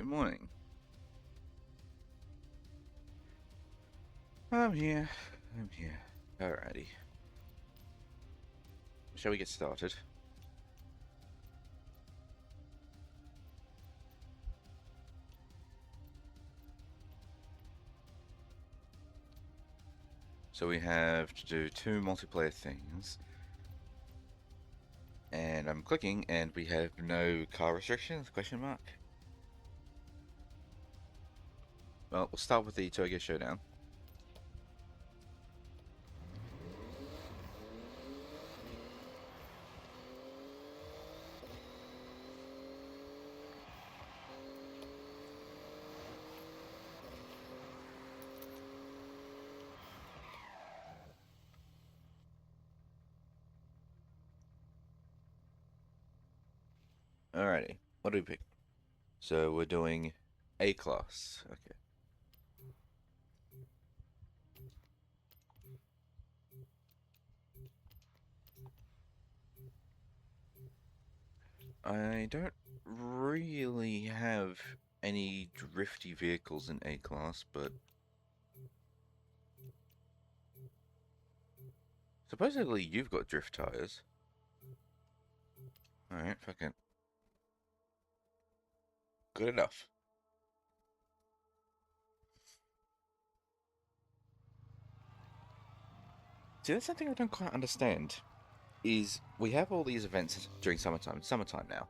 morning. I'm here. I'm here. Alrighty. Shall we get started? So we have to do two multiplayer things. And I'm clicking and we have no car restrictions, question mark. Well, we'll start with the Toga Showdown. Alrighty, what do we pick? So we're doing A class. Okay. I don't really have any drifty vehicles in A class, but supposedly you've got drift tires. Alright, fucking good enough. See, that's something I don't quite understand. Is we have all these events during summertime now.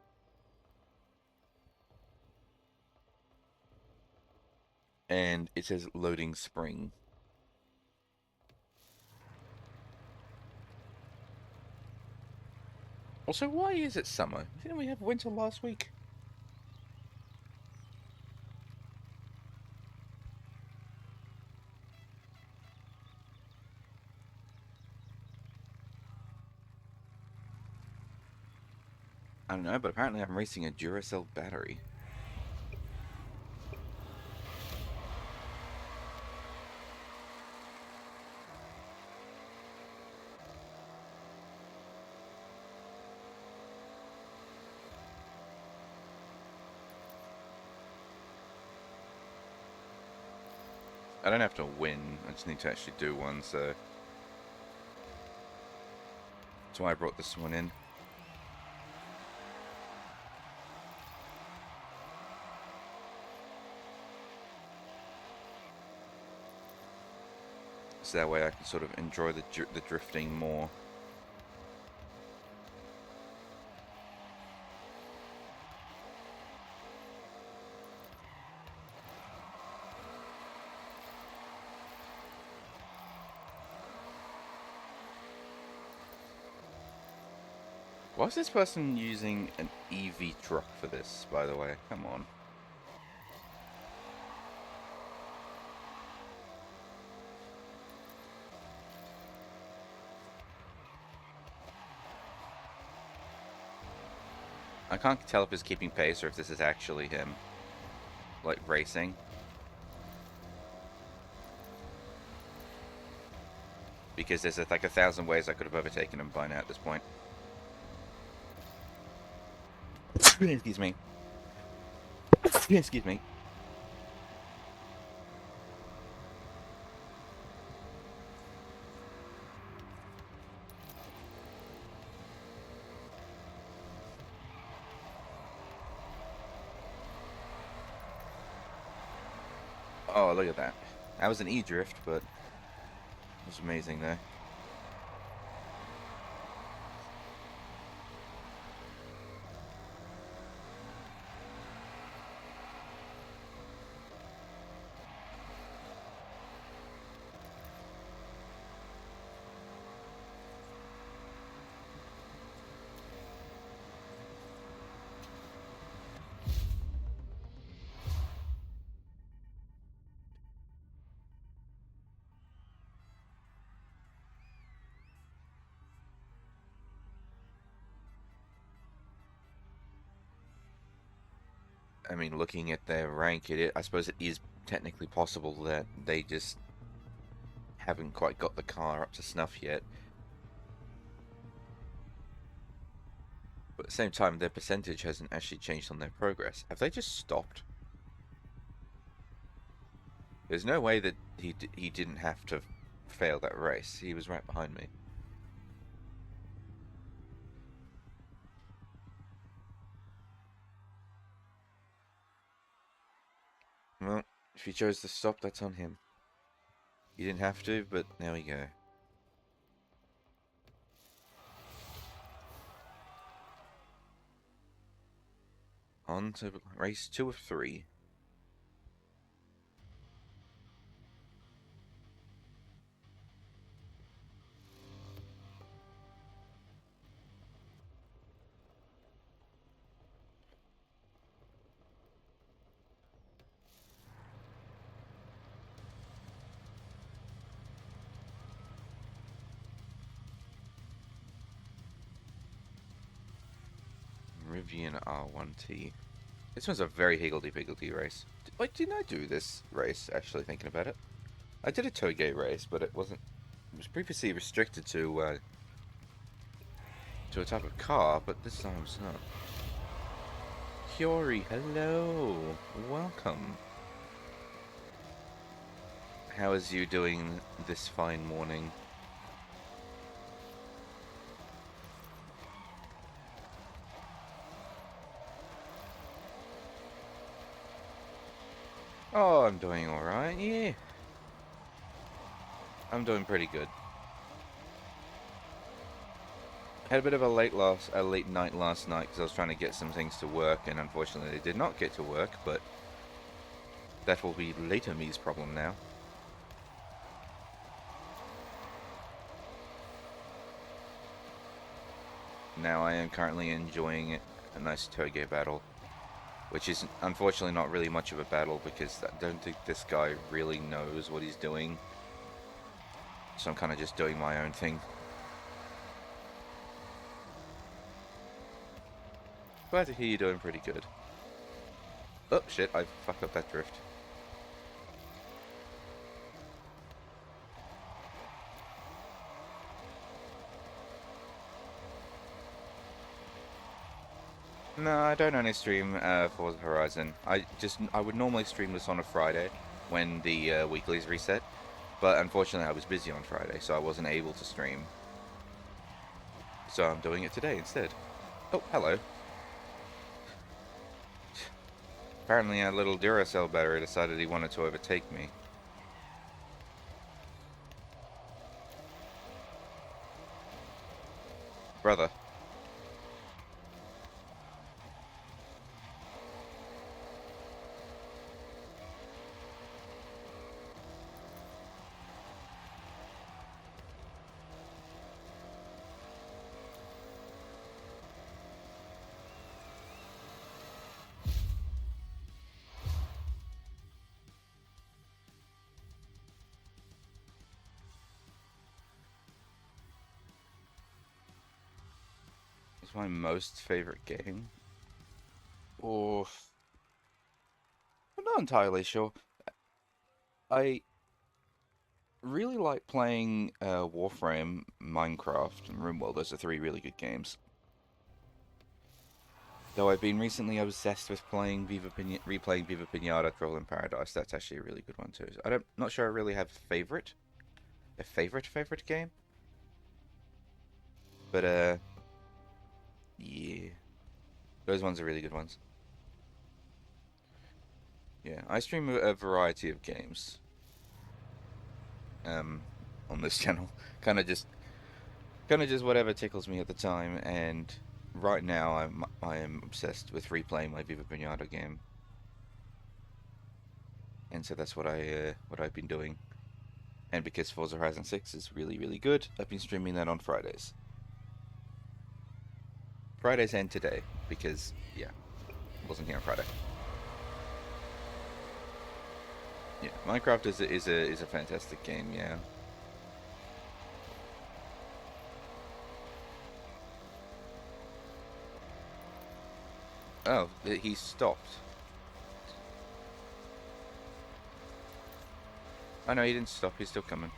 And it says loading spring. Also, why is it summer? Didn't we have winter last week? I don't know, but apparently I'm racing a Duracell battery. I don't have to win, I just need to actually do one, so that's why I brought this one in. So that way I can sort of enjoy the drifting more. Why is this person using an EV truck for this, by the way? Come on. I can't tell if it's keeping pace or if this is actually him, like, racing. Because there's like 1,000 ways I could have overtaken him by now at this point. Excuse me. Excuse me. Oh, look at that. That was an E-drift, but it was amazing there. I mean, looking at their rank, I suppose it is technically possible that they just haven't quite got the car up to snuff yet. But at the same time, their percentage hasn't actually changed on their progress. Have they just stopped? There's no way that he didn't have to fail that race. He was right behind me. Well, if he chose to stop, that's on him. He didn't have to, but there we go. On to race 2 of 3. Rivian R1T. This one's a very higgledy-piggledy race. Wait, didn't I do this race, actually, thinking about it? I did a toge race, but it wasn't... It was previously restricted to a type of car, but this time it's not. Kiori, hello! Welcome! How is you doing this fine morning? Oh, I'm doing alright, yeah. I'm doing pretty good. Had a bit of a late night last night because I was trying to get some things to work, and unfortunately they did not get to work, but that will be later me's problem now. Now I am currently enjoying a nice toge battle, which is unfortunately not really much of a battle because I don't think this guy really knows what he's doing. So I'm kind of just doing my own thing. Glad to hear you're doing pretty good. Oh shit, I fucked up that drift. No, I don't only stream Forza Horizon. I would normally stream this on a Friday when the weeklies reset, but unfortunately I was busy on Friday, so I wasn't able to stream. So I'm doing it today instead. Oh, hello. Apparently a little Duracell battery decided he wanted to overtake me. Brother. It's my most favorite game. Oh, I'm not entirely sure. I really like playing Warframe, Minecraft, and RimWorld. Those are three really good games. Though I've been recently obsessed with playing replaying Viva Pinata, Troll in Paradise. That's actually a really good one too. Not sure I really have a favorite game, but yeah, those ones are really good ones. Yeah, I stream a variety of games, um, on this channel. Kind of just, kind of just whatever tickles me at the time. And right now, I am obsessed with replaying my Viva Pinata game, and so that's what I've been doing. And because Forza Horizon 6 is really really good, I've been streaming that on Fridays. Fridays and today because yeah, I wasn't here on Friday. Yeah, Minecraft is a fantastic game. Yeah. Oh, he stopped. Oh no, he didn't stop. He's still coming.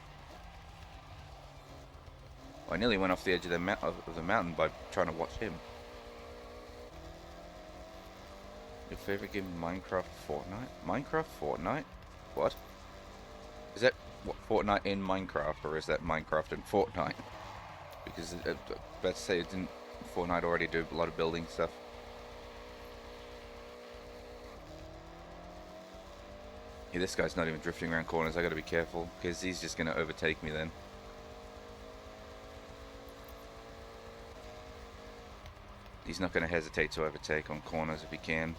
Well, I nearly went off the edge of the mountain by trying to watch him. Your favorite game, Minecraft, Fortnite? Minecraft, Fortnite? What? Is that what, Fortnite in Minecraft, or is that Minecraft in Fortnite? Because let's say, didn't Fortnite already do a lot of building stuff? Yeah, this guy's not even drifting around corners. I gotta be careful, because he's just gonna overtake me then. He's not gonna hesitate to overtake on corners if he can.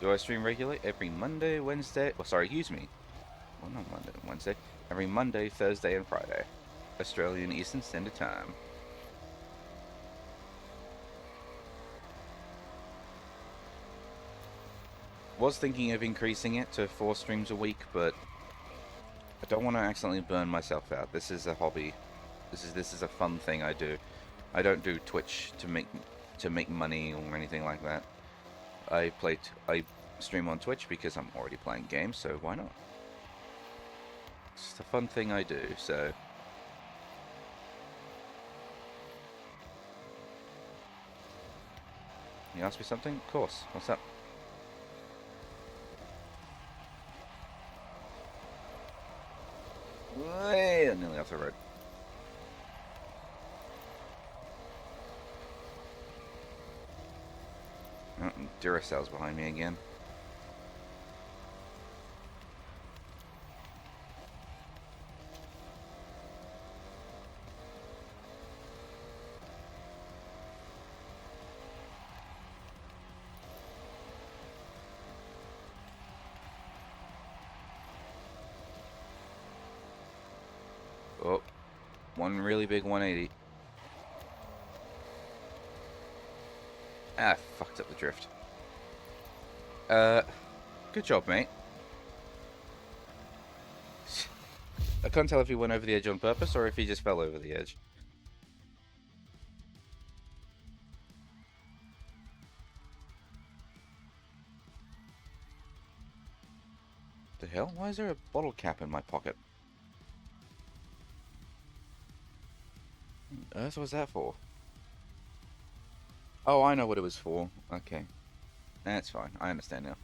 Do I stream regularly? Every Monday, Wednesday... Oh, sorry, excuse me. Well, not Monday, Wednesday. Every Monday, Thursday, and Friday. Australian Eastern Standard Time. Was thinking of increasing it to 4 streams a week, but I don't want to accidentally burn myself out. This is a hobby. This is a fun thing I do. I don't do Twitch to make money or anything like that. I stream on Twitch because I'm already playing games, so why not? It's just a fun thing I do, so... You ask me something? Of course. What's up? Way nearly off the road. Oh, Duracell's behind me again. Oh, one really big 180. Ah, fucked up the drift. Good job, mate. I can't tell if he went over the edge on purpose or if he just fell over the edge. The hell? Why is there a bottle cap in my pocket? What on earth was that for? Oh, I know what it was for. Okay. That's fine. I understand now.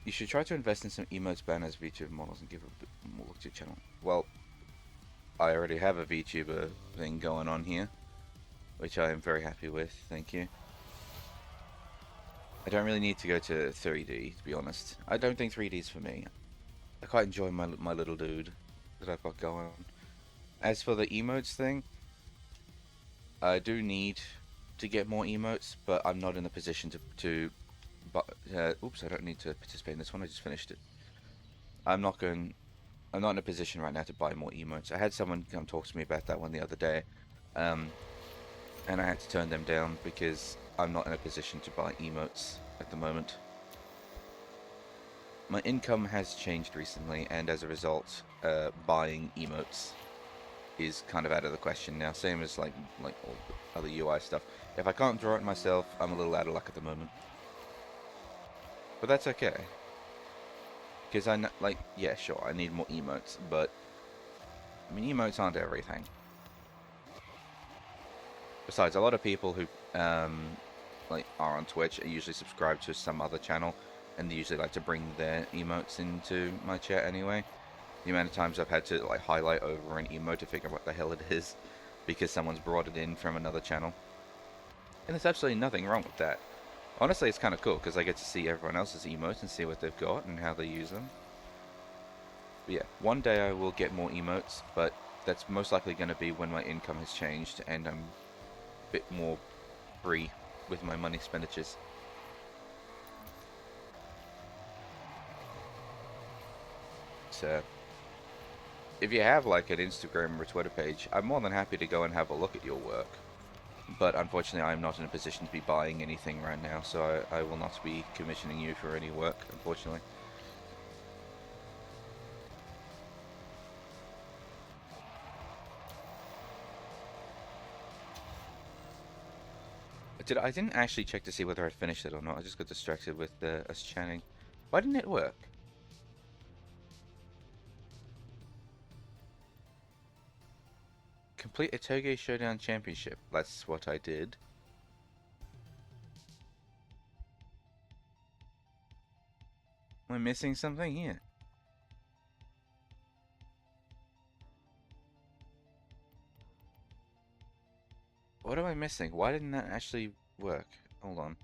You should try to invest in some emotes, banners, VTuber models, and give a bit more look to your channel. Well, I already have a VTuber thing going on here, which I am very happy with. Thank you. I don't really need to go to 3D, to be honest. I don't think 3D is for me. I quite enjoy my little dude that I've got going on. As for the emotes thing, I do need to get more emotes, but I'm not in a position to but oops, I don't need to participate in this one. I just finished it. I'm not in a position right now to buy more emotes. I had someone come talk to me about that one the other day, and I had to turn them down because I'm not in a position to buy emotes at the moment. My income has changed recently, and as a result, buying emotes is kind of out of the question now. Same as like all the other UI stuff. If I can't draw it myself, I'm a little out of luck at the moment. But that's okay. Because yeah, sure, I need more emotes, but I mean, emotes aren't everything. Besides, a lot of people who are on Twitch are usually subscribed to some other channel, and they usually like to bring their emotes into my chat anyway. The amount of times I've had to like highlight over an emote to figure out what the hell it is because someone's brought it in from another channel. And there's absolutely nothing wrong with that. Honestly, it's kind of cool because I get to see everyone else's emotes and see what they've got and how they use them. But yeah, one day I will get more emotes, but that's most likely going to be when my income has changed and I'm a bit more free with my money expenditures. So, if you have like an Instagram or Twitter page, I'm more than happy to go and have a look at your work. But unfortunately, I'm not in a position to be buying anything right now, so I will not be commissioning you for any work, unfortunately. I didn't actually check to see whether I'd finished it or not. I just got distracted with us chatting. Why didn't it work? Complete a Toge Showdown Championship. That's what I did. Am I missing something here? What am I missing? Why didn't that actually work? Hold on.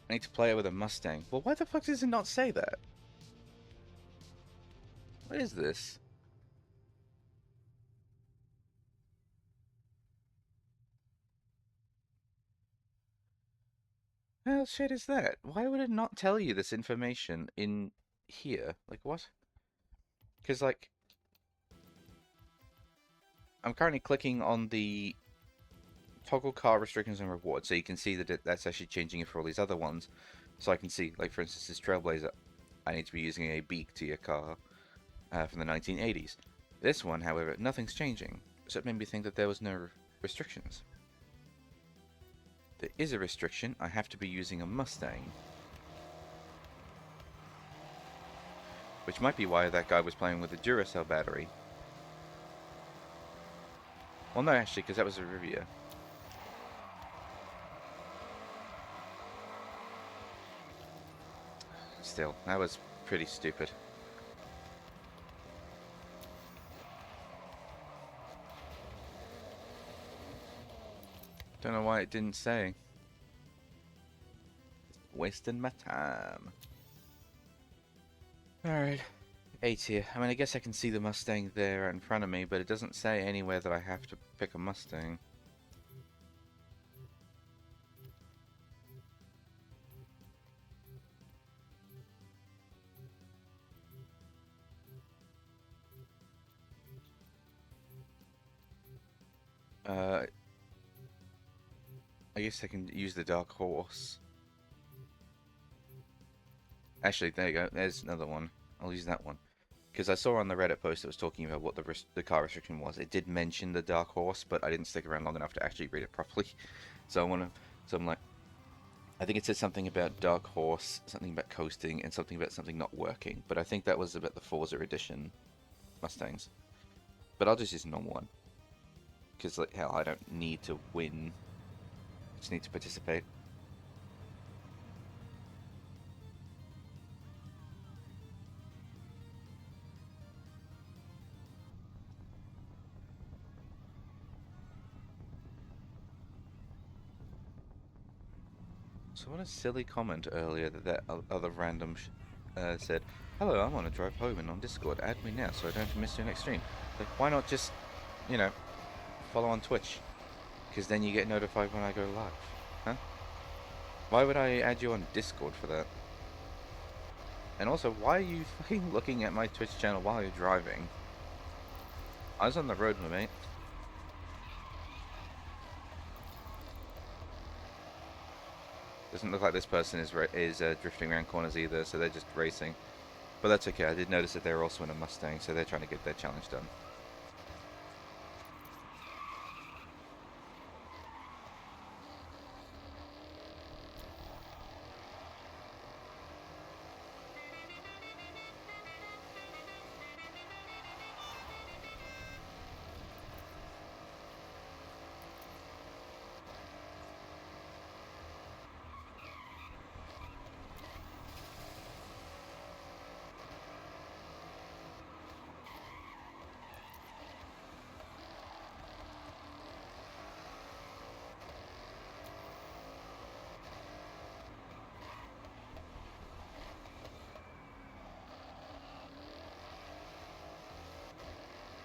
I need to play it with a Mustang. Well, why the fuck does it not say that? What is this? How the shit is that? Why would it not tell you this information in here? Like, what? Because, like, I'm currently clicking on the toggle car restrictions and rewards, so you can see that that's actually changing it for all these other ones. So I can see, like, for instance, this Trailblazer, I need to be using a beak tier car from the 1980s. This one, however, nothing's changing, so it made me think that there was no restrictions. There is a restriction. I have to be using a Mustang. Which might be why that guy was playing with a Duracell battery. Well, no, actually, because that was a Riviera. Still, that was pretty stupid. Don't know why it didn't say. Wasting my time. Alright. A tier. I mean, I guess I can see the Mustang there in front of me, but it doesn't say anywhere that I have to pick a Mustang. I guess I can use the Dark Horse. Actually, there you go. There's another one. I'll use that one. Because I saw on the Reddit post that was talking about what the car restriction was. It did mention the Dark Horse, but I didn't stick around long enough to actually read it properly. So I'm like, I think it said something about Dark Horse, something about coasting, and something about something not working. But I think that was about the Forza edition Mustangs. But I'll just use a normal one. Because, like, hell, I don't need to win. I just need to participate. So what a silly comment earlier that other random said, "Hello, I want to drive home and on Discord. Add me now so I don't miss your next stream." Like, why not just, you know, follow on Twitch? Because then you get notified when I go live. Huh? Why would I add you on Discord for that? And also, why are you fucking looking at my Twitch channel while you're driving? I was on the road, my mate. Doesn't look like this person is drifting around corners either, so they're just racing. But that's okay. I did notice that they're also in a Mustang, so they're trying to get their challenge done.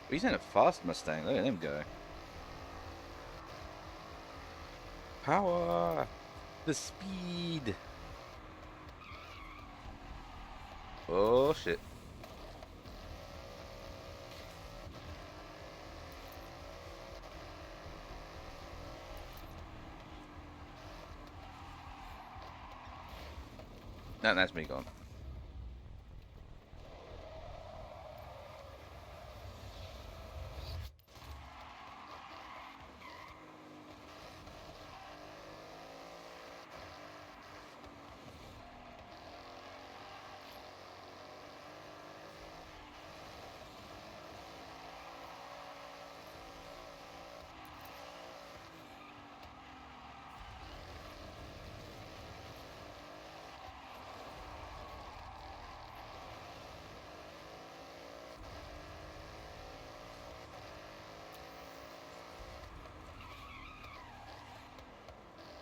He's in a fast Mustang. Look at him go. power, the speed. Oh shit. No, that's me gone.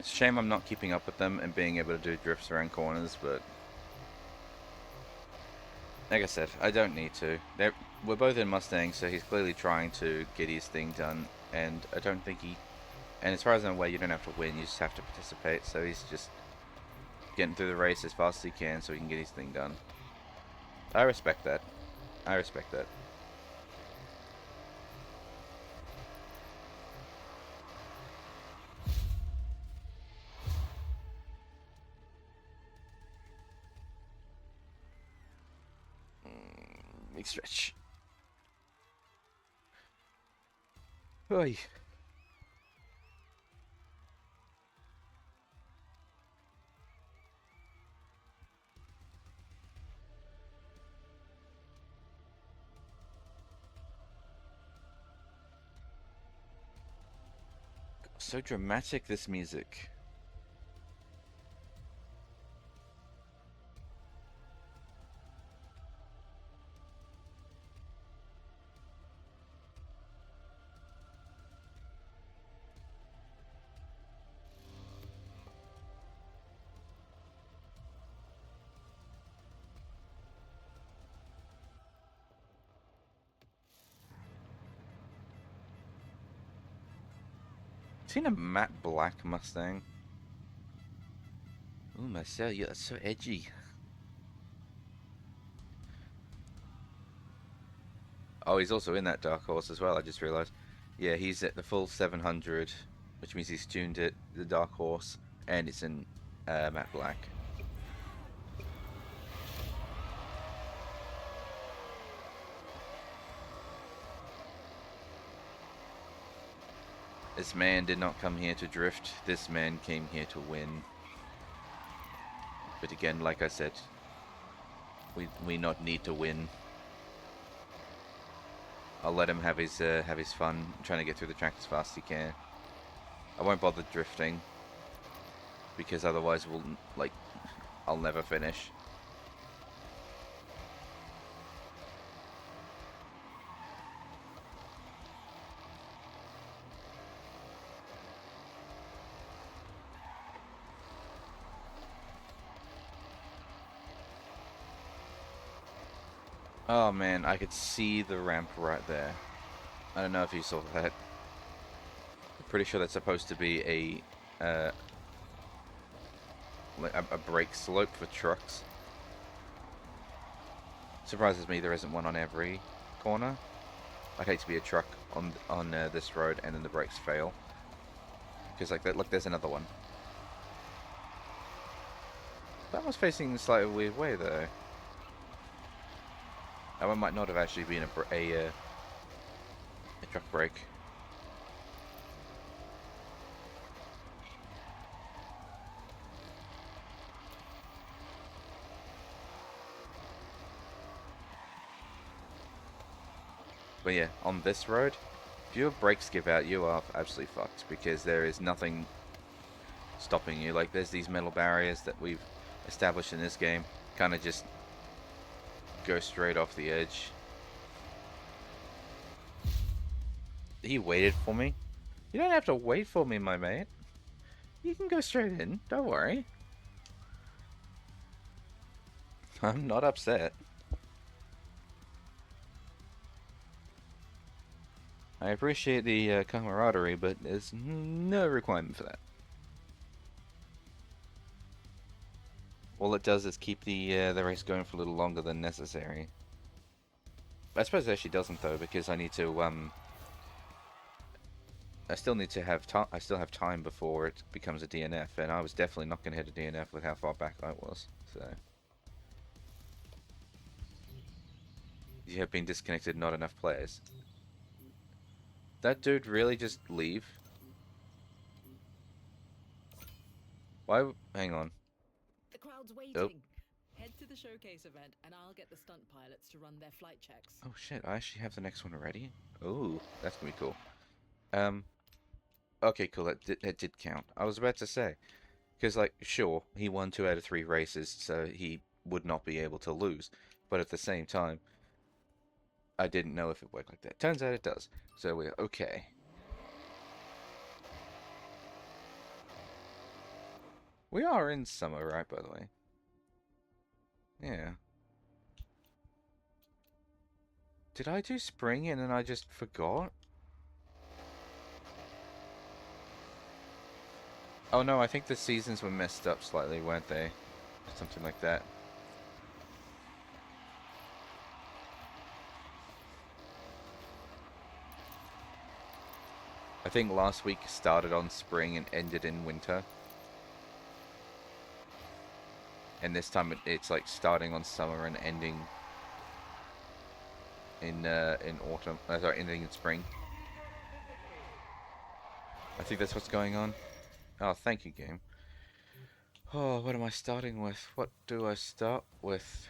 It's a shame I'm not keeping up with them and being able to do drifts around corners, but like I said, I don't need to. We're both in Mustangs, so he's clearly trying to get his thing done, and I don't think he... And as far as I'm aware, you don't have to win, you just have to participate, so he's just getting through the race as fast as he can so he can get his thing done. I respect that. I respect that. Big stretch. Oy. So dramatic, this music. Seen a matte black Mustang? Ooh, Marcel, you're so edgy. Oh, he's also in that Dark Horse as well, I just realised. Yeah, he's at the full 700, which means he's tuned it, the Dark Horse, and it's in matte black. This man did not come here to drift, this man came here to win. But again, like I said, we not need to win. I'll let him have his fun, trying to get through the track as fast as he can. I won't bother drifting, because otherwise I'll never finish. Oh man, I could see the ramp right there. I don't know if you saw that. I'm pretty sure that's supposed to be a brake slope for trucks. Surprises me there isn't one on every corner. I'd hate to be a truck on this road and then the brakes fail. Because like that, look, there's another one. That was facing a slightly weird way though. That one might not have actually been a truck brake. But yeah, on this road, if your brakes give out, you are absolutely fucked because there is nothing stopping you. Like, there's these metal barriers that we've established in this game. Kind of just go straight off the edge. He waited for me. You don't have to wait for me, my mate. You can go straight in. Don't worry. I'm not upset. I appreciate the camaraderie, but there's no requirement for that. All it does is keep the race going for a little longer than necessary. I suppose it actually doesn't though, because I need to I still need to have time. I still have time before it becomes a DNF, and I was definitely not going to hit a DNF with how far back I was. So you have been disconnected. Not enough players. That dude really just leave? Why? Hang on. The crowd's Oh. waiting. Head to the showcase event and I'll get the stunt pilots to run their flight checks. Oh shit! I actually have the next one already. Oh, that's gonna be cool. Um. Okay, cool. That did count. I was about to say, because like, sure, he won 2 out of 3 races, so he would not be able to lose. But at the same time, I didn't know if it worked like that. Turns out it does. So we're okay. We are in summer, right? By the way. Yeah. Did I do spring and then I just forgot? Oh no, I think the seasons were messed up slightly, weren't they? Something like that. I think last week started on spring and ended in winter. And this time it's like starting on summer and ending in autumn. Sorry, ending in spring. I think that's what's going on. Oh, thank you, game. Oh, what am I starting with? What do I start with?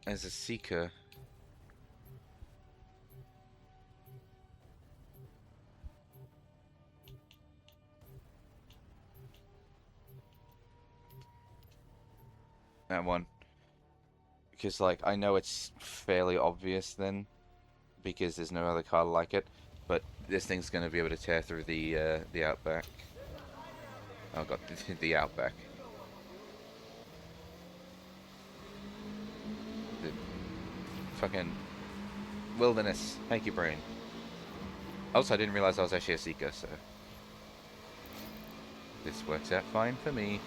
As a seeker. That one. Because, like, I know it's fairly obvious then, because there's no other car like it, but this thing's going to be able to tear through the Outback. Oh god, the Outback. The fucking wilderness. Thank you, brain. Also, I didn't realize I was actually a seeker, so this works out fine for me.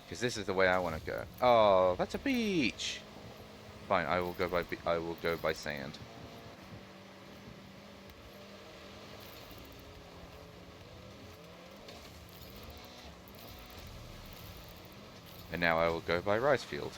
Because this is the way I want to go. Oh, that's a beach. Fine, I will go by sand. And now I will go by rice field.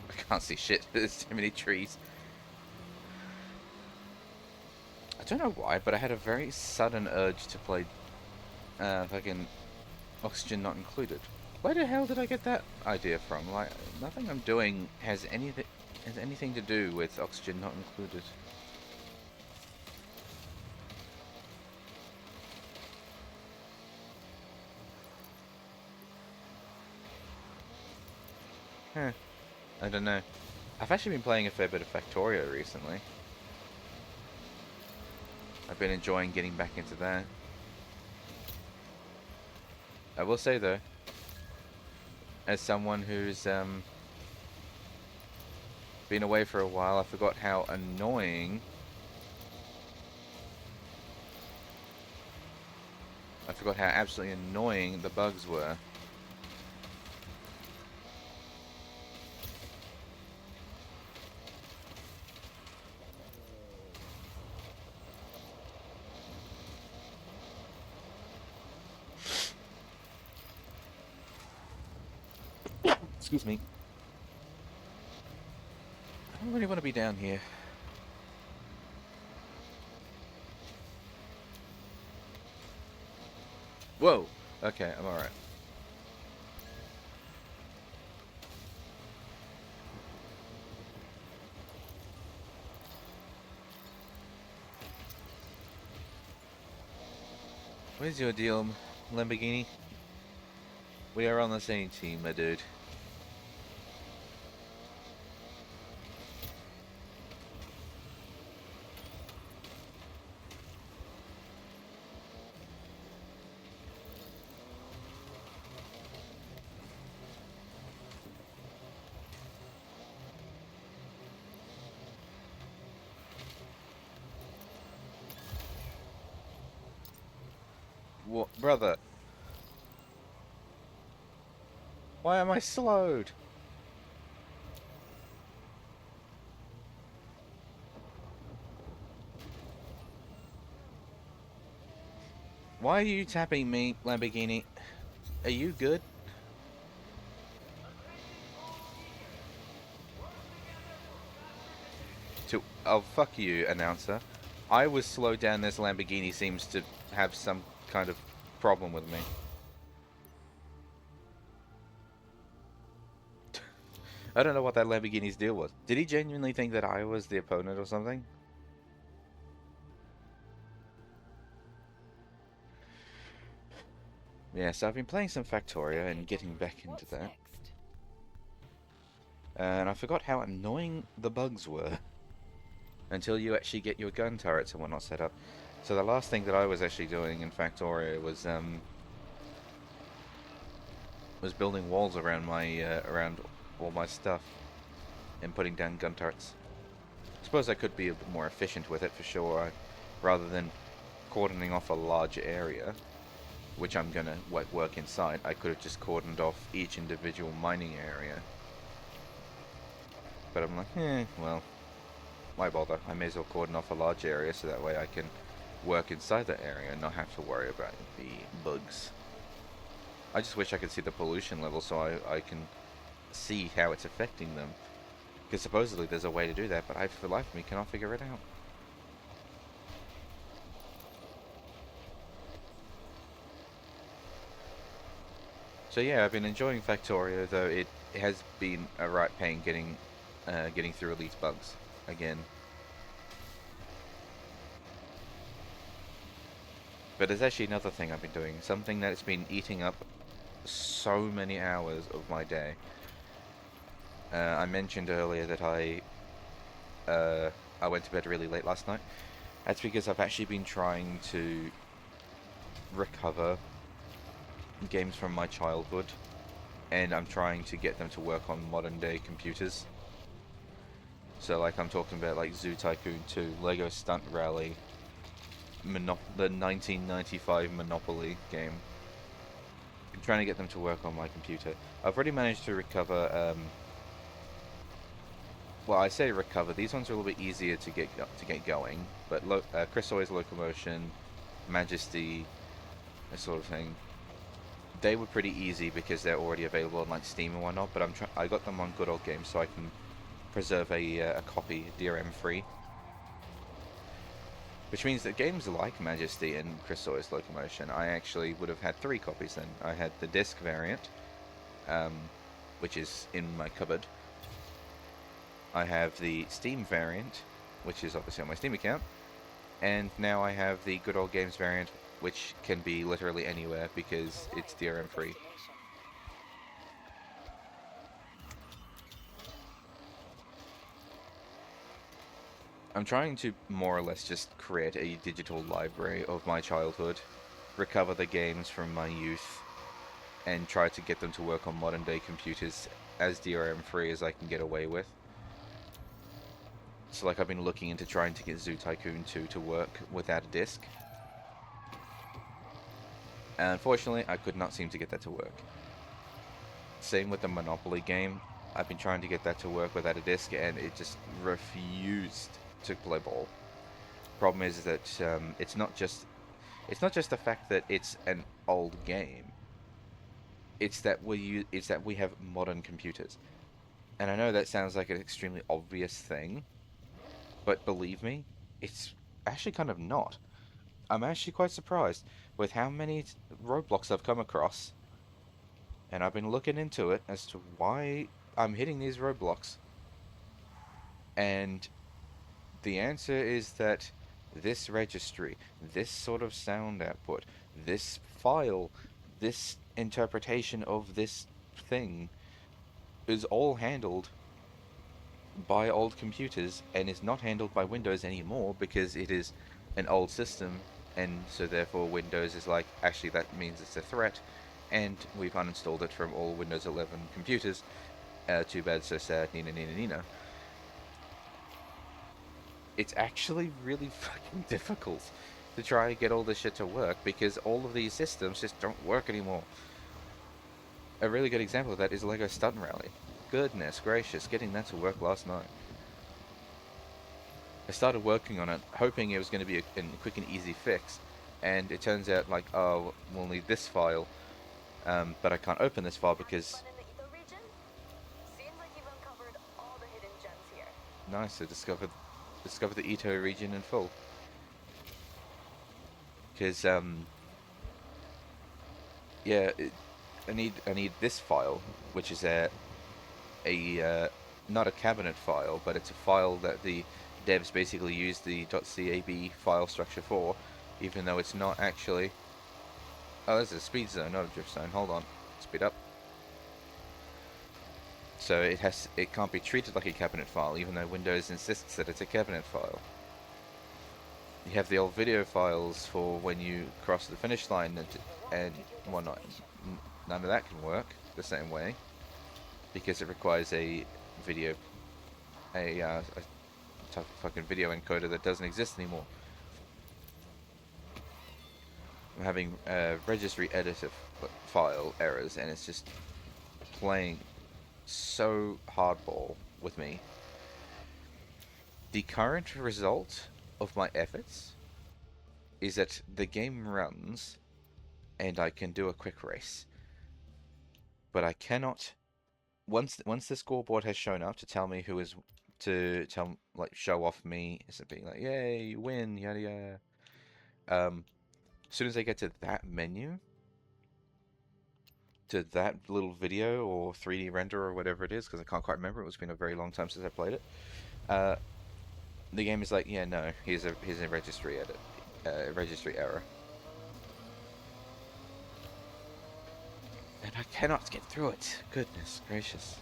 I can't see shit. There's too many trees. I don't know why, but I had a very sudden urge to play fucking Oxygen Not Included. Where the hell did I get that idea from? Like, nothing I'm doing has anything to do with Oxygen Not Included. Huh. I don't know. I've actually been playing a fair bit of Factorio recently. I've been enjoying getting back into that. I will say though, as someone who's been away for a while, I forgot how annoying. I forgot how absolutely annoying the bugs were. Excuse me. I don't really want to be down here. Whoa! Okay, I'm alright. What is your deal, Lamborghini? We are on the same team, my dude. What, brother? Why am I slowed? Why are you tapping me, Lamborghini? Are you good? Oh, fuck you, announcer. I was slowed down. This Lamborghini seems to have some kind of problem with me. I don't know what that Lamborghini's deal was. Did he genuinely think that I was the opponent or something? Yeah, so I've been playing some Factoria and getting back into What's that. next? And I forgot how annoying the bugs were until you actually get your gun turrets and whatnot set up. So the last thing that I was actually doing in Factoria was building walls around my around all my stuff and putting down gun turrets. I suppose I could be a bit more efficient with it for sure, rather than cordoning off a large area, which I'm gonna work inside. I could have just cordoned off each individual mining area. But I'm like, well, why bother? I may as well cordon off a large area so that way I can work inside that area and not have to worry about the bugs. I just wish I could see the pollution level so I can see how it's affecting them. Because supposedly there's a way to do that, but I, for the life of me, cannot figure it out. So yeah, I've been enjoying Factorio, though it has been a right pain getting through all these bugs again. But there's actually another thing I've been doing, something that's been eating up so many hours of my day. I mentioned earlier that I went to bed really late last night. That's because I've actually been trying to recover games from my childhood, and I'm trying to get them to work on modern day computers. So like I'm talking about like Zoo Tycoon 2, Lego Stunt Rally, the 1995 Monopoly game. I'm trying to get them to work on my computer. I've already managed to recover. Well, I say recover. These ones are a little bit easier to get going, but Chris Oy's Locomotion, Majesty, that sort of thing. They were pretty easy because they're already available on like Steam and whatnot. But I got them on Good Old Games so I can preserve a copy DRM free. Which means that games like Majesty and Chris Oy's Locomotion, I actually would have had 3 copies then. I had the disc variant, which is in my cupboard. I have the Steam variant, which is obviously on my Steam account. And now I have the Good Old Games variant, which can be literally anywhere because it's DRM free. I'm trying to more or less just create a digital library of my childhood, recover the games from my youth, and try to get them to work on modern day computers as DRM free as I can get away with. So like I've been looking into trying to get Zoo Tycoon 2 to work without a disc. And unfortunately, I could not seem to get that to work. Same with the Monopoly game. I've been trying to get that to work without a disc, and it just refused to play ball. Problem is that it's not just the fact that it's an old game. It's that we have modern computers, and I know that sounds like an extremely obvious thing, but believe me, it's actually kind of not. I'm actually quite surprised with how many roadblocks I've come across, and I've been looking into it as to why I'm hitting these roadblocks. And the answer is that this registry, this sort of sound output, this file, this interpretation of this thing is all handled by old computers and is not handled by Windows anymore because it is an old system, and so therefore Windows is like, actually that means it's a threat, and we've uninstalled it from all Windows 11 computers. Too bad, so sad, Nina Nina Nina. It's actually really fucking difficult to try and get all this shit to work because all of these systems just don't work anymore. A really good example of that is Lego Stunt Rally. Goodness gracious, getting that to work last night. I started working on it, hoping it was going to be a quick and easy fix, and it turns out like, oh, we'll need this file, but I can't open this file because... Nice, I discovered the Ito region in full. Because yeah, I need this file, which is a not a cabinet file, but it's a file that the devs basically use the .cab file structure for, even though it's not actually... Oh, there's a speed zone, not a drift zone. Hold on, speed up. So it can't be treated like a cabinet file, even though Windows insists that it's a cabinet file. You have the old video files for when you cross the finish line and whatnot. None of that can work the same way because it requires a video, a type of fucking video encoder that doesn't exist anymore. I'm having registry editor file errors, and it's just playing so hardball with me. The current result of my efforts is that the game runs and I can do a quick race, but I cannot. Once the scoreboard has shown up to tell me who is show off me, is it being like, yay, you win, yada yada. As soon as I get to that menu, to that little video or 3D render or whatever it is, because I can't quite remember, it's been a very long time since I played it. The game is like, yeah, no, here's a registry registry error, and I cannot get through it. Goodness gracious!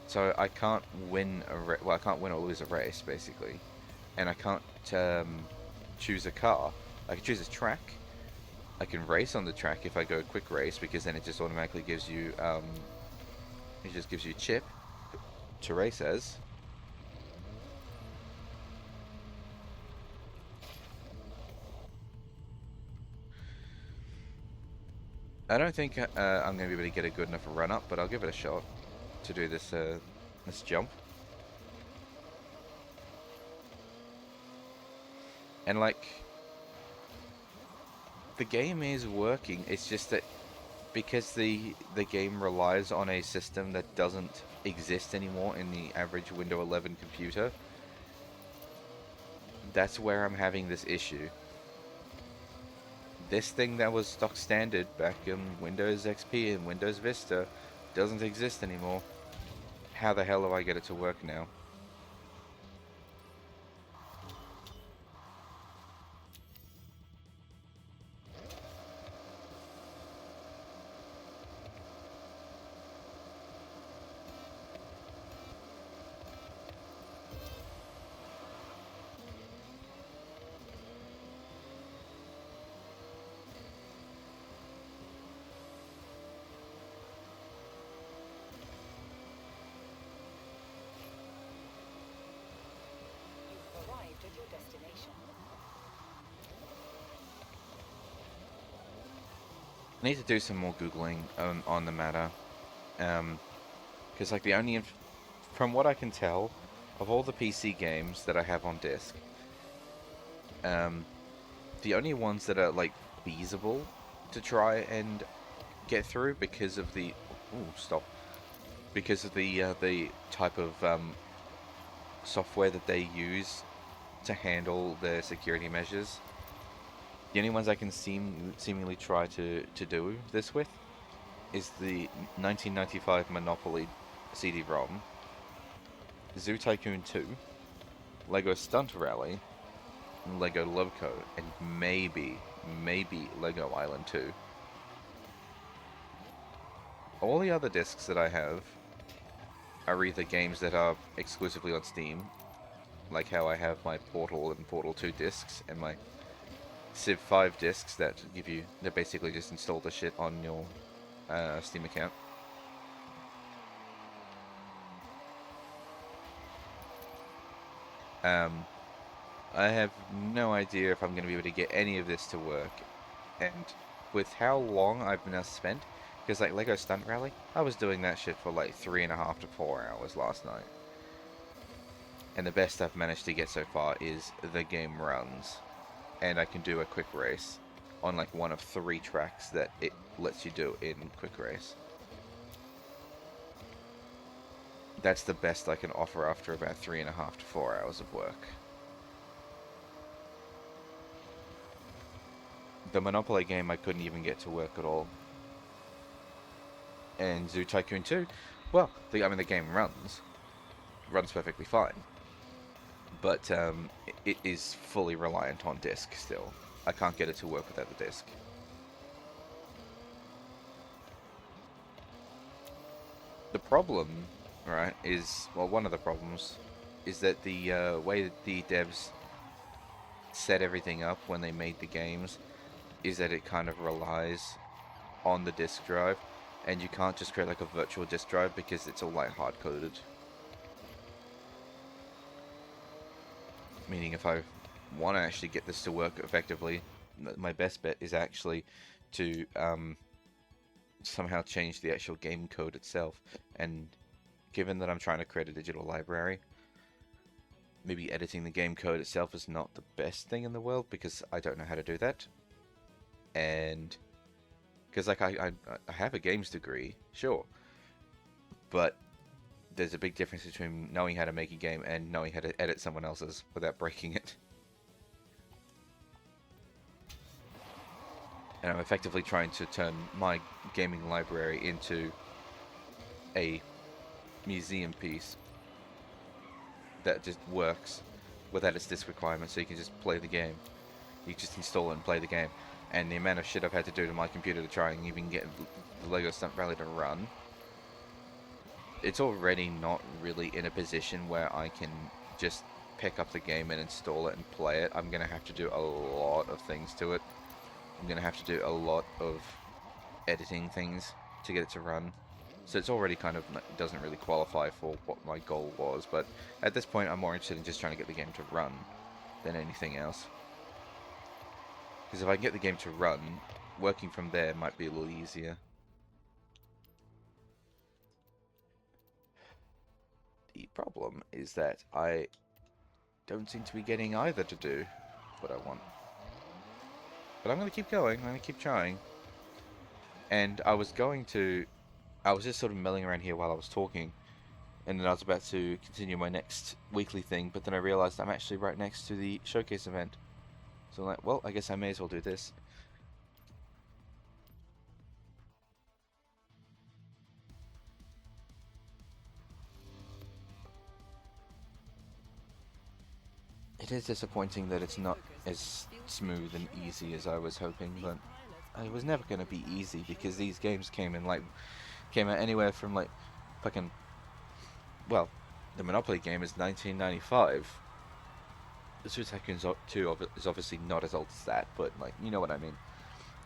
So I can't win I can't win or lose a race basically, and I can't choose a car. I can choose a track. I can race on the track if I go a quick race, because then it just automatically gives you it just gives you chip to race as. I don't think I'm going to be able to get a good enough run up, but I'll give it a shot to do this this jump. And like, the game is working. It's just that because the game relies on a system that doesn't exist anymore in the average Windows 11 computer, that's where I'm having this issue. This thing that was stock standard back in Windows XP and Windows Vista doesn't exist anymore. How the hell do I get it to work now? I need to do some more Googling on the matter. Because like from what I can tell, of all the PC games that I have on disc, the only ones that are like feasible to try and get through because of the the type of software that they use to handle their security measures. The only ones I can seemingly try to do this with is the 1995 Monopoly CD-ROM, Zoo Tycoon 2, Lego Stunt Rally, and Lego Loco, and maybe Lego Island 2. All the other discs that I have are either games that are exclusively on Steam, like how I have my Portal and Portal 2 discs, and my Civ 5 discs that basically just install the shit on your Steam account. I have no idea if I'm going to be able to get any of this to work. And with how long I've now spent, because like Lego Stunt Rally, I was doing that shit for like 3.5 to 4 hours last night. And the best I've managed to get so far is the game runs. And I can do a quick race on like one of 3 tracks that it lets you do in quick race. That's the best I can offer after about 3.5 to 4 hours of work. The Monopoly game I couldn't even get to work at all. And Zoo Tycoon 2, well, the game runs perfectly fine, but it is fully reliant on disk still. I can't get it to work without the disk. The problem, right, is, well, one of the problems is that the way that the devs set everything up when they made the games is that it kind of relies on the disk drive, and you can't just create like a virtual disk drive because it's all like hard coded. Meaning if I want to actually get this to work effectively, my best bet is actually to somehow change the actual game code itself. And given that I'm trying to create a digital library, maybe editing the game code itself is not the best thing in the world because I don't know how to do that. And because like I have a games degree, sure, but there's a big difference between knowing how to make a game and knowing how to edit someone else's without breaking it. And I'm effectively trying to turn my gaming library into a museum piece that just works without its disk requirement, so you can just play the game. You just install it and play the game. And the amount of shit I've had to do to my computer to try and even get the Lego Stunt Rally to run, it's already not really in a position where I can just pick up the game and install it and play it. I'm going to have to do a lot of things to it. I'm going to have to do a lot of editing things to get it to run. So it's already kind of doesn't really qualify for what my goal was. But at this point, I'm more interested in just trying to get the game to run than anything else. Because if I can get the game to run, working from there might be a little easier. The problem is that I don't seem to be getting either to do what I want. But I'm going to keep going. I'm going to keep trying. And I was just sort of milling around here while I was talking. And then I was about to continue my next weekly thing, but then I realized I'm actually right next to the showcase event. So I'm like, well, I guess I may as well do this. It is disappointing that it's not as smooth and easy as I was hoping, but it was never going to be easy because these games came out anywhere from like fucking, well, the Monopoly game is 1995. The Suikoden 2 is obviously not as old as that, but like, you know what I mean.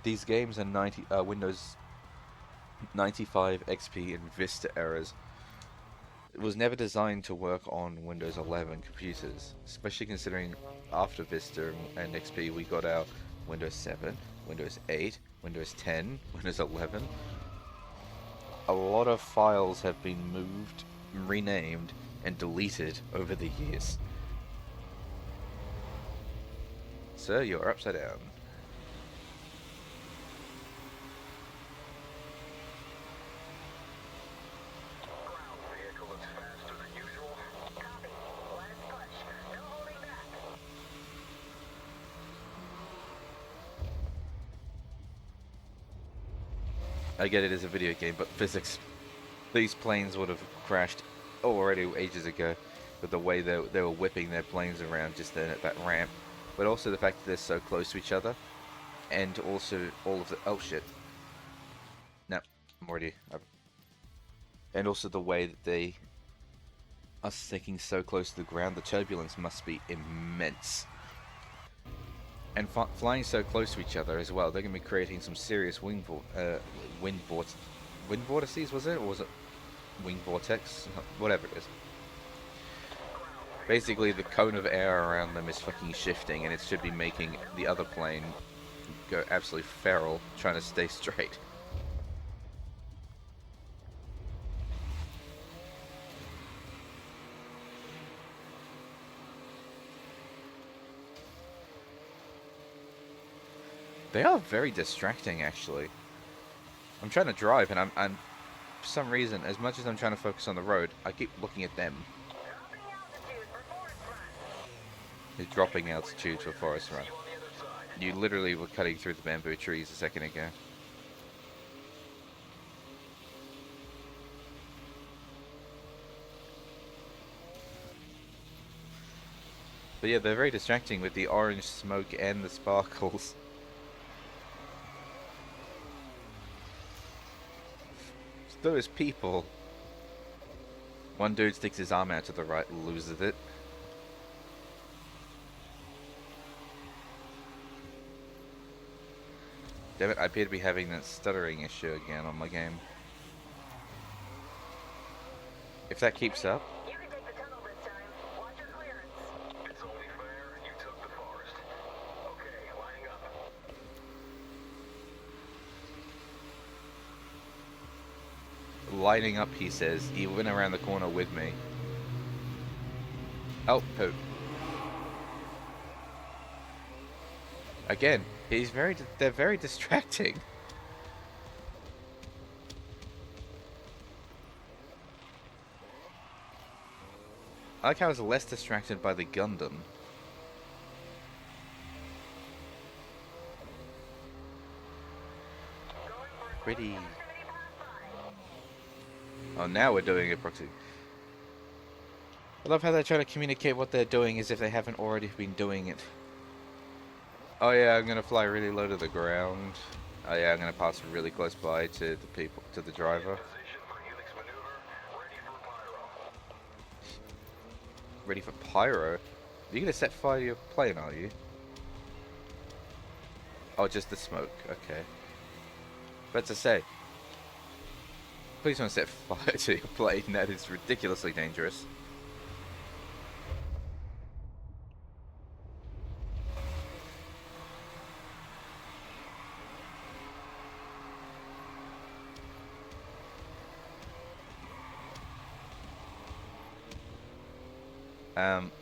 These games are Windows 95, XP, and Vista eras. It was never designed to work on Windows 11 computers, especially considering after Vista and XP we got our Windows 7, Windows 8, Windows 10, Windows 11. A lot of files have been moved, renamed, and deleted over the years. Sir, you're upside down. I get it as a video game, but physics. These planes would have crashed already ages ago with the way they were whipping their planes around just then at that ramp. But also the fact that they're so close to each other. And also all of the... Oh shit. No, I'm already... And also the way that they are sticking so close to the ground. The turbulence must be immense. And flying so close to each other as well, they're going to be creating some serious wind vortices, was it? Or was it wing vortex? Whatever it is. Basically, the cone of air around them is fucking shifting, and it should be making the other plane go absolutely feral, trying to stay straight. They are very distracting, actually. I'm trying to drive, and I'm for some reason, as much as I'm trying to focus on the road, I keep looking at them. They're dropping altitude for Forest Run. You literally were cutting through the bamboo trees a second ago. But yeah, they're very distracting with the orange smoke and the sparkles. Those people. One dude sticks his arm out to the right and loses it. Damn it, I appear to be having that stuttering issue again on my game. If that keeps up... You can take the tunnel this time. Watch your clearance. It's only fair you took the forest. Okay, lining up. Lining up, he says. He went around the corner with me. Oh, poop. Again, they're very distracting. I like how I was less distracted by the Gundam. Pretty. Oh, now we're doing a proxy. I love how they're trying to communicate what they're doing as if they haven't already been doing it. Oh yeah, I'm gonna fly really low to the ground. Oh yeah, I'm gonna pass really close by to the people, to the driver. Ready for pyro? Are you gonna set fire to your plane, are you? Oh, just the smoke. Okay. But to say, please don't set fire to your plane. That is ridiculously dangerous.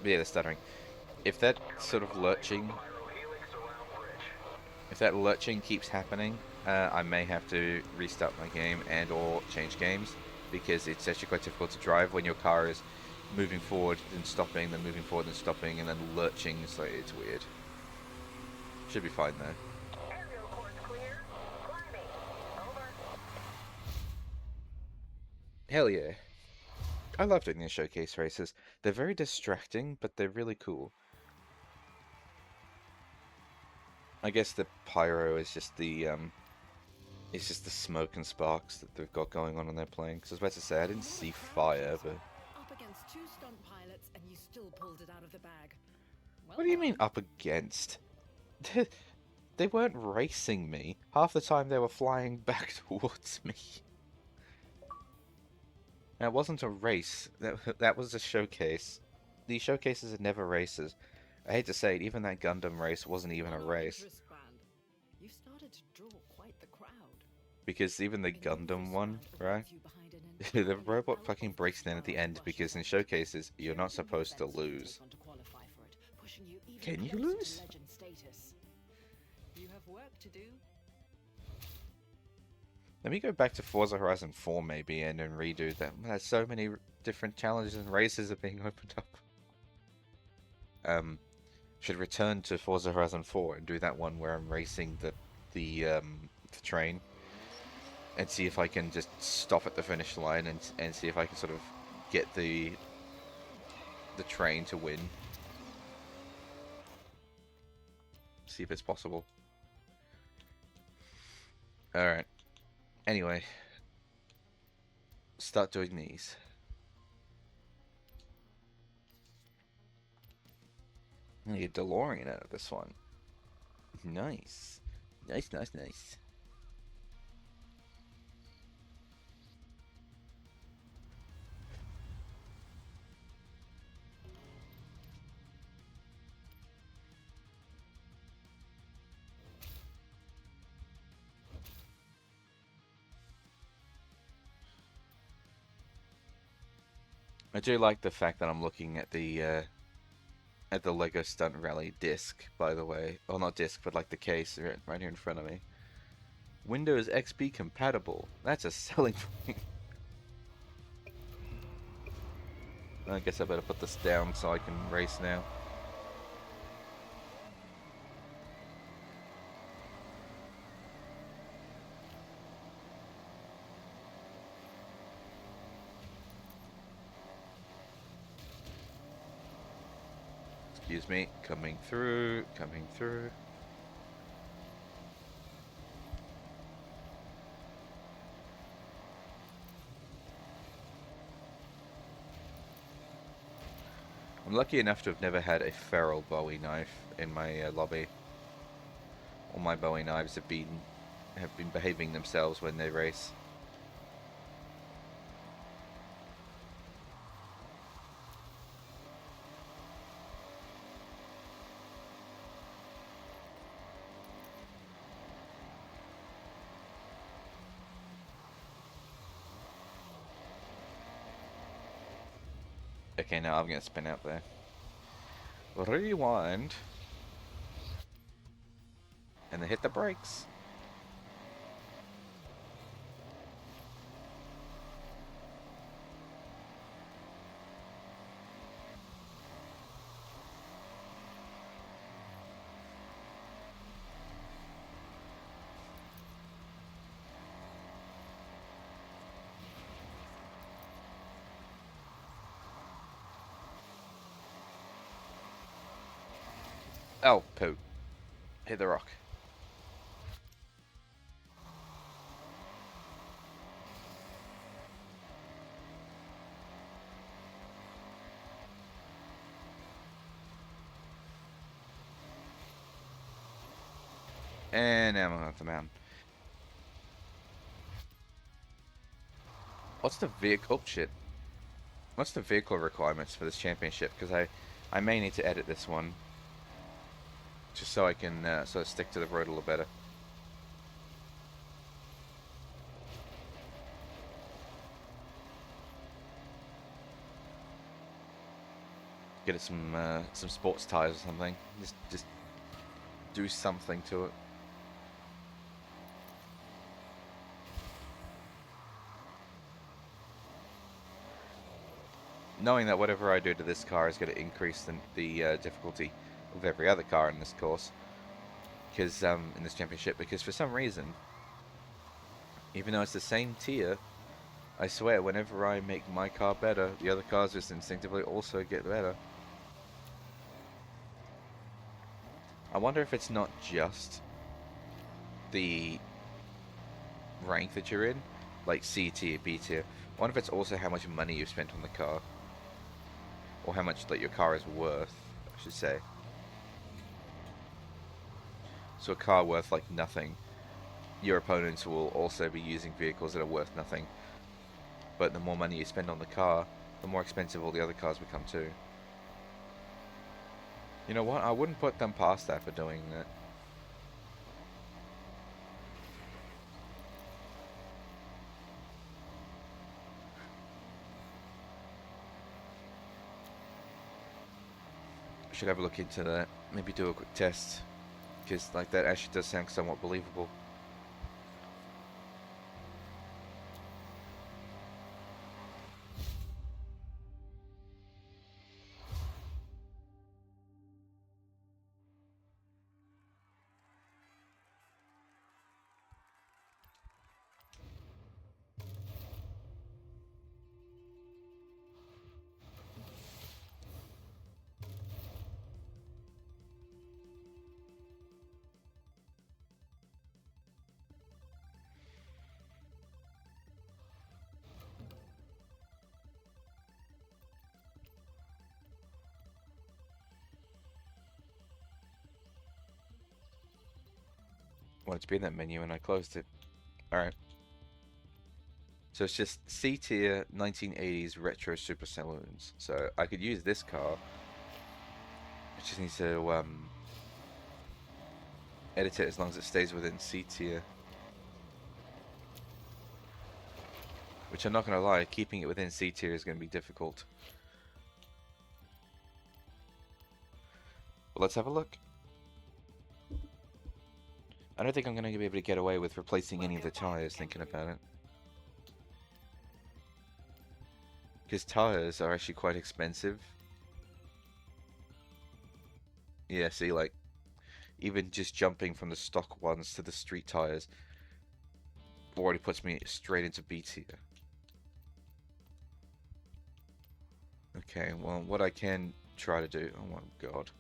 Yeah, the stuttering. If that sort of lurching, if that lurching keeps happening, I may have to restart my game and or change games, because it's actually quite difficult to drive when your car is moving forward and stopping, then moving forward and stopping, and then lurching. So it's weird. Should be fine though. Aerial course clear. Climbing. Over. Hell yeah. I love doing these showcase races. They're very distracting, but they're really cool. I guess the pyro is just the it's just the smoke and sparks that they've got going on their plane. Because I was about to say, I didn't see fire, but... Up against two stunt pilots and you still pulled it out of the bag. Well What do you mean, done. up against? They weren't racing me. Half the time they were flying back towards me. Now, it wasn't a race. That was a showcase. These showcases are never races. I hate to say it, even that Gundam race wasn't even a race. Wristband. You've started to draw quite the crowd. Because even the Gundam one, right? The robot fucking breaks down at the end because in showcases, you're not supposed to lose. Can you lose? You have work to do. Let me go back to Forza Horizon 4 maybe and then redo that. There's so many different challenges and races are being opened up. Should return to Forza Horizon 4 and do that one where I'm racing the train and see if I can just stop at the finish line and see if I can sort of get the train to win. See if it's possible. Alright. Anyway. Start doing these. I get DeLorean out of this one. Nice. Nice, nice, nice. I do like the fact that I'm looking at the Lego Stunt Rally disc, by the way. Well, not disc, but like the case right here in front of me. Windows XP compatible. That's a selling point. I guess I better put this down so I can race now. Excuse me, coming through, coming through. I'm lucky enough to have never had a feral Bowie knife in my lobby. All my Bowie knives have been behaving themselves when they race. Okay, now I'm gonna spin out there. Rewind. And then hit the brakes. Oh, poo. Hit the rock. And now I'm off the mountain. What's the vehicle? Oh, shit. What's the vehicle requirements for this championship? Because I may need to edit this one. Just so I can sort of stick to the road a little better. Get it some sports tires or something. Just do something to it. Knowing that whatever I do to this car is going to increase the difficulty of every other car in this course, because in this championship, because for some reason, even though it's the same tier, I swear whenever I make my car better, the other cars just instinctively also get better. I wonder if it's not just the rank that you're in, like C tier, B tier. I wonder if it's also how much money you've spent on the car. Or how much like your car is worth, I should say. So a car worth like nothing, your opponents will also be using vehicles that are worth nothing. But the more money you spend on the car, the more expensive all the other cars become too. You know what? I wouldn't put them past that for doing that. Should have a look into that. Maybe do a quick test. Because like that actually does sound somewhat believable. Wanted to be in that menu and I closed it. Alright. So it's just C tier 1980s retro super saloons. So I could use this car. I just need to edit it as long as it stays within C tier. Which I'm not going to lie, keeping it within C tier is going to be difficult. But let's have a look. I don't think I'm going to be able to get away with replacing any of the tires, thinking about it. Because tires are actually quite expensive. Yeah, see, like, even just jumping from the stock ones to the street tires already puts me straight into B tier. Okay, well, what I can try to do, oh my god,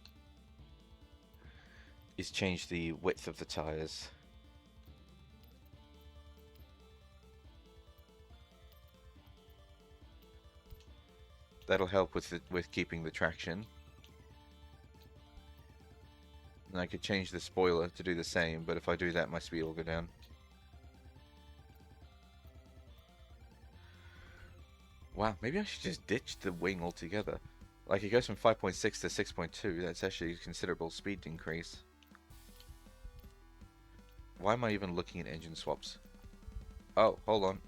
is change the width of the tires. That'll help with keeping the traction. And I could change the spoiler to do the same, but if I do that, my speed will go down. Wow, maybe I should just ditch the wing altogether. Like, it goes from 5.6 to 6.2, that's actually a considerable speed increase. Why am I even looking at engine swaps? Oh, hold on.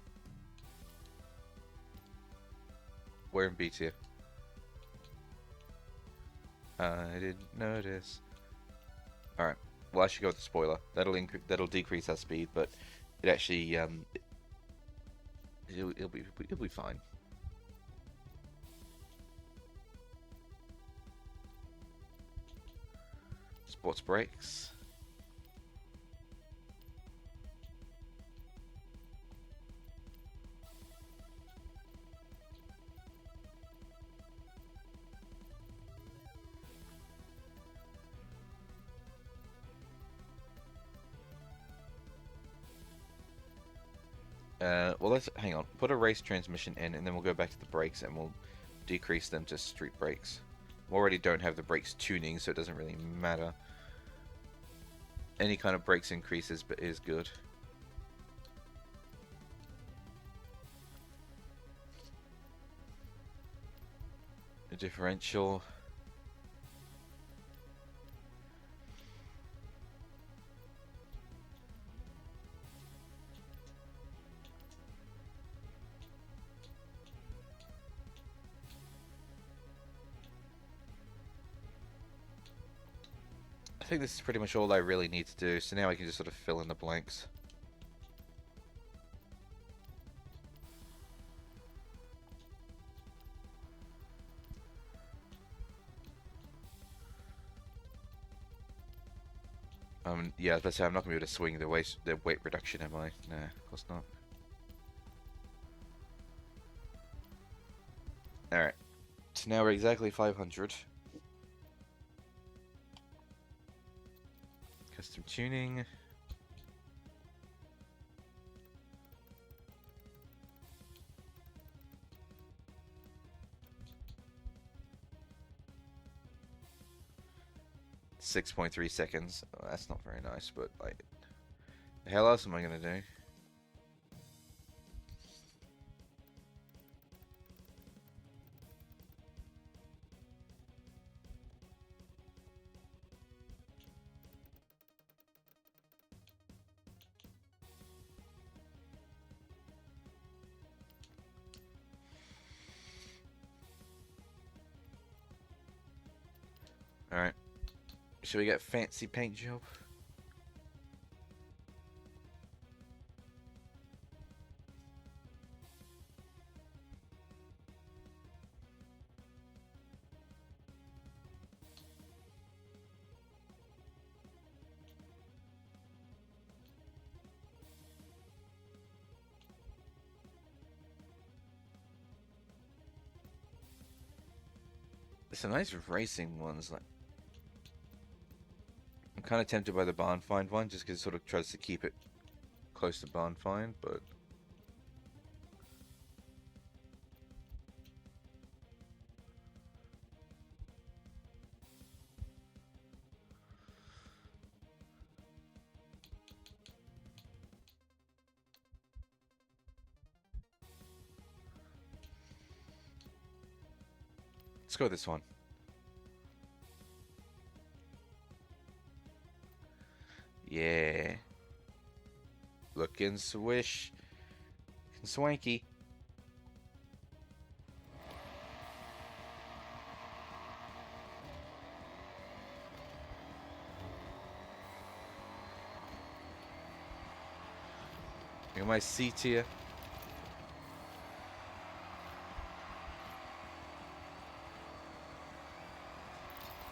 We're in B tier. I didn't notice. Alright, well I should go with the spoiler. That'll decrease our speed, but it actually, it'll be fine. Sports brakes. Well, let's hang on. Put a race transmission in, and then we'll go back to the brakes, and we'll decrease them to street brakes. We already don't have the brakes tuning, so it doesn't really matter. Any kind of brakes increases is good. A differential. I think this is pretty much all I really need to do, so now I can just sort of fill in the blanks. Yeah, I was about to say, I'm not going to be able to swing the weight reduction, am I? Nah, of course not. Alright, so now we're exactly 500. Custom tuning. .3 seconds. Oh, that's not very nice, but like, the hell else am I gonna do? Alright. Should we get fancy paint job? There's some nice racing ones. Like, I'm kind of tempted by the barn find one, just because it sort of tries to keep it close to barn find, but let's go with this one. Yeah. Looking swanky. Look at my seat here.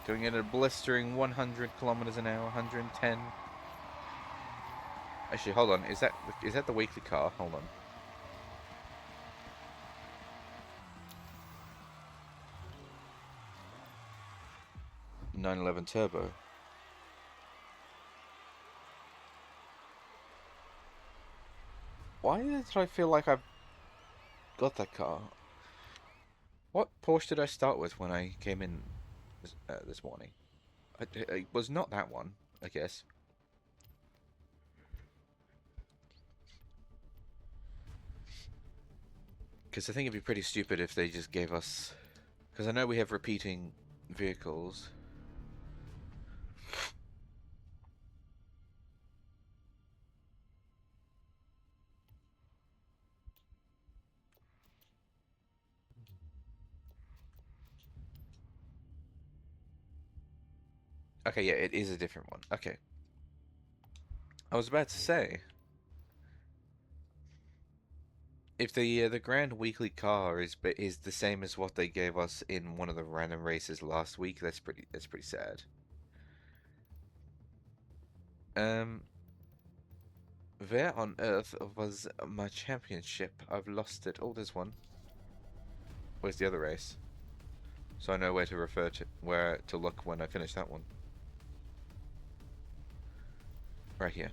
Going at a blistering 100 kilometers an hour, 110. Actually, hold on. Is that the weekly car? Hold on. .911 turbo. Why did I feel like I've got that car? What Porsche did I start with when I came in this morning? It was not that one, I guess. Because I think it'd be pretty stupid if they just gave us... Because I know we have repeating vehicles. Okay, yeah, it is a different one. Okay. I was about to say, if the grand weekly car is the same as what they gave us in one of the random races last week, that's pretty sad. Where on earth was my championship? I've lost it. Oh, there's one. Where's the other race? So I know where to look when I finish that one. Right here.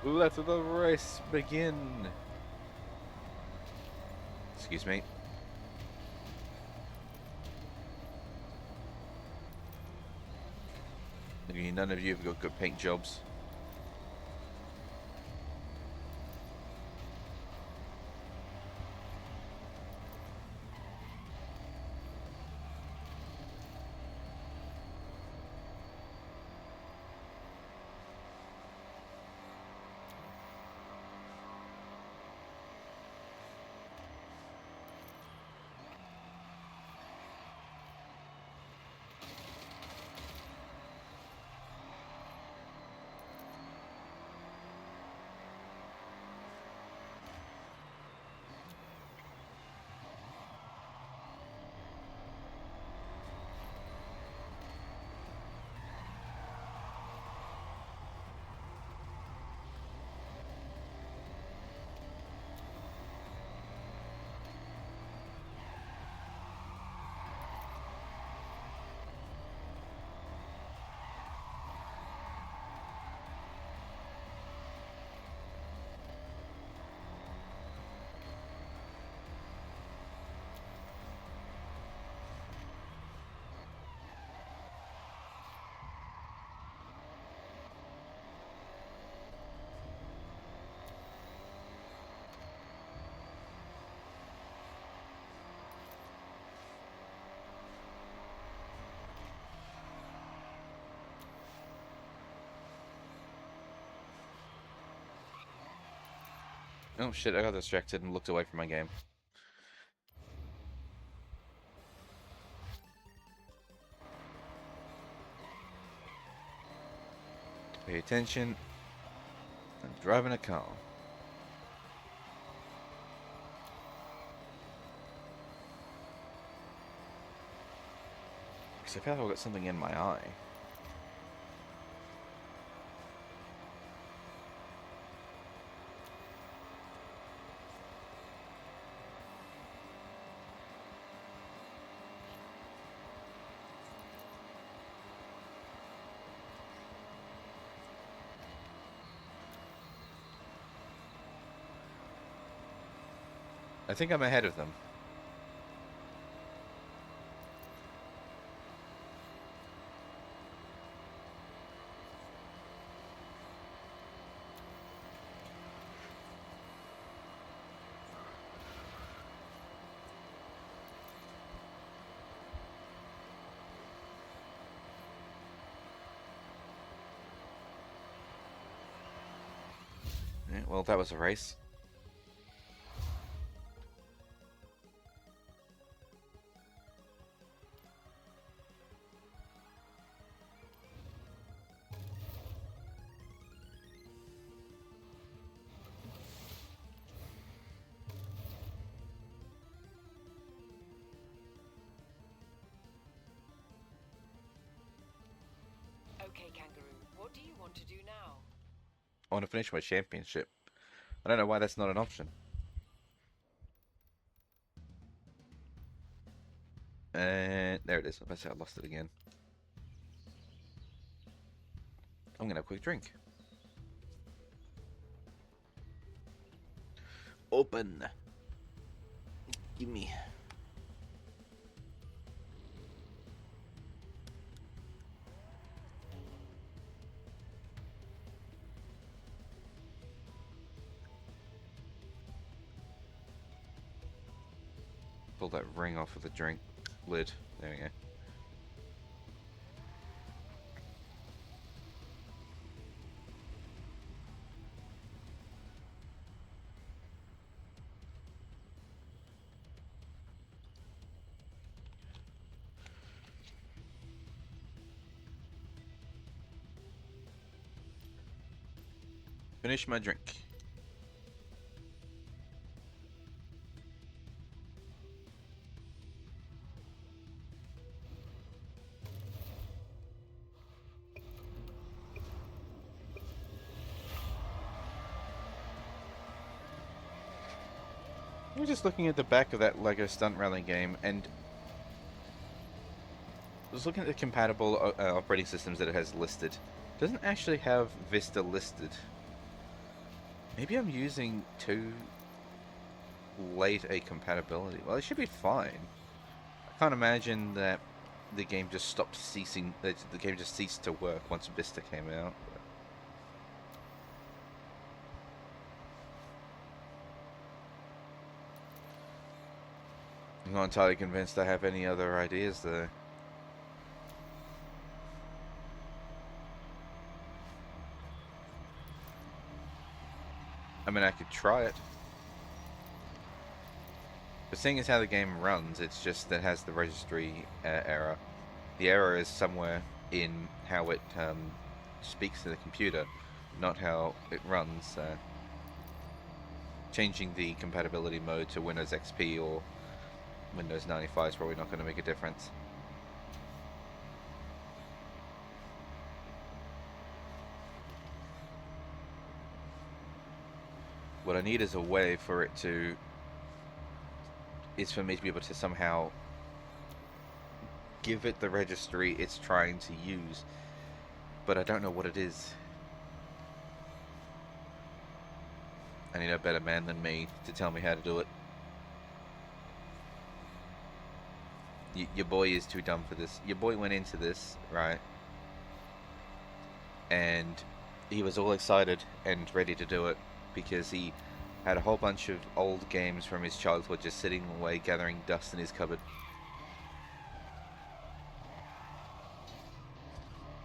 Let the race begin. Excuse me. None of you have got good paint jobs. Oh shit, I got distracted and looked away from my game. Pay attention. I'm driving a car. Because I feel like I've got something in my eye. I think I'm ahead of them. Yeah, well, that was a race. Okay, Kangaroo, what do you want to do now? I want to finish my championship. I don't know why that's not an option. And there it is. I say I lost it again. I'm gonna have a quick drink. Open. Give me. Pull that ring off of the drink lid. There we go. Finish my drink. We're just looking at the back of that Lego Stunt Rally game, and I was looking at the compatible operating systems that it has listed. It doesn't actually have Vista listed. Maybe I'm using too late a compatibility. Well, it should be fine. I can't imagine that the game just stopped ceasing. That the game just ceased to work once Vista came out. I'm not entirely convinced I have any other ideas though. I mean, I could try it. But seeing as how the game runs, it's just that it has the registry error. The error is somewhere in how it speaks to the computer, not how it runs. Changing the compatibility mode to Windows XP or Windows 95 is probably not going to make a difference. What I need is a way for it to... is for me to be able to somehow give it the registry it's trying to use. But I don't know what it is. I need a better man than me to tell me how to do it. Your boy is too dumb for this. Your boy went into this, right? And he was all excited and ready to do it because he had a whole bunch of old games from his childhood just sitting away gathering dust in his cupboard.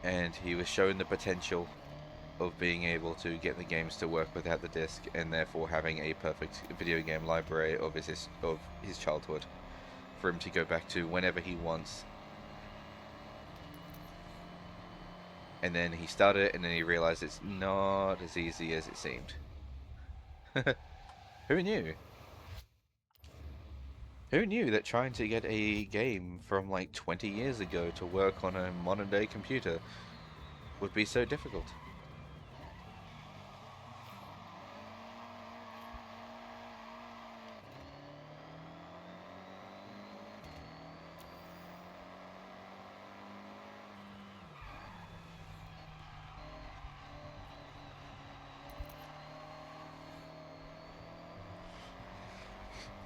And he was shown the potential of being able to get the games to work without the disc and therefore having a perfect video game library of his childhood for him to go back to whenever he wants. And then he started it and then he realized it's not as easy as it seemed. Who knew? Who knew that trying to get a game from like 20 years ago to work on a modern day computer would be so difficult?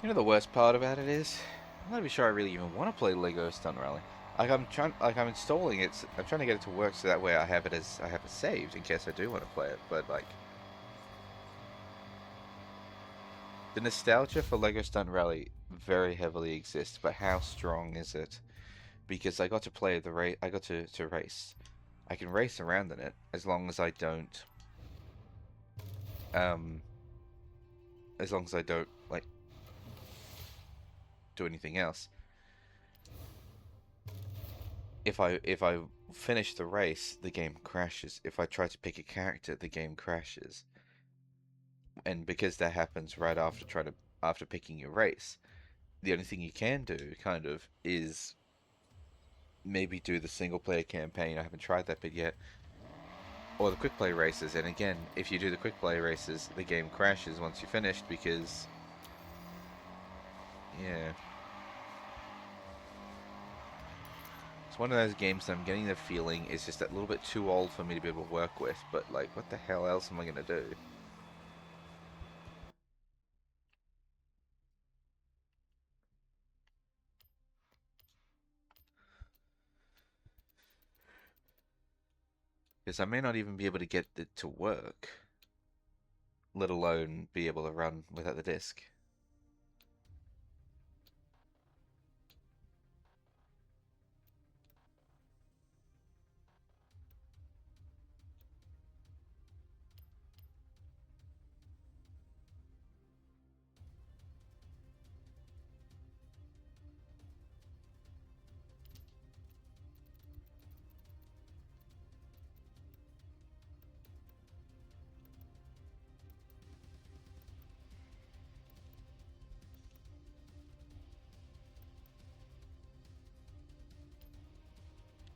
You know the worst part about it is, I'm not even sure I really even want to play Lego Stunt Rally. I'm installing it. I'm trying to get it to work so that way I have it saved in case I do want to play it. But like, the nostalgia for Lego Stunt Rally very heavily exists. But how strong is it? Because I got to play the race. I got to race. I can race around in it as long as I don't Um, as long as I don't like do anything else. If I finish the race, the game crashes. If I try to pick a character, the game crashes. And because that happens right after picking your race, the only thing you can do, kind of, is maybe do the single player campaign. I haven't tried that bit yet. Or the quick play races. And again, if you do the quick play races, the game crashes once you're finished because, yeah. It's one of those games that I'm getting the feeling is just a little bit too old for me to be able to work with. But, like, what the hell else am I going to do? Because I may not even be able to get it to work, let alone be able to run without the disc.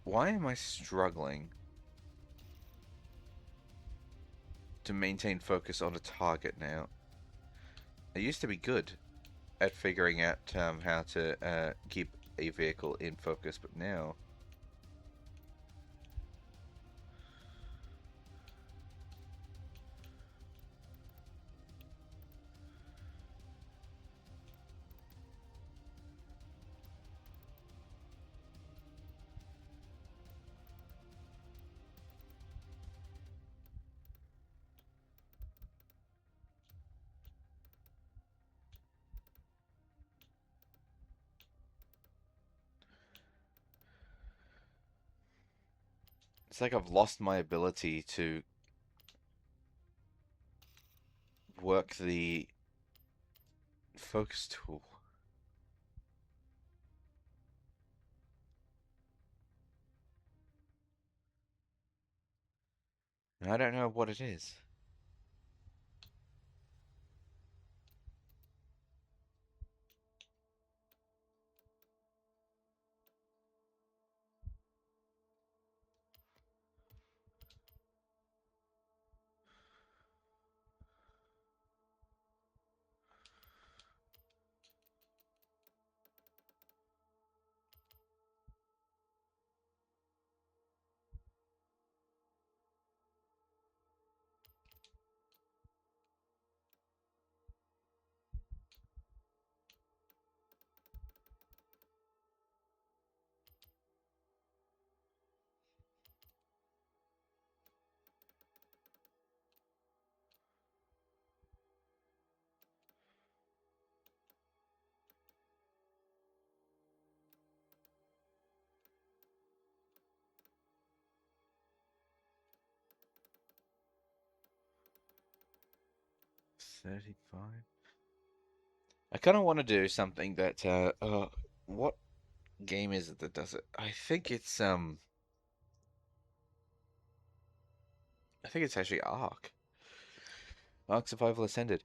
Why am I struggling to maintain focus on a target now? I used to be good at figuring out how to keep a vehicle in focus, but now it's like I've lost my ability to work the focus tool. And I don't know what it is. $35. I kind of want to do something that what game is it that does it? I think it's actually Ark Survival Ascended.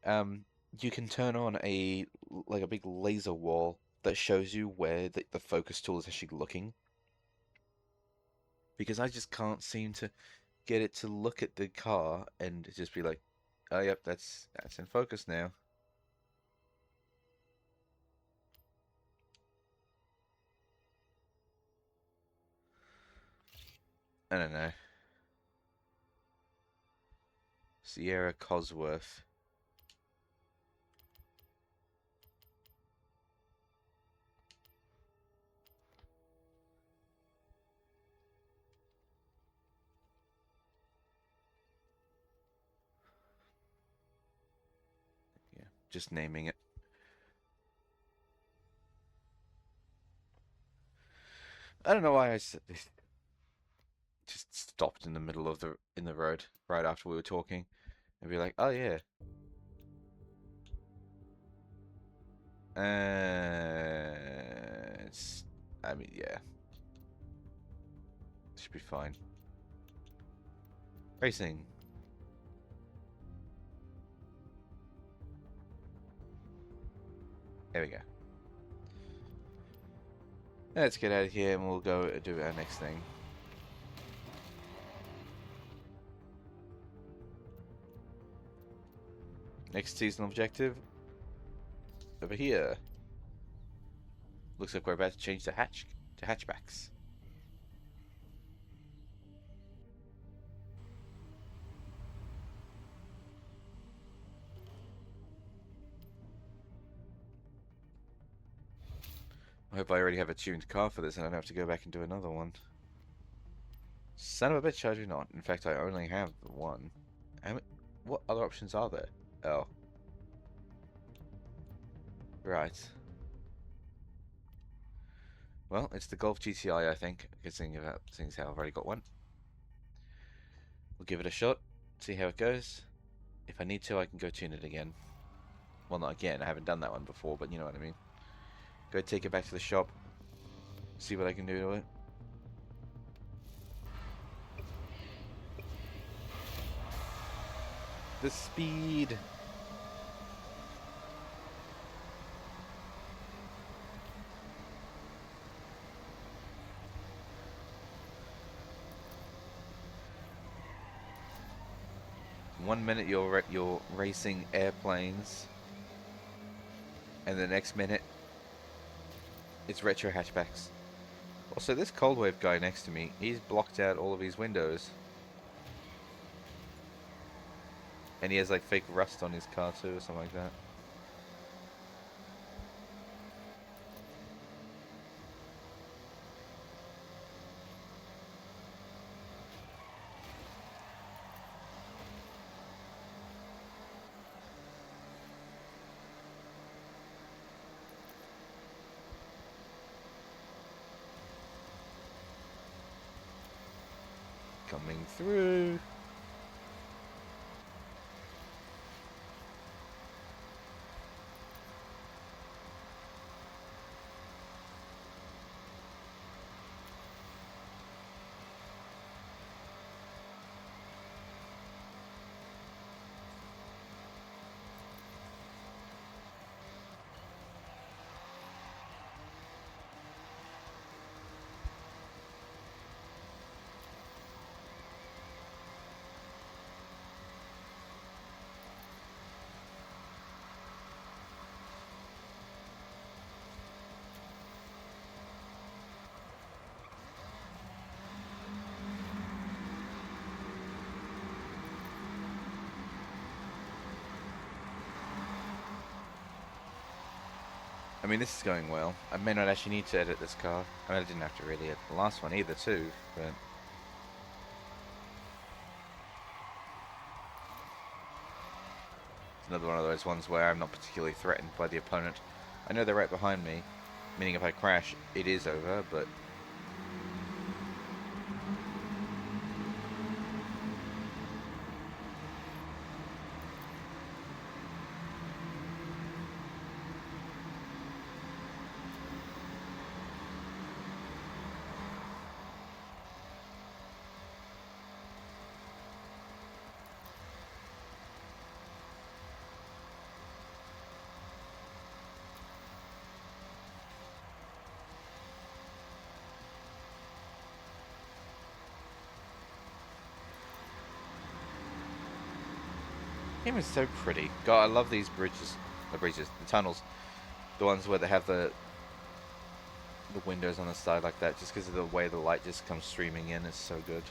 Um, you can turn on a big laser wall that shows you where the focus tool is actually looking. Because I just can't seem to get it to look at the car and just be like, oh yep, that's in focus now. I don't know. Sierra Cosworth. Yeah, just naming it. I don't know why just stopped in the middle of the road right after we were talking. and be like, oh yeah. It's, I mean, yeah. Should be fine. Racing. There we go. Let's get out of here and we'll go do our next thing. Next seasonal objective. Over here. Looks like we're about to change to hatchbacks. I hope I already have a tuned car for this and I don't have to go back and do another one. Son of a bitch, I do not. In fact, I only have the one. What other options are there? Oh. Right. Well, it's the Golf GTI, I think, seeing as how I've already got one. We'll give it a shot, see how it goes. If I need to, I can go tune it again. Well, not again, I haven't done that one before, but you know what I mean. Go take it back to the shop, see what I can do to it. The speed! One minute you're racing airplanes, and the next minute it's retro hatchbacks. Also, this cold wave guy next to me, he's blocked out all of his windows. And he has like fake rust on his car too, or something like that. Coming through. I mean, this is going well. I may not actually need to edit this car. I mean, I didn't have to really edit the last one either, too, but... It's another one of those ones where I'm not particularly threatened by the opponent. I know they're right behind me, meaning if I crash, it is over, but... The game is so pretty. God, I love these bridges. The tunnels. The ones where they have the windows on the side like that, just because of the way the light just comes streaming in. It's so good.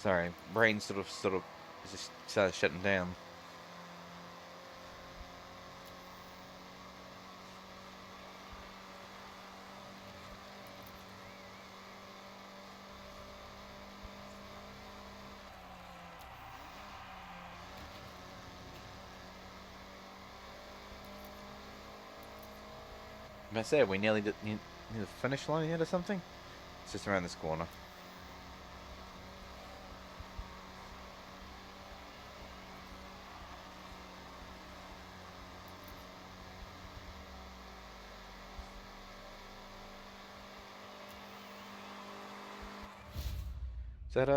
Sorry, brain sort of just started shutting down. I say, are we nearly near the finish line yet or something? It's just around this corner. Is that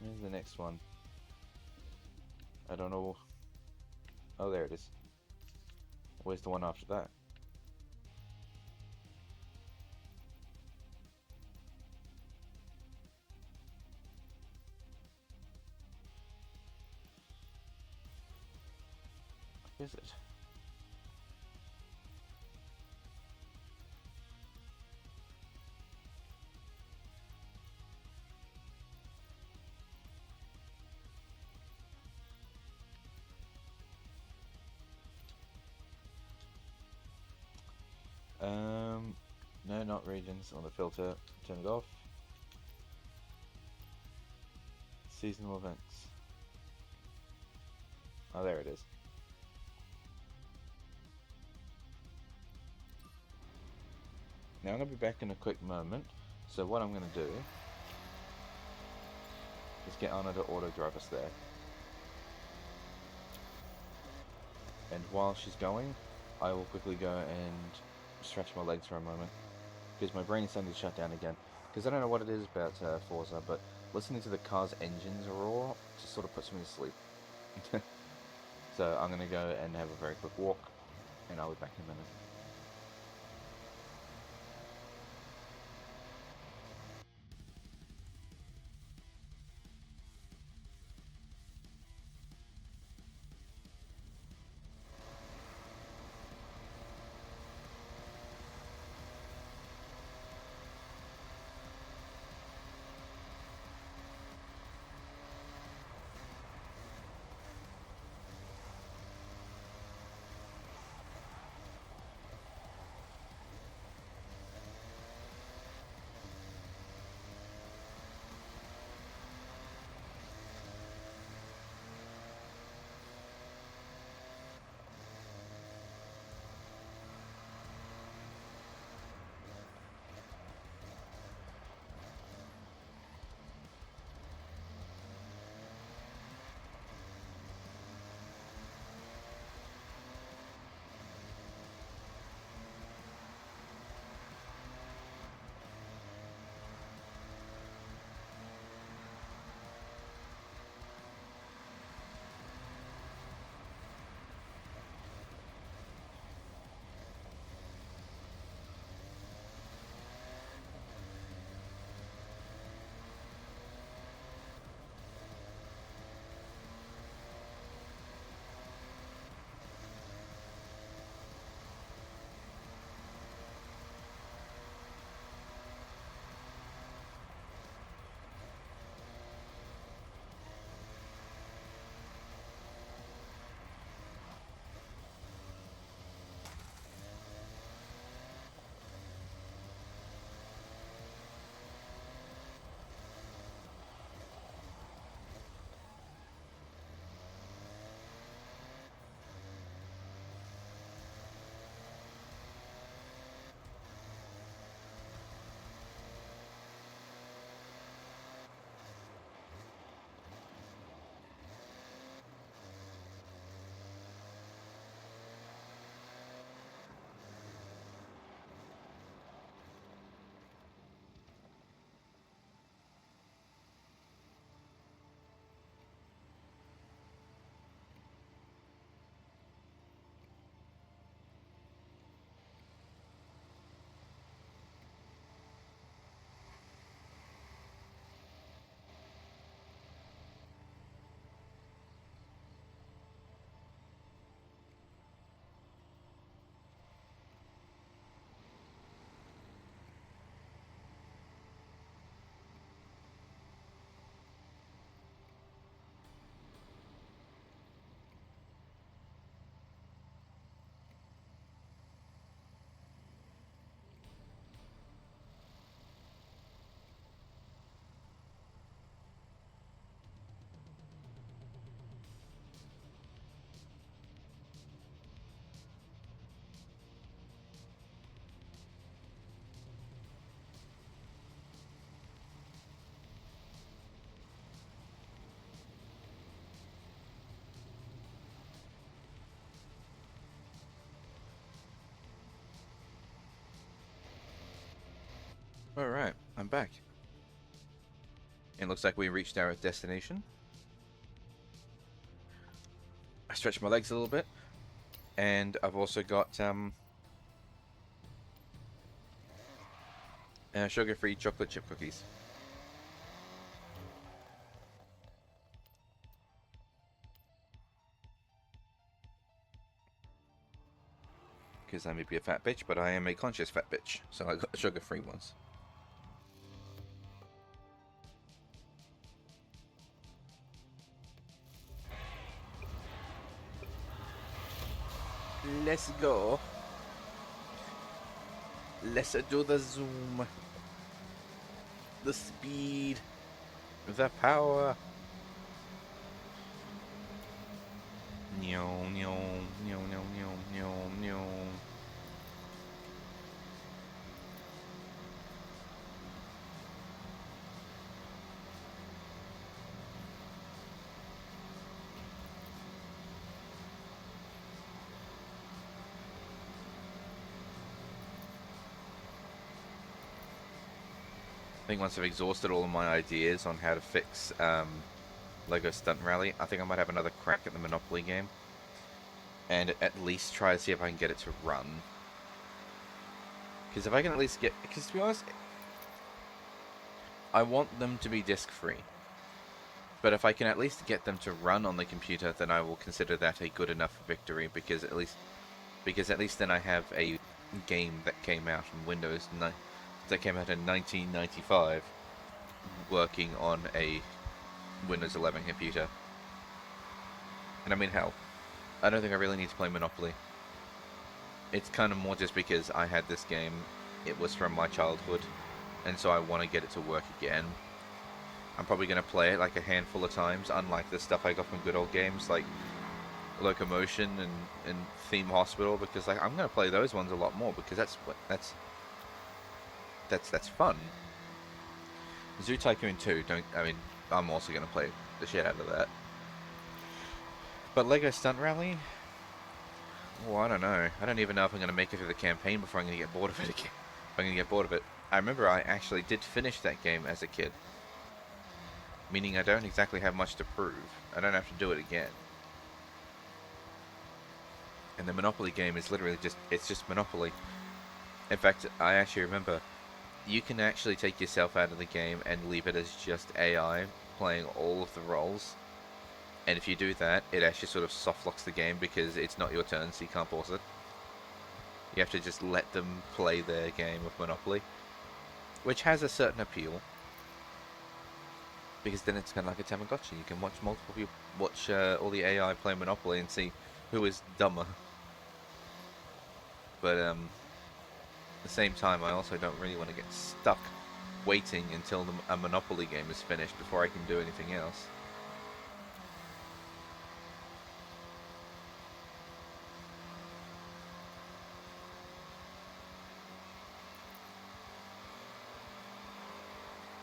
Where's the next one? I don't know. Oh, there it is. Where's the one after that? Is it? No, not regions on the filter. Turn it off. Seasonal events. Oh, there it is. Now I'm going to be back in a quick moment. So what I'm going to do is get Anna to auto drive us there. And while she's going, I will quickly go and stretch my legs for a moment. Because my brain is starting to shut down again. Because I don't know what it is about Forza, but listening to the car's engines roar just sort of puts me to sleep. So I'm going to go and have a very quick walk, and I'll be back in a minute. Alright, I'm back. It looks like we reached our destination. I stretched my legs a little bit. And I've also got sugar-free chocolate chip cookies. Because I may be a fat bitch, but I am a conscious fat bitch. So I got the sugar-free ones. Let's go. Let's do the zoom. The speed. The power. Nyo, nyo, nyo, nyo, nyo, nyo, nyo. I think once I've exhausted all of my ideas on how to fix Lego Stunt Rally, I think I might have another crack at the Monopoly game. And at least try to see if I can get it to run. Because if I can at least get... Because to be honest, I want them to be disc-free. But if I can at least get them to run on the computer, then I will consider that a good enough victory. Because at least then I have a game that came out on Windows... that came out in 1995, working on a Windows 11 computer. And I mean, hell, I don't think I really need to play Monopoly. It's kind of more just because I had this game, it was from my childhood, and so I want to get it to work again. I'm probably going to play it like a handful of times, unlike the stuff I got from good old games like Locomotion and Theme Hospital, because like I'm going to play those ones a lot more, because that's fun. Zoo Tycoon 2, I'm also going to play the shit out of that. But Lego Stunt Rally? Oh, I don't know. I don't even know if I'm going to make it through the campaign before I'm going to get bored of it again. If I'm going to get bored of it. I remember I actually did finish that game as a kid. Meaning I don't exactly have much to prove. I don't have to do it again. And the Monopoly game is literally it's just Monopoly. In fact, I actually remember you can actually take yourself out of the game and leave it as just AI playing all of the roles. And if you do that, it actually sort of soft locks the game because it's not your turn, so you can't pause it. You have to just let them play their game of Monopoly, which has a certain appeal. Because then it's kind of like a Tamagotchi. You can watch multiple people watch all the AI play Monopoly and see who is dumber. But at the same time, I also don't really want to get stuck waiting until a Monopoly game is finished before I can do anything else.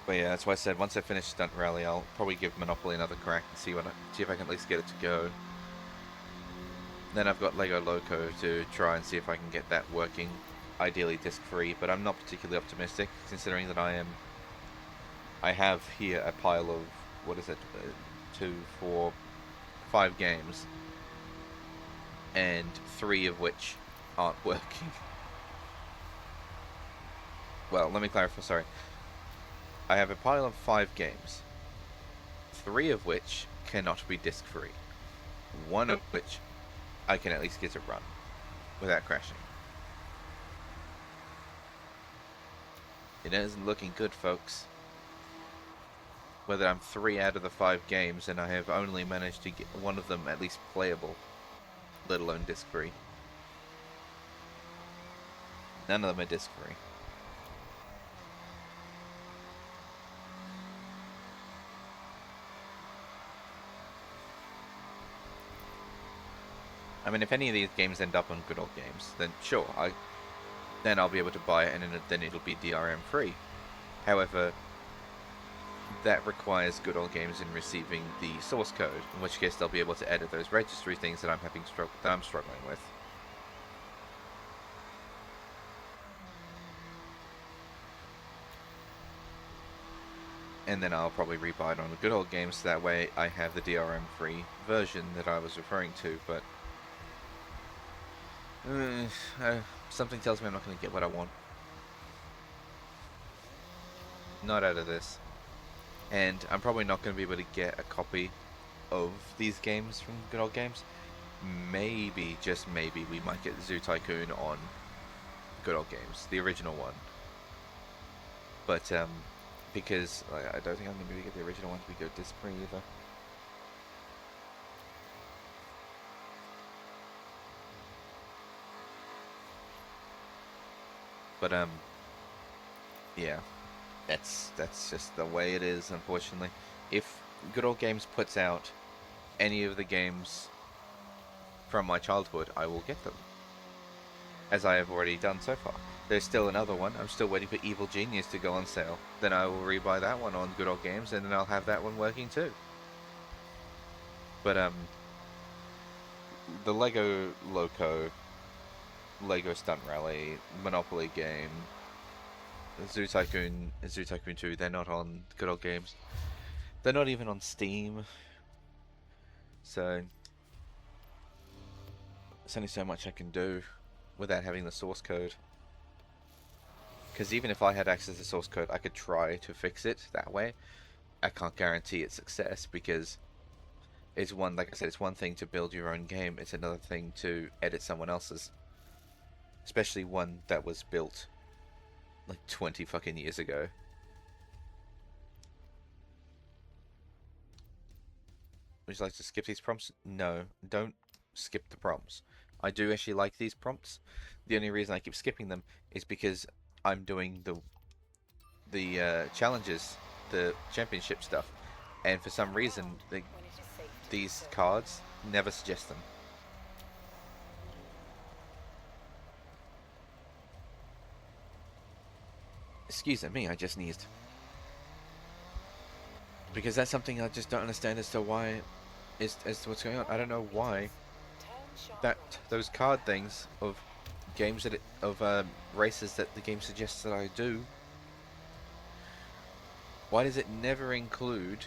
But yeah, that's why I said once I finish Stunt Rally, I'll probably give Monopoly another crack and see if I can at least get it to go. Then I've got Lego Loco to try and see if I can get that working, ideally disc-free, but I'm not particularly optimistic, considering that I have here a pile of, what is it, 2, 4, 5 games, and 3 of which aren't working. Well, let me clarify, sorry. I have a pile of 5 games, 3 of which cannot be disc-free, 1 of which I can at least get to run without crashing. It isn't looking good, folks. Whether I'm 3 out of the 5 games and I have only managed to get one of them at least playable, let alone disc-free. None of them are disc-free. I mean, if any of these games end up on Good Old Games, then sure, then I'll be able to buy it, and then it'll be DRM free. However, that requires Good Old Games in receiving the source code, in which case they'll be able to edit those registry things that I'm struggling with. and then I'll probably rebuy it on the good old games. That way, I have the DRM-free version that I was referring to. But something tells me I'm not going to get what I want. Not out of this. And I'm probably not going to be able to get a copy of these games from good old games. Maybe, just maybe, we might get Zoo Tycoon on good old games, the original one. But because I don't think I'm going to be able to get the original one to be good disc free either. But yeah, that's just the way it is, unfortunately. If Good Old Games puts out any of the games from my childhood, I will get them, as I have already done so far. There's still another one. I'm still waiting for Evil Genius to go on sale. Then I will rebuy that one on Good Old Games, and then I'll have that one working too. But the Lego Loco, Lego Stunt Rally, Monopoly game, Zoo Tycoon, and Zoo Tycoon 2, they're not on Good Old Games. They're not even on Steam. So there's only so much I can do without having the source code. Because even if I had access to the source code, I could try to fix it that way. I can't guarantee its success, because it's one, like I said, it's one thing to build your own game, it's another thing to edit someone else's. Especially one that was built like 20 fucking years ago. Would you like to skip these prompts? No, don't skip the prompts. I do actually like these prompts. The only reason I keep skipping them is because I'm doing the challenges, the championship stuff, and for some reason these cards never suggest them. Excuse me, I just sneezed. Because that's something I just don't understand as to why, as to what's going on. I don't know why that those card things of games that races that the game suggests that I do. Why does it never include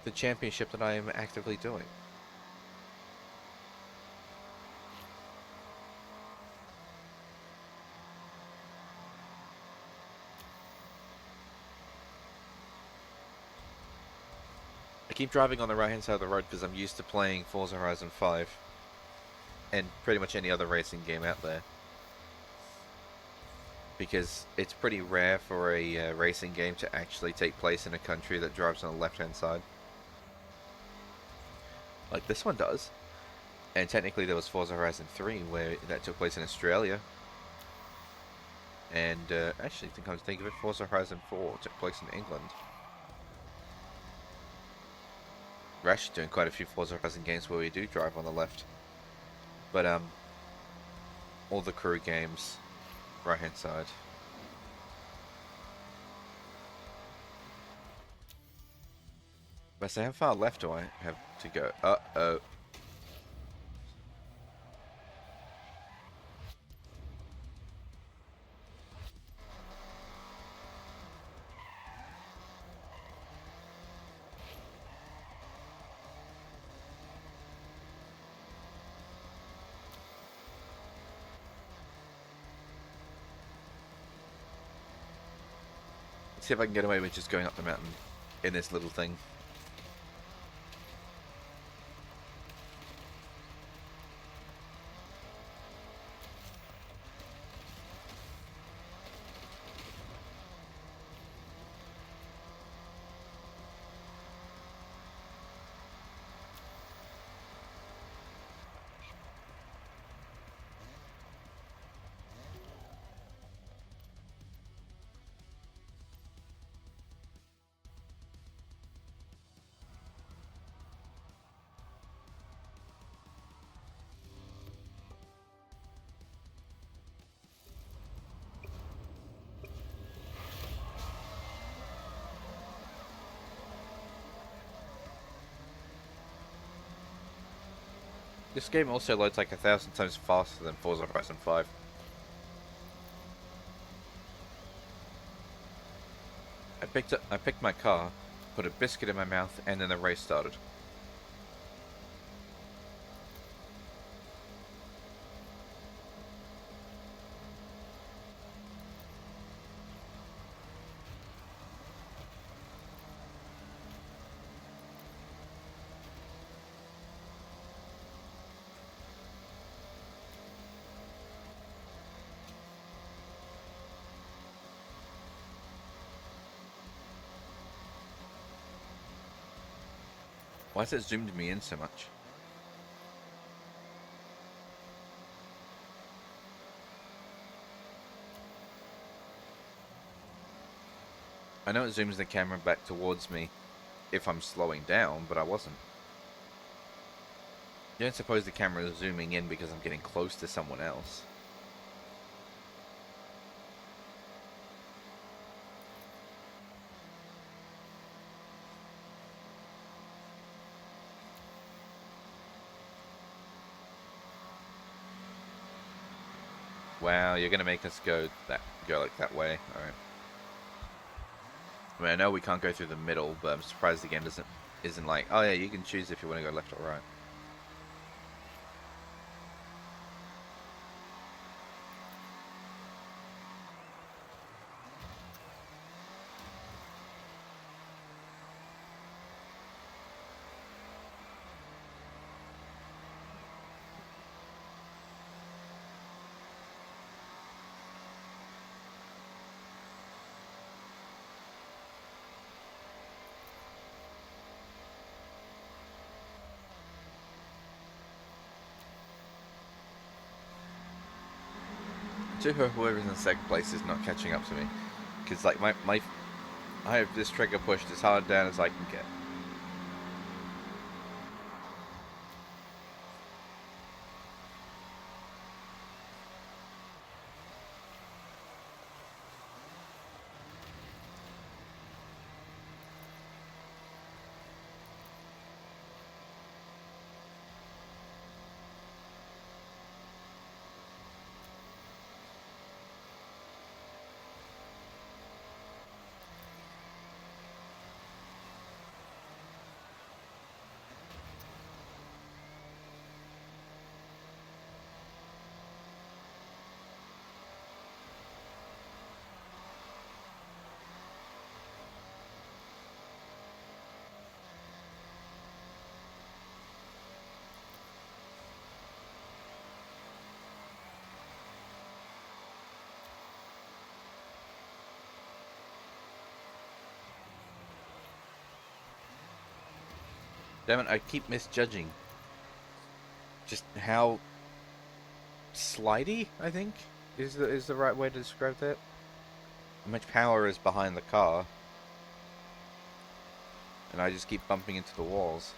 the championship that I am actively doing? I keep driving on the right hand side of the road because I'm used to playing Forza Horizon 5 and pretty much any other racing game out there. Because it's pretty rare for a racing game to actually take place in a country that drives on the left hand side. Like this one does. And technically there was Forza Horizon 3 where that took place in Australia. And actually, I think I was thinking of it, Forza Horizon 4 took place in England. We're actually doing quite a few Forza Horizon games where we do drive on the left. But all the crew games, right hand side. But so how far left do I have to go? Uh-oh. Let's see if I can get away with just going up the mountain in this little thing. This game also loads like 1,000 times faster than Forza Horizon 5. I picked my car, put a biscuit in my mouth, and then the race started. Why has it zoomed me in so much? I know it zooms the camera back towards me if I'm slowing down, but I wasn't. You don't suppose the camera is zooming in because I'm getting close to someone else? Wow, you're gonna make us go like that way. Alright. I mean, I know we can't go through the middle, but I'm surprised the game isn't like, oh yeah, you can choose if you want to go left or right. To whoever's in second place is not catching up to me, because like I have this trigger pushed as hard down as I can get. Damn it, I keep misjudging just how slidey, I think, is the right way to describe that. How much power is behind the car, and I just keep bumping into the walls.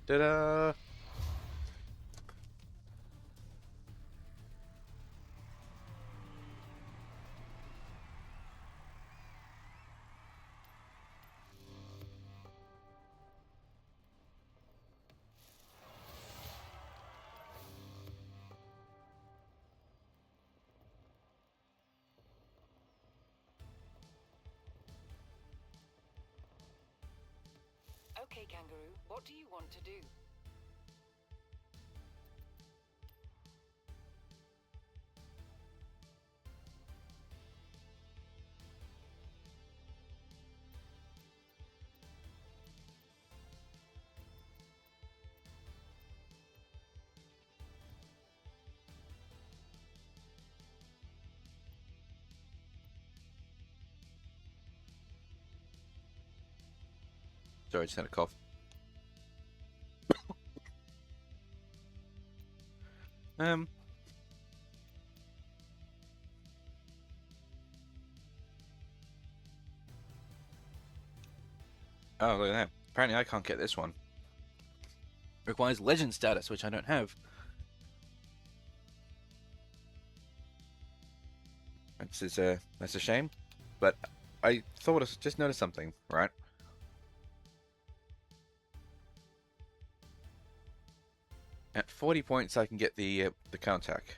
Ta-da! Okay, Kangaroo, what do you want to do? Sorry, I just had a cough. Um. Oh, look at that. Apparently I can't get this one. Requires legend status, which I don't have. That's a shame. But I thought just noticed something, right? At 40 points, I can get the counterattack.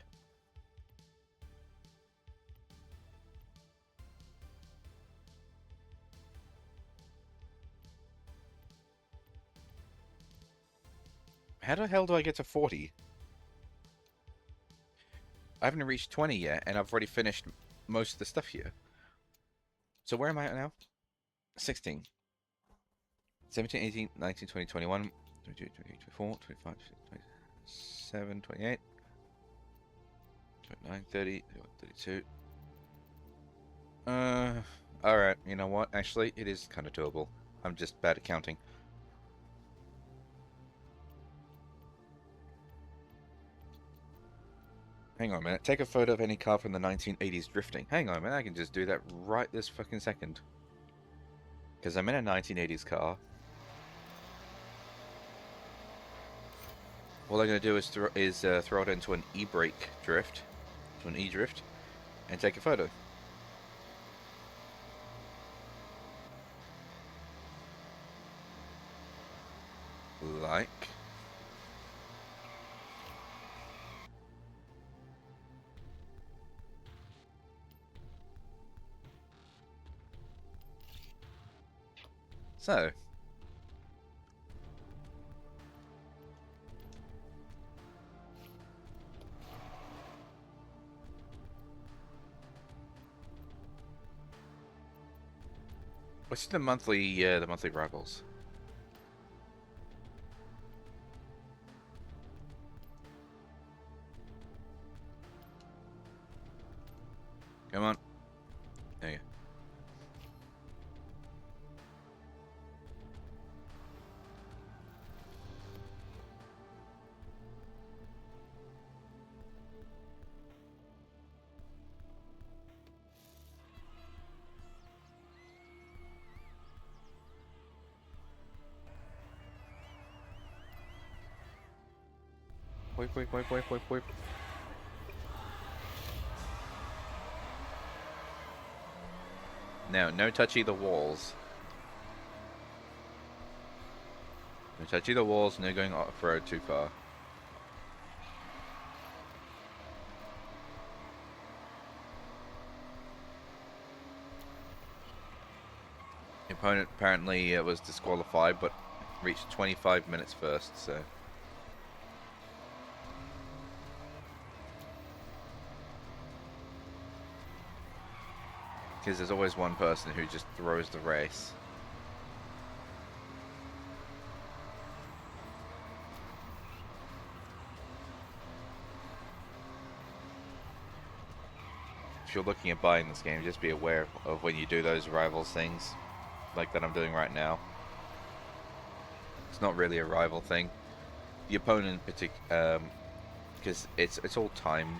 How the hell do I get to 40? I haven't reached 20 yet, and I've already finished most of the stuff here. So where am I at now? 16. 17, 18, 19, 20, 21, 22, 23, 24, 25, 27, 28, 29, 30, 32. Alright, you know what? Actually, it is kind of doable. I'm just bad at counting. Hang on a minute. Take a photo of any car from the 1980s drifting. Hang on a minute. I can just do that right this fucking second. Because I'm in a 1980s car. All I'm going to do is throw it into an e-brake drift. To an e-drift. And take a photo. Like... so... what's the monthly rivals? Come on. There you go. Wait, wait, wait, wait, wait, wait. Now, no touchy the walls. No touchy the walls, no going off-road too far. The opponent apparently was disqualified, but reached 25 minutes first, so... because there's always one person who just throws the race. If you're looking at buying this game, just be aware of when you do those rivals things, like that I'm doing right now. It's not really a rival thing. The opponent, because it's all time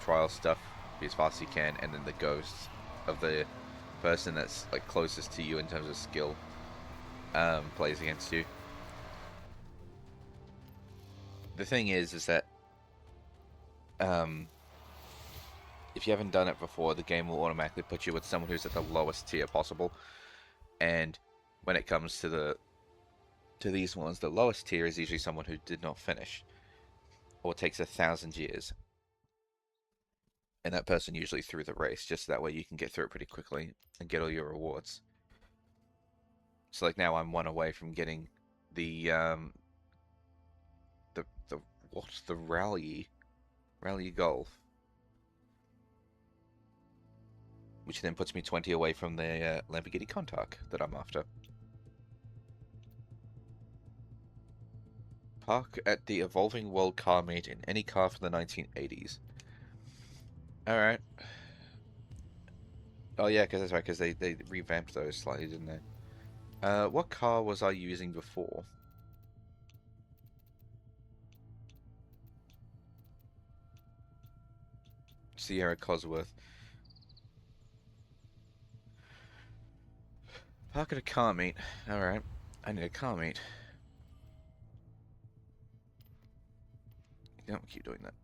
trial stuff. Be as fast as you can, and then the ghosts of the person that's like closest to you in terms of skill plays against you. The thing is that if you haven't done it before, the game will automatically put you with someone who's at the lowest tier possible. And when it comes to these ones, the lowest tier is usually someone who did not finish, or takes 1,000 years. And that person usually threw the race, just that way you can get through it pretty quickly and get all your rewards. So like now I'm one away from getting the rally golf, which then puts me 20 away from the Lamborghini Countach that I'm after. Park at the Evolving World Car Meet in any car from the 1980s. Alright. Oh yeah, because that's right, because they revamped those slightly, didn't they? What car was I using before? Sierra Cosworth. Park at a car meet. Alright. I need a car meet. Don't keep doing that.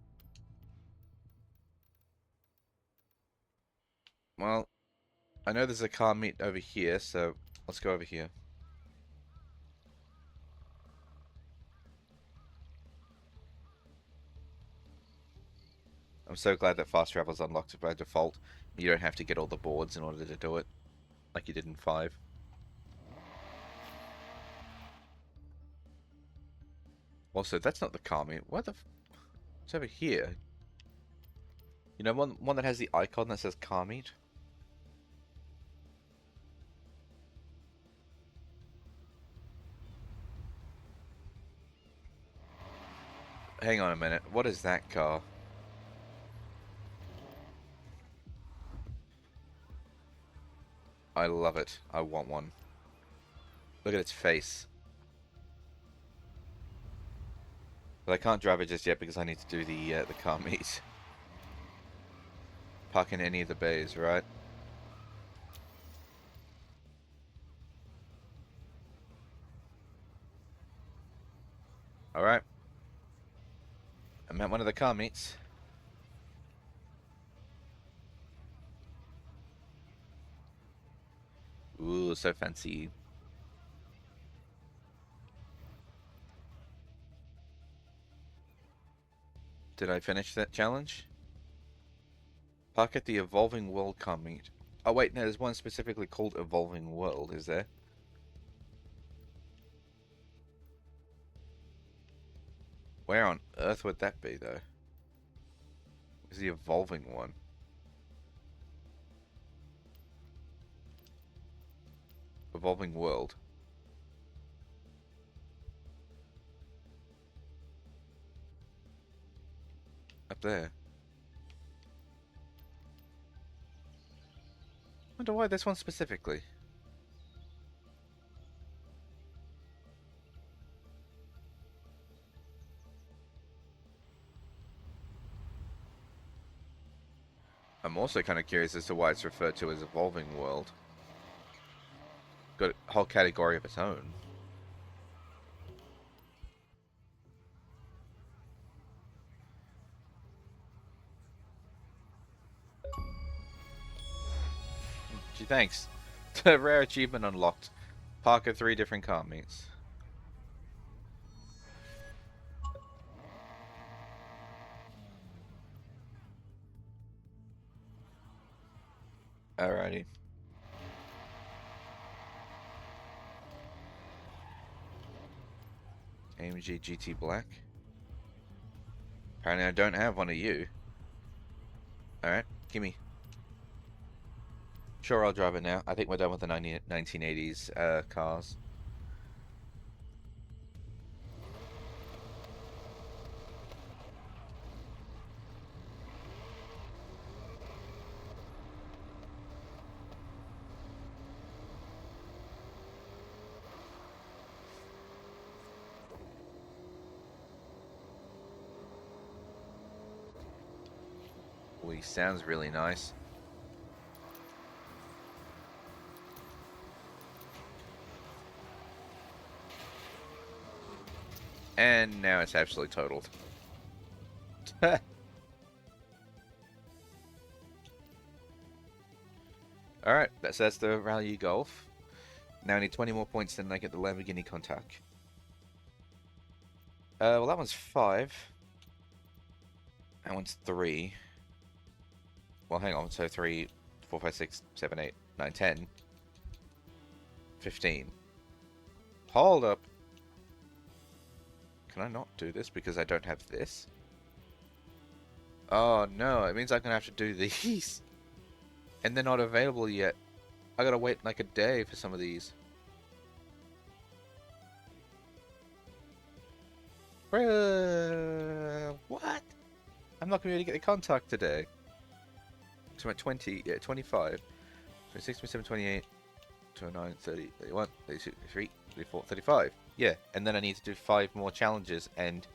Well, I know there's a car meet over here, so let's go over here. I'm so glad that fast travel's unlocked by default. You don't have to get all the boards in order to do it, like you did in 5. Also, that's not the car meet. What the? It's over here. You know, one that has the icon that says car meet. Hang on a minute. What is that car? I love it. I want one. Look at its face. But I can't drive it just yet because I need to do the car meet. Park in any of the bays, right? Alright. I'm at one of the car meets. Ooh, so fancy. Did I finish that challenge? Park at the Evolving World car meet. Oh wait, no, there's one specifically called Evolving World, is there? Where on earth would that be, though? Is the Evolving one? Evolving World. Up there. Wonder why this one specifically. I'm also kind of curious as to why it's referred to as Evolving World. Got a whole category of its own. Gee, thanks. Rare achievement unlocked. Park at 3 different car meets. Alrighty. AMG GT Black. Apparently I don't have one of you. Alright, gimme. Sure, I'll drive it now. I think we're done with the 1980s cars. Ooh, he sounds really nice. And now it's absolutely totaled. Alright, that's the Rally Golf. Now I need 20 more points, then I get the Lamborghini Countach. Well, that one's 5. That one's 3. Well, hang on. So 3, 4, 5, 6, 7, 8, 9, 10. 15. Hold up. Can I not do this because I don't have this? Oh no, it means I'm gonna have to do these. And they're not available yet. I gotta wait like a day for some of these. What? I'm not gonna be able to get the contact today. So I'm at 20, yeah, 25, 26, 27, 28, 29, 30, 31, 32, 33, 34, 35. Yeah, and then I need to do 5 more challenges, and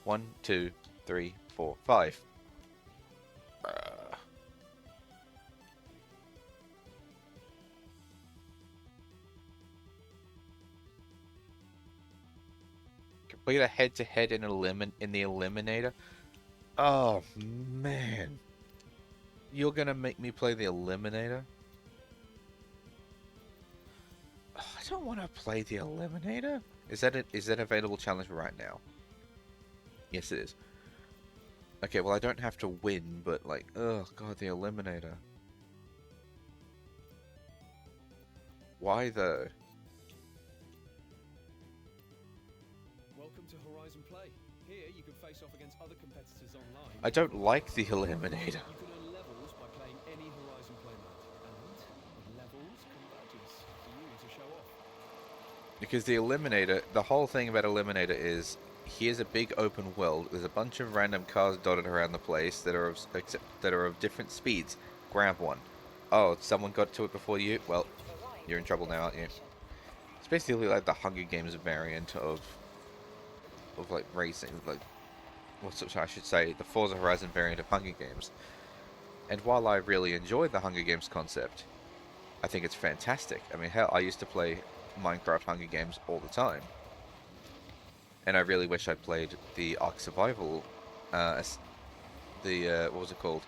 1, 2, 3, 4, 5. Complete a head-to-head in the Eliminator. Oh man, you're gonna make me play the Eliminator? don't want to play the Eliminator. Is that available challenge right now? Yes, it is. Okay, well I don't have to win, but like, oh god, the Eliminator. Why though? Welcome to Horizon Play. Here you can face off against other competitors online. I don't like the Eliminator. You can earn levels by playing any Horizon Play mode. And with levels come badges for you to show off. Because the Eliminator, the whole thing about Eliminator is, here's a big open world. There's a bunch of random cars dotted around the place that are of different speeds. Grab one. Oh, someone got to it before you? Well, you're in trouble now, aren't you? It's basically like the Hunger Games variant of like racing, like I should say, the Forza Horizon variant of Hunger Games. And while I really enjoy the Hunger Games concept, I think it's fantastic. I mean, hell, I used to play Minecraft Hunger Games all the time. And I really wish I played the Ark Survival, what was it called?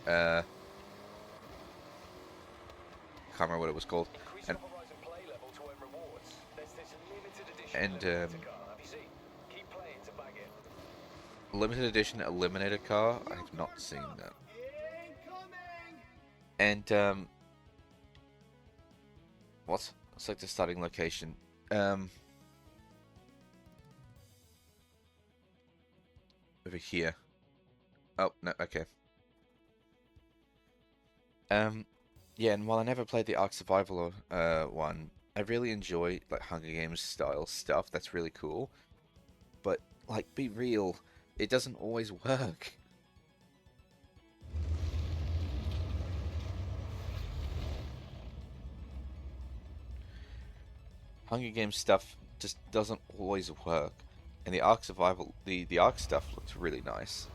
Can't remember what it was called. Increase And, your Horizon Play level to earn rewards. There's this limited edition and Eliminator car. Have you seen? Keep playing to bag it. limited edition Eliminator car, I have not seen that. And, what? It's like the starting location. Over here. Oh, no, okay. Yeah, and while I never played the Ark Survival one, I really enjoy like Hunger Games style stuff. That's really cool. But like, be real, it doesn't always work. Hunger Games stuff just doesn't always work. And the Ark Survival, the Ark stuff looked really nice.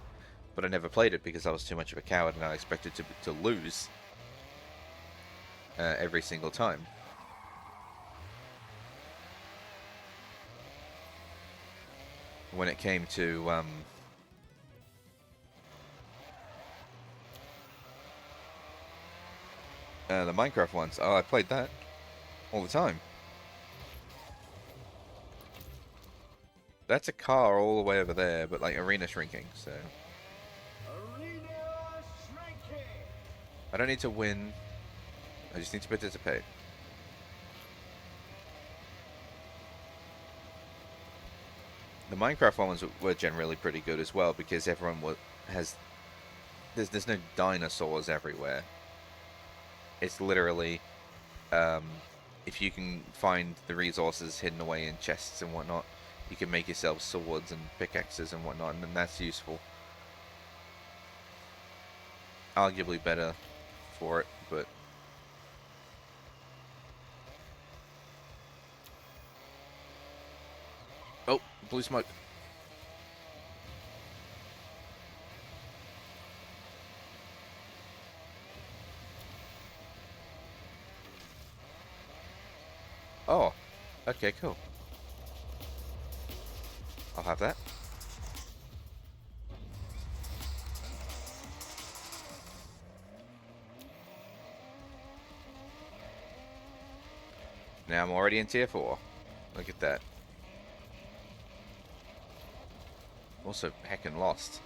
But I never played it because I was too much of a coward and I expected to lose every single time. When it came to the Minecraft ones, oh, I played that all the time. That's a car all the way over there, but like arena shrinking, so Arena shrinking. I don't need to win. I just need to participate. The Minecraft ones were generally pretty good as well because everyone has. There's no dinosaurs everywhere. It's literally, if you can find the resources hidden away in chests and whatnot, you can make yourself swords and pickaxes and whatnot, and that's useful. Arguably better for it, but. Oh, blue smoke. Oh, okay, cool. I'll have that. Now I'm already in tier 4. Look at that. Also heckin' lost.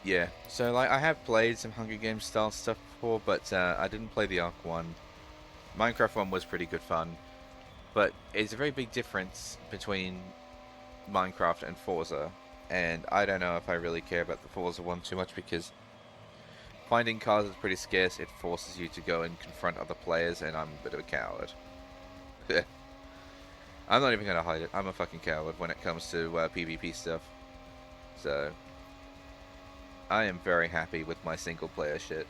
Yeah, so like I have played some Hunger Games style stuff before, but I didn't play the Ark one. Minecraft one was pretty good fun, but it's a very big difference between Minecraft and Forza, and I don't know if I really care about the Forza one too much because finding cars is pretty scarce. It forces you to go and confront other players, and I'm a bit of a coward. I'm not even gonna hide it. I'm a fucking coward when it comes to PvP stuff. So I am very happy with my single player shit.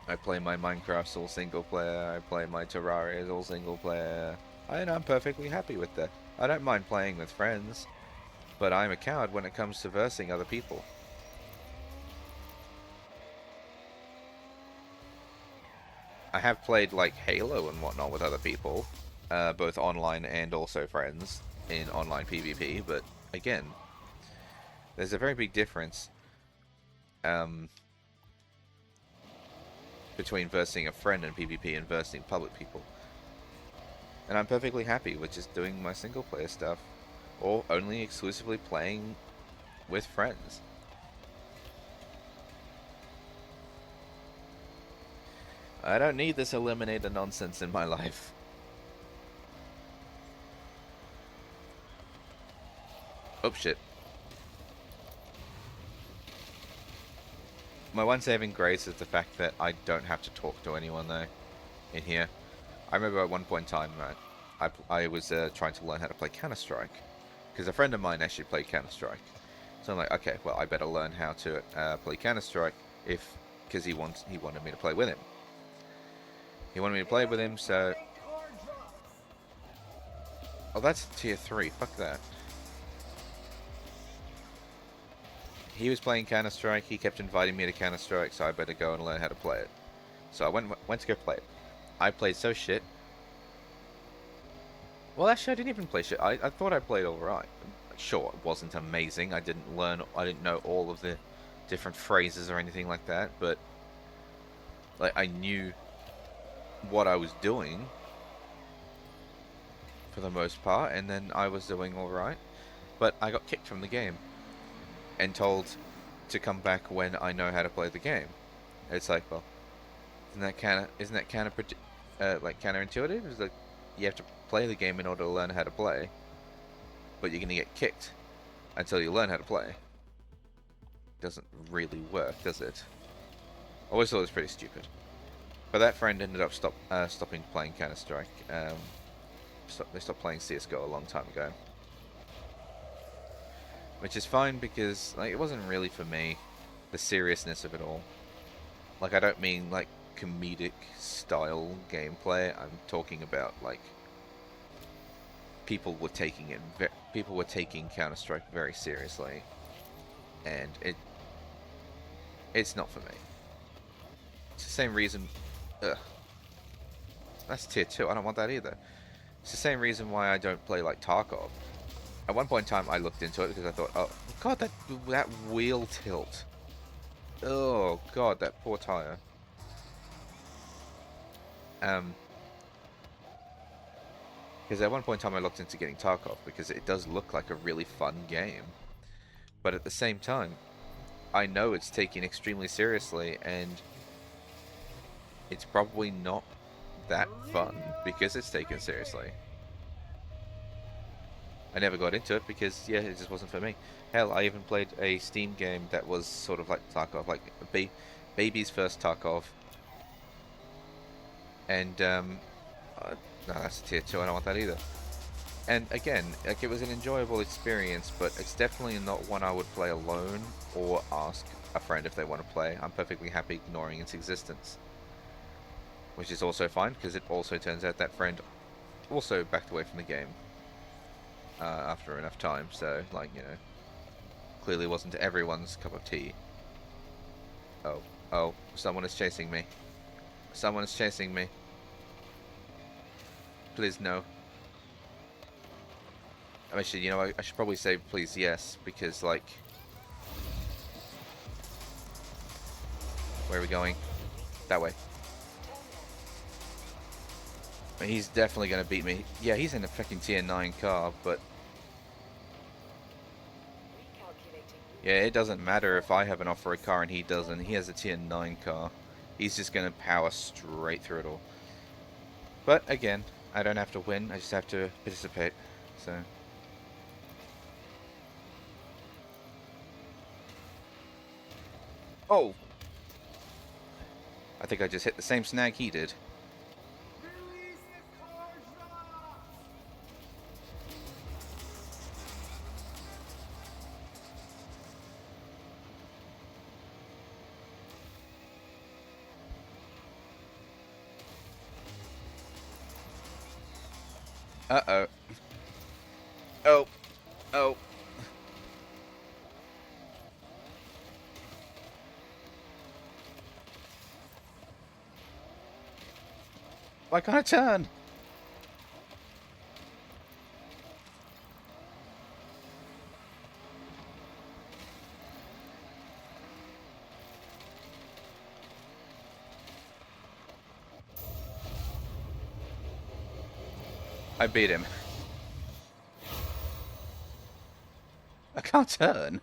I play my Minecrafts all single player, I play my Terrarias all single player, and I'm perfectly happy with that. I don't mind playing with friends, but I'm a coward when it comes to versing other people. I have played like Halo and whatnot with other people, both online and also friends in online PvP. But again, there's a very big difference between versing a friend in PvP and versing public people. And I'm perfectly happy with just doing my single player stuff, or only exclusively playing with friends. I don't need this eliminator nonsense in my life. Oh shit. My one saving grace is the fact that I don't have to talk to anyone though in here. I remember at one point in time, I was trying to learn how to play Counter-Strike because a friend of mine actually played Counter-Strike. So I'm like, okay, well, I better learn how to play Counter-Strike because he wanted me to play with him. He wanted me to play with him, so. Oh, that's tier 3. Fuck that. He was playing Counter-Strike. He kept inviting me to Counter-Strike, so I better go and learn how to play it. So I went to go play it. I played so shit. Well, actually, I didn't even play shit. I thought I played alright. Sure, it wasn't amazing. I didn't know all of the different phrases or anything like that, but like I knew what I was doing for the most part, and then I was doing alright. But I got kicked from the game and told to come back when I know how to play the game. It's like, well, isn't that counterintuitive? It's like you have to play the game in order to learn how to play, but you're gonna get kicked until you learn how to play. Doesn't really work, does it? I always thought it was pretty stupid. But that friend ended up stopping playing Counter-Strike. They stopped playing CS:GO a long time ago, which is fine because like it wasn't really for me. The seriousness of it all. Like I don't mean like comedic style gameplay. I'm talking about like people were taking Counter-Strike very seriously, and it's not for me. It's the same reason. Ugh. That's tier 2. I don't want that either. It's the same reason why I don't play like Tarkov. At one point in time, I looked into it because I thought, oh god, that wheel tilt. Oh god, that poor tire. Because at one point in time, I looked into getting Tarkov because it does look like a really fun game, but at the same time, I know it's taken extremely seriously, and it's probably not that fun because it's taken seriously. I never got into it because, yeah, it just wasn't for me. Hell, I even played a Steam game that was sort of like Tarkov, like baby's first Tarkov. And, no, that's tier 2, I don't want that either. And again, like, it was an enjoyable experience, but it's definitely not one I would play alone or ask a friend if they want to play. I'm perfectly happy ignoring its existence. Which is also fine, because it also turns out that friend also backed away from the game. After enough time, so, like, you know, clearly wasn't everyone's cup of tea. Oh, someone is chasing me. Someone is chasing me. Please, no. Actually, you know, I should probably say please yes, because, like... Where are we going? That way. He's definitely going to beat me. Yeah, he's in a fucking tier 9 car, but... Yeah, it doesn't matter if I have an off-road car and he doesn't. He has a tier 9 car. He's just going to power straight through it all. But, again, I don't have to win. I just have to participate. So... Oh! I think I just hit the same snag he did. Uh-oh. Oh. Oh. Why can't I turn? I beat him. I can't turn.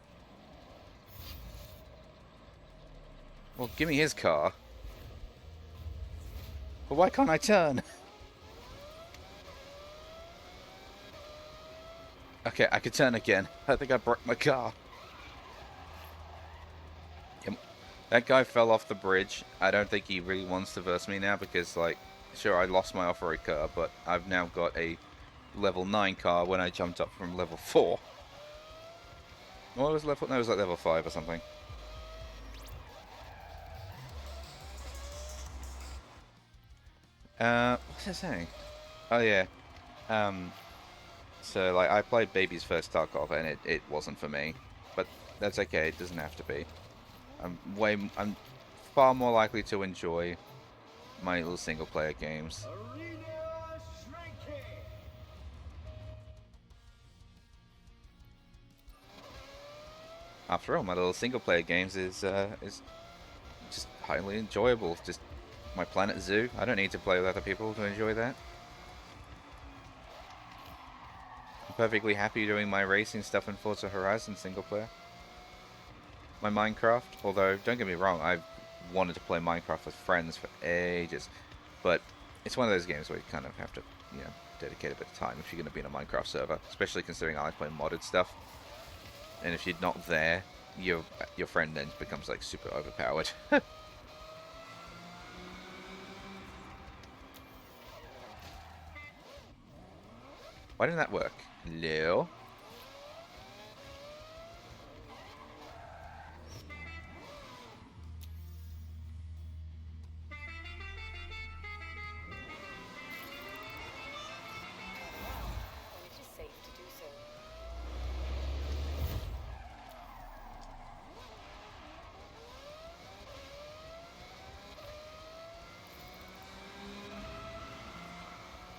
Well, give me his car. But why can't I turn? Okay, I can turn again. I think I broke my car. Yep. That guy fell off the bridge. I don't think he really wants to verse me now because, like, sure, I lost my off-road car, but I've now got a level 9 car when I jumped up from level 4. What was level? No, it was like level 5 or something. What's it saying? Oh yeah. So like I played Baby's first Tarkov and it wasn't for me, but that's okay. It doesn't have to be. I'm far more likely to enjoy my little single player games. After all, my little single player games is just highly enjoyable. Just my Planet Zoo. I don't need to play with other people to enjoy that. I'm perfectly happy doing my racing stuff in Forza Horizon single player. My Minecraft, although don't get me wrong, I've wanted to play Minecraft with friends for ages, but it's one of those games where you kind of have to, you know, dedicate a bit of time if you're going to be in a Minecraft server, especially considering I like playing modded stuff. And if you're not there, your friend then becomes like super overpowered. Why didn't that work? Lil. When it is safe to do so.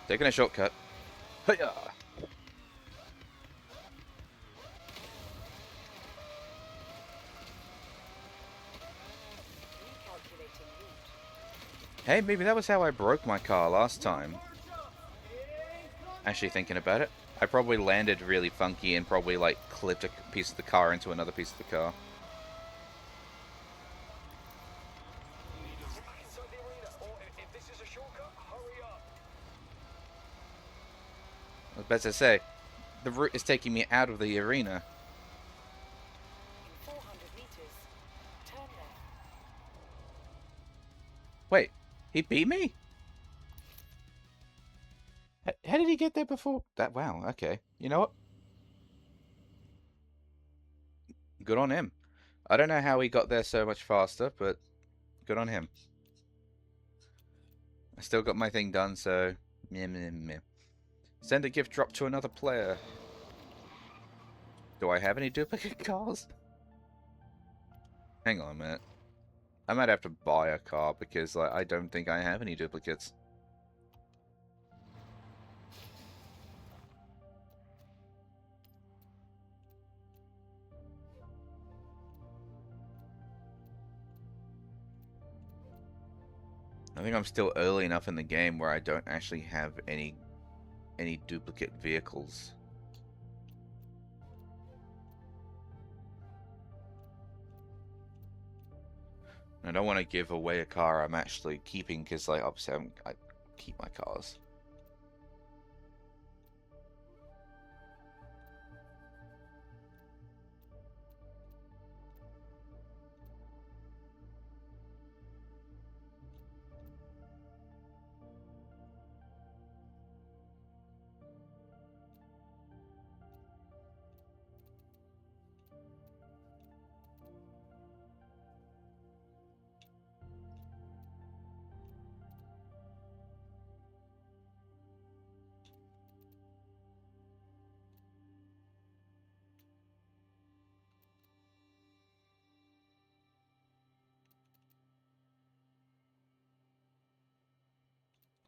Taking a shortcut. Hiya! Recalculating route. Hey, maybe that was how I broke my car last time. Actually thinking about it, I probably landed really funky and probably like clipped a piece of the car into another piece of the car. Inside the arena, or if this is a shortcut, hurry up. I was about to say, the route is taking me out of the arena. In 400 meters. Turn left. Wait, he beat me? How did he get there before that? Wow, okay. You know what? Good on him. I don't know how he got there so much faster, but good on him. I still got my thing done, so meh, meh, meh. Send a gift drop to another player. Do I have any duplicate cars? Hang on a minute. I might have to buy a car because like, I don't think I have any duplicates. I think I'm still early enough in the game where I don't actually have any duplicate vehicles. I don't want to give away a car I'm actually keeping because, like, obviously I keep my cars.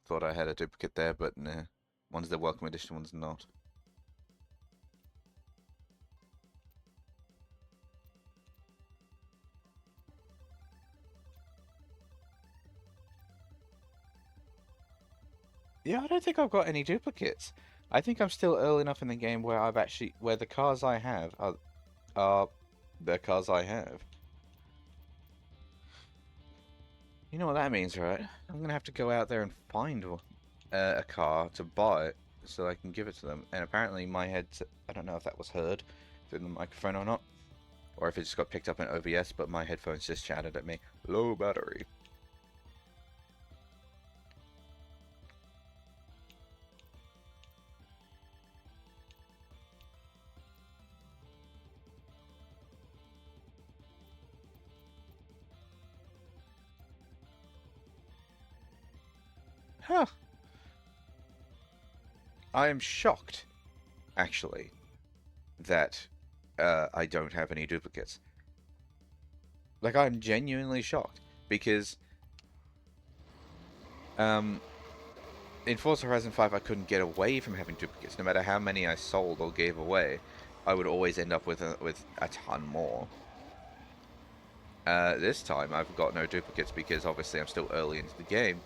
thought I had a duplicate there, but nah. One's the welcome edition, one's not. Yeah, I don't think I've got any duplicates. I think I'm still early enough in the game where where the cars I have are the cars I have. You know what that means, right? I'm gonna have to go out there and find a car to buy so I can give it to them. And apparently my headset, I don't know if that was heard through the microphone or not, or if it just got picked up in OBS, but my headphones just shouted at me, low battery. Huh. I am shocked, actually, that I don't have any duplicates. Like, I'm genuinely shocked, because in Forza Horizon 5 I couldn't get away from having duplicates. No matter how many I sold or gave away, I would always end up with a ton more. This time I've got no duplicates because obviously I'm still early into the game,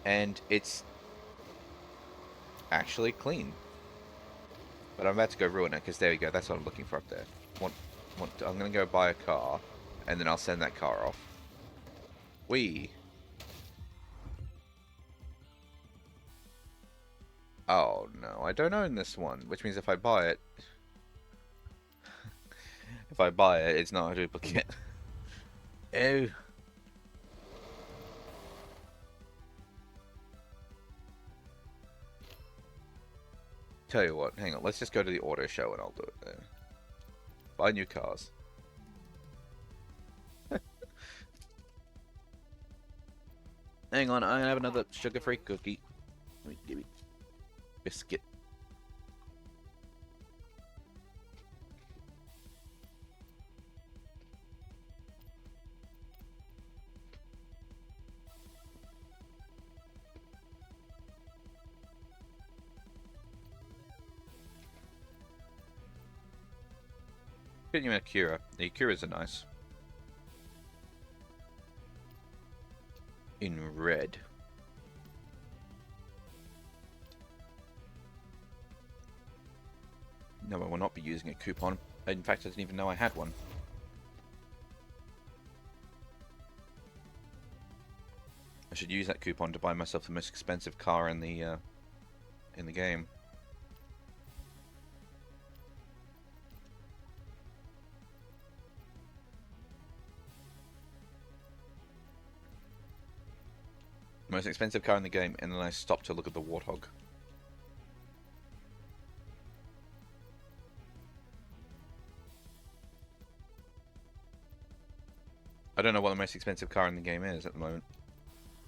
and it's actually clean. But I'm about to go ruin it because there you go. That's what I'm looking for up there. I'm gonna go buy a car, and then I'll send that car off. Whee! Oh no, I don't own this one, which means if I buy it, it's not a duplicate. Ew. Tell you what, hang on, let's just go to the auto show and I'll do it there. Buy new cars. Hang on, I have another sugar-free cookie. Give me biscuit. Getting you an Acura. The Acuras are nice. In red. No, I will not be using a coupon. In fact, I didn't even know I had one. I should use that coupon to buy myself the most expensive car in the game. Most expensive car in the game, and then I stopped to look at the Warthog. I don't know what the most expensive car in the game is at the moment.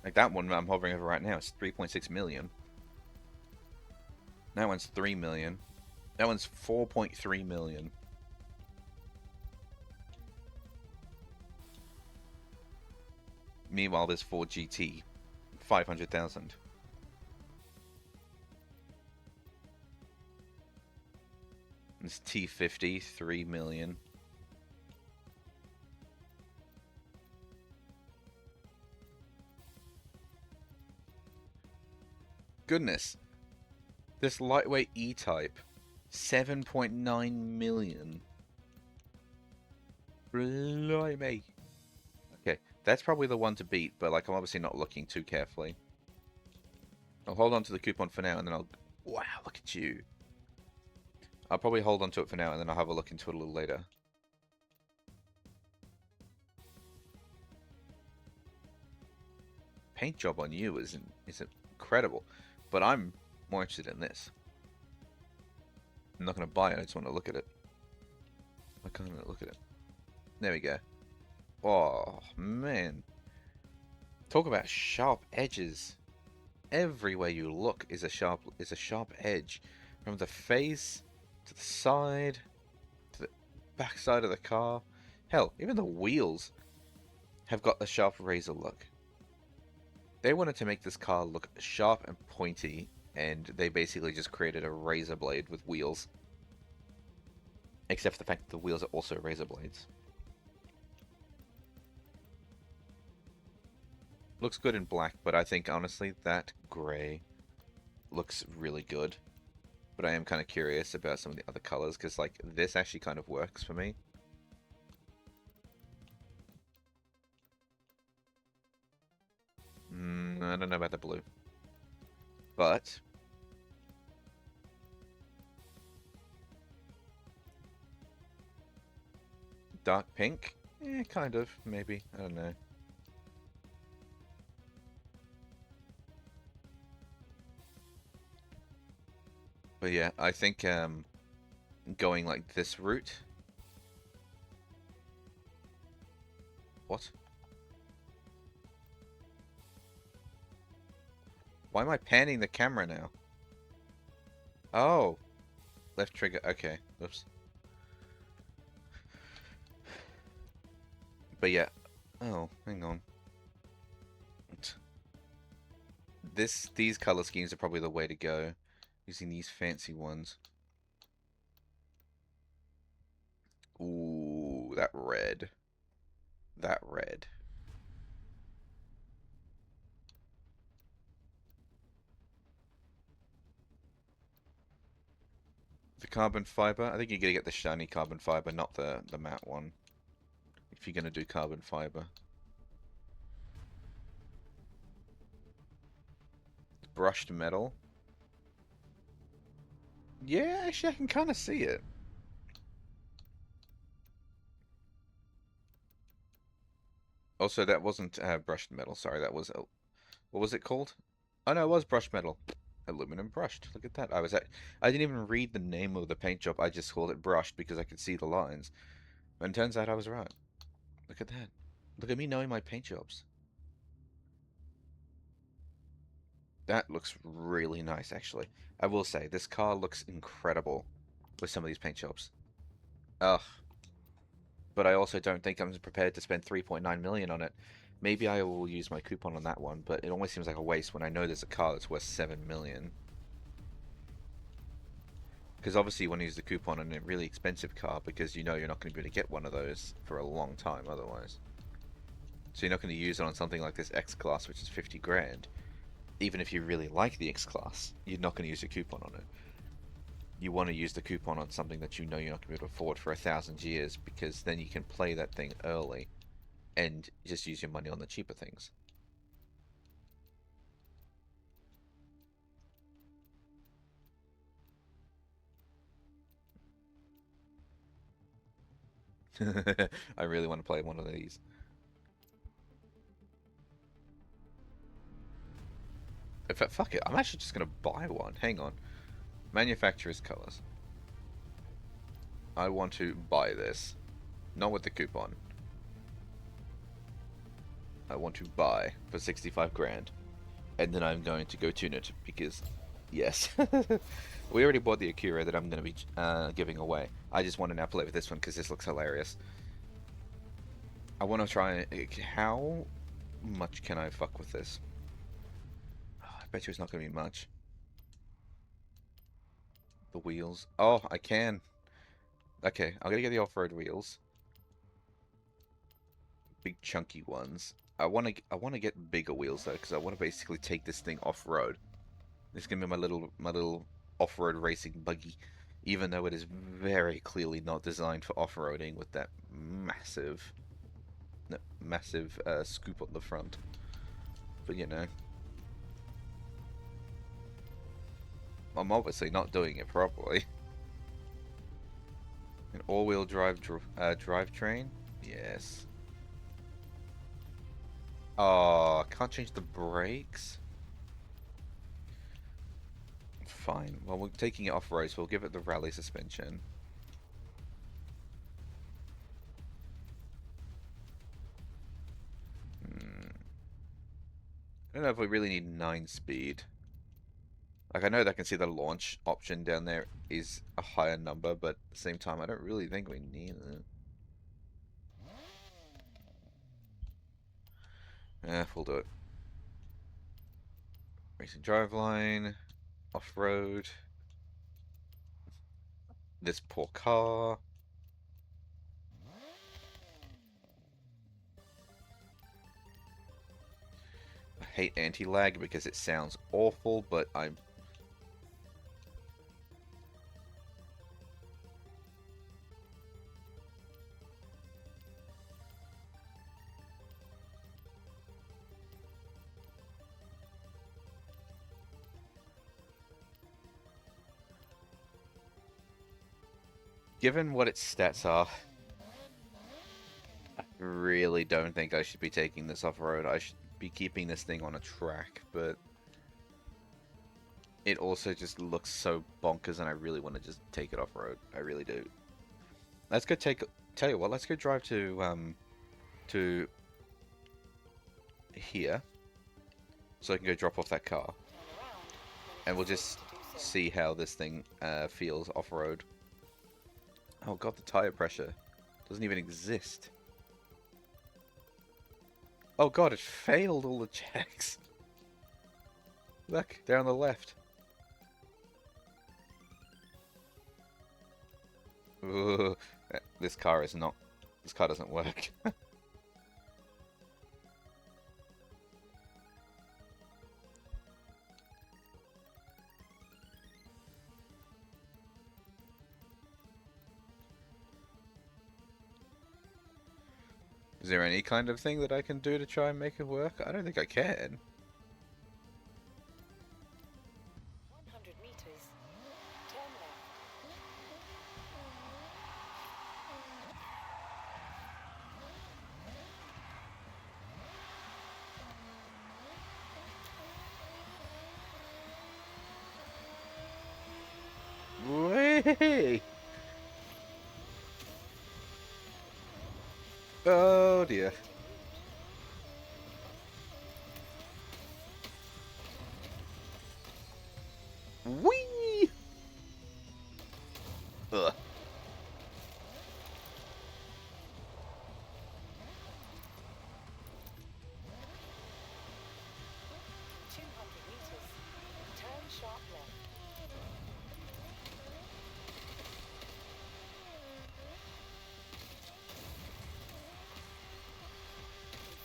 Like that one I'm hovering over right now, it's 3.6 million. That one's 3 million. That one's 4.3 million. Meanwhile, there's Ford GT, 500,000. This T50, 3 million. Goodness. This lightweight E-Type, 7.9 million. Blimey. Okay, that's probably the one to beat, but like I'm obviously not looking too carefully. I'll hold on to the coupon for now, and then I'll... Wow, look at you. I'll probably hold on to it for now, and then I'll have a look into it a little later. Paint job on you is incredible, but I'm more interested in this. I'm not going to buy it, I just want to look at it. I can't even look at it. There we go. Oh, man. Talk about sharp edges. Everywhere you look is a sharp edge. From the face to the side to the back side of the car. Hell, even the wheels have got the sharp razor look. They wanted to make this car look sharp and pointy, and they basically just created a razor blade with wheels. Except for the fact that the wheels are also razor blades. Looks good in black, but I think honestly that grey looks really good. But I am kind of curious about some of the other colors, because like this actually kind of works for me. I don't know about the blue. But dark pink? Kind of, maybe. I don't know. But yeah, I think going like this route. What? Why am I panning the camera now? Oh, left trigger. Okay, oops. But yeah. Oh, hang on. These color schemes are probably the way to go. Using these fancy ones. Ooh, that red. That red. The carbon fiber. I think you're gonna get the shiny carbon fiber, not the matte one. If you're gonna do carbon fiber. Brushed metal. Yeah, actually, I can kind of see it. Also, that wasn't brushed metal. Sorry, that was what was it called? Oh no, it was brushed metal. Aluminum brushed. Look at that. I didn't even read the name of the paint job. I just called it brushed because I could see the lines. And it turns out I was right. Look at that. Look at me knowing my paint jobs. That looks really nice, actually. I will say, this car looks incredible with some of these paint jobs. Ugh. But I also don't think I'm prepared to spend 3.9 million on it. Maybe I will use my coupon on that one, but it almost seems like a waste when I know there's a car that's worth 7 million. Because obviously you want to use the coupon on a really expensive car because you know you're not going to be able to get one of those for a long time otherwise. So you're not going to use it on something like this X-Class, which is 50 grand. Even if you really like the X-Class, you're not going to use a coupon on it. You want to use the coupon on something that you know you're not going to be able to afford for 1,000 years, because then you can play that thing early and just use your money on the cheaper things. I really want to play one of these. In fact, fuck it, I'm actually just going to buy one. Hang on. Manufacturer's colors. I want to buy this. Not with the coupon. I want to buy for 65 grand. And then I'm going to go tune it because, yes. We already bought the Acura that I'm going to be giving away. I just want to now play with this one because this looks hilarious. I want to try... How much can I fuck with this? Oh, I bet you it's not going to be much. The wheels. Oh, I can. Okay, I'm going to get the off-road wheels. Big chunky ones. I want to get bigger wheels though, because I want to basically take this thing off-road. This is going to be my little off-road racing buggy, even though it is very clearly not designed for off-roading with that massive scoop on the front. But you know, I'm obviously not doing it properly. An all-wheel drive drivetrain? Yes. Oh, can't change the brakes? Fine. Well, we're taking it off-road, so we'll give it the rally suspension. I don't know if we really need 9 speed. Like, I know that I can see the launch option down there is a higher number, but at the same time, I don't really think we need it. Yeah, we'll do it. Racing driveline, off-road. This poor car. I hate anti-lag because it sounds awful, but I'm... Given what its stats are, I really don't think I should be taking this off-road. I should be keeping this thing on a track, but it also just looks so bonkers and I really want to just take it off-road. I really do. Let's go tell you what, let's go drive to here so I can go drop off that car. And we'll just see how this thing feels off-road. Oh god, the tire pressure doesn't even exist. Oh god, it failed all the checks. Look, there on the left. Ooh, this car is not... This car doesn't work. Is there any kind of thing that I can do to try and make it work? I don't think I can. 100 meters. Turn left. Way! Oh dear. Whee! Ugh. 200 meters. Turn sharp left.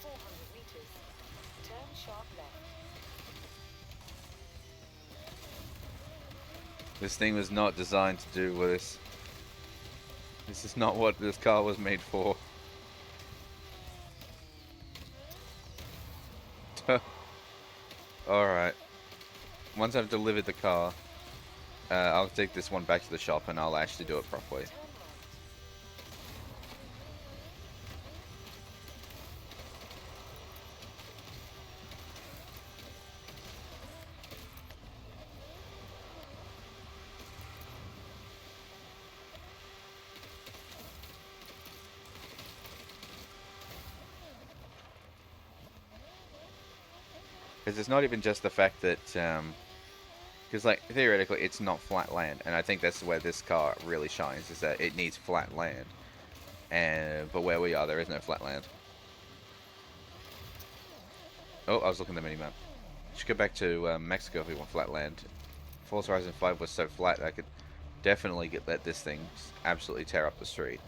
400 meters. Turn sharp left. This thing was not designed to do this. This is not what this car was made for. Alright. Once I've delivered the car, I'll take this one back to the shop and I'll actually do it properly. Turn right. Because it's not even just the fact that, because like theoretically it's not flat land, and I think that's where this car really shines, is that it needs flat land. But where we are, there is no flat land. Oh, I was looking at the minimap. Should go back to Mexico if we want flat land. Forza Horizon 5 was so flat that I could definitely let this thing absolutely tear up the street.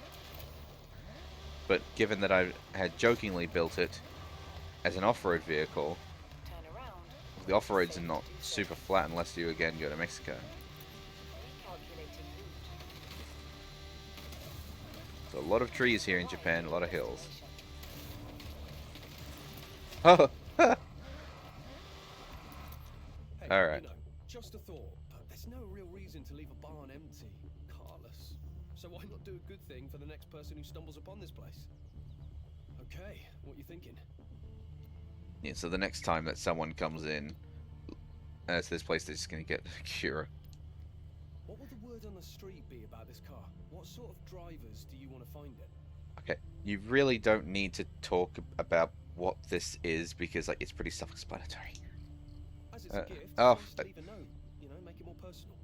But given that I had jokingly built it as an off-road vehicle, Turn around. the off-roads are not super flat unless you again go to Mexico. Recalculating route. So a lot of trees here in Japan, a lot of hills. Oh! Hey, Alright. You know, just a thought, but there's no real reason to leave a barn empty, carless. So why not do a good thing for the next person who stumbles upon this place? Okay, what you thinking? Yeah, so the next time that someone comes in to this place, they're just going to get a Cura. What will the word on the street be about this car? What sort of drivers do you want to find it? Okay, you really don't need to talk about what this is because like it's pretty self-explanatory. As it's a gift, oh, just leave a note. You know, make it more personal.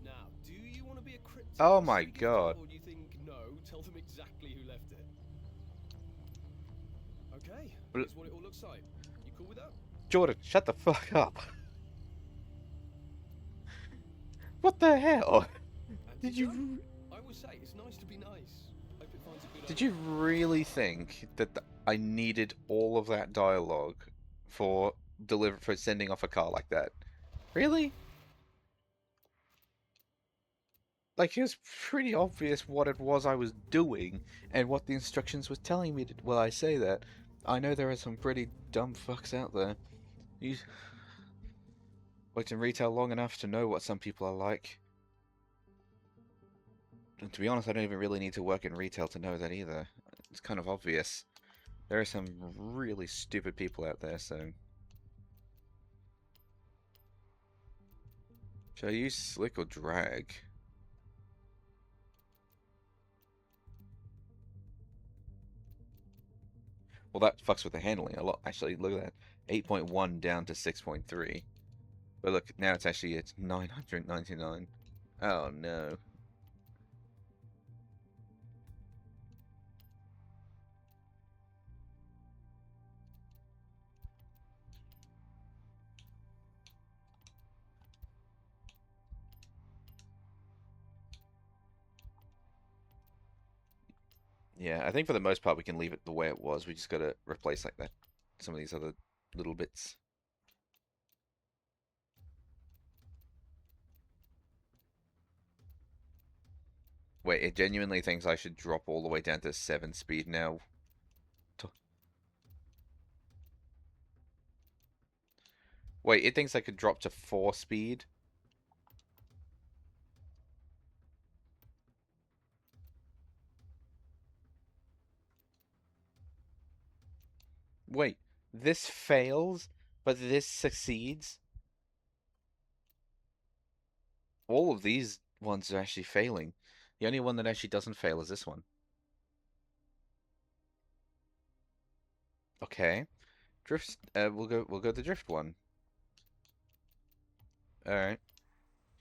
Now, do you want to be a cryptid? Oh my god. Or do you think no? Tell them exactly who left it. Okay. That's what it all looks like. You cool with that? Jordan, shut the fuck up. What the hell? Did you Anti-gun? I will say, it's nice to be nice. Hope it finds a good did owner. you really think that I needed all of that dialogue for for sending off a car like that? Really? Like, it was pretty obvious what it was I was doing and what the instructions was telling me to. Well, I say that. I know there are some pretty dumb fucks out there. You worked in retail long enough to know what some people are like. And to be honest, I don't even really need to work in retail to know that either. It's kind of obvious. There are some really stupid people out there, so... Should I use slick or drag? Well, that fucks with the handling a lot. Actually, look at that. 8.1 down to 6.3. But look, now it's 999. Oh no. Yeah, I think for the most part we can leave it the way it was. We just gotta replace like that some of these other little bits. Wait, it genuinely thinks I should drop all the way down to 7 speed now. Wait, it thinks I could drop to 4 speed? Wait, this fails, but this succeeds? All of these ones are actually failing. The only one that actually doesn't fail is this one. Okay. Drift, we'll go the drift one. Alright.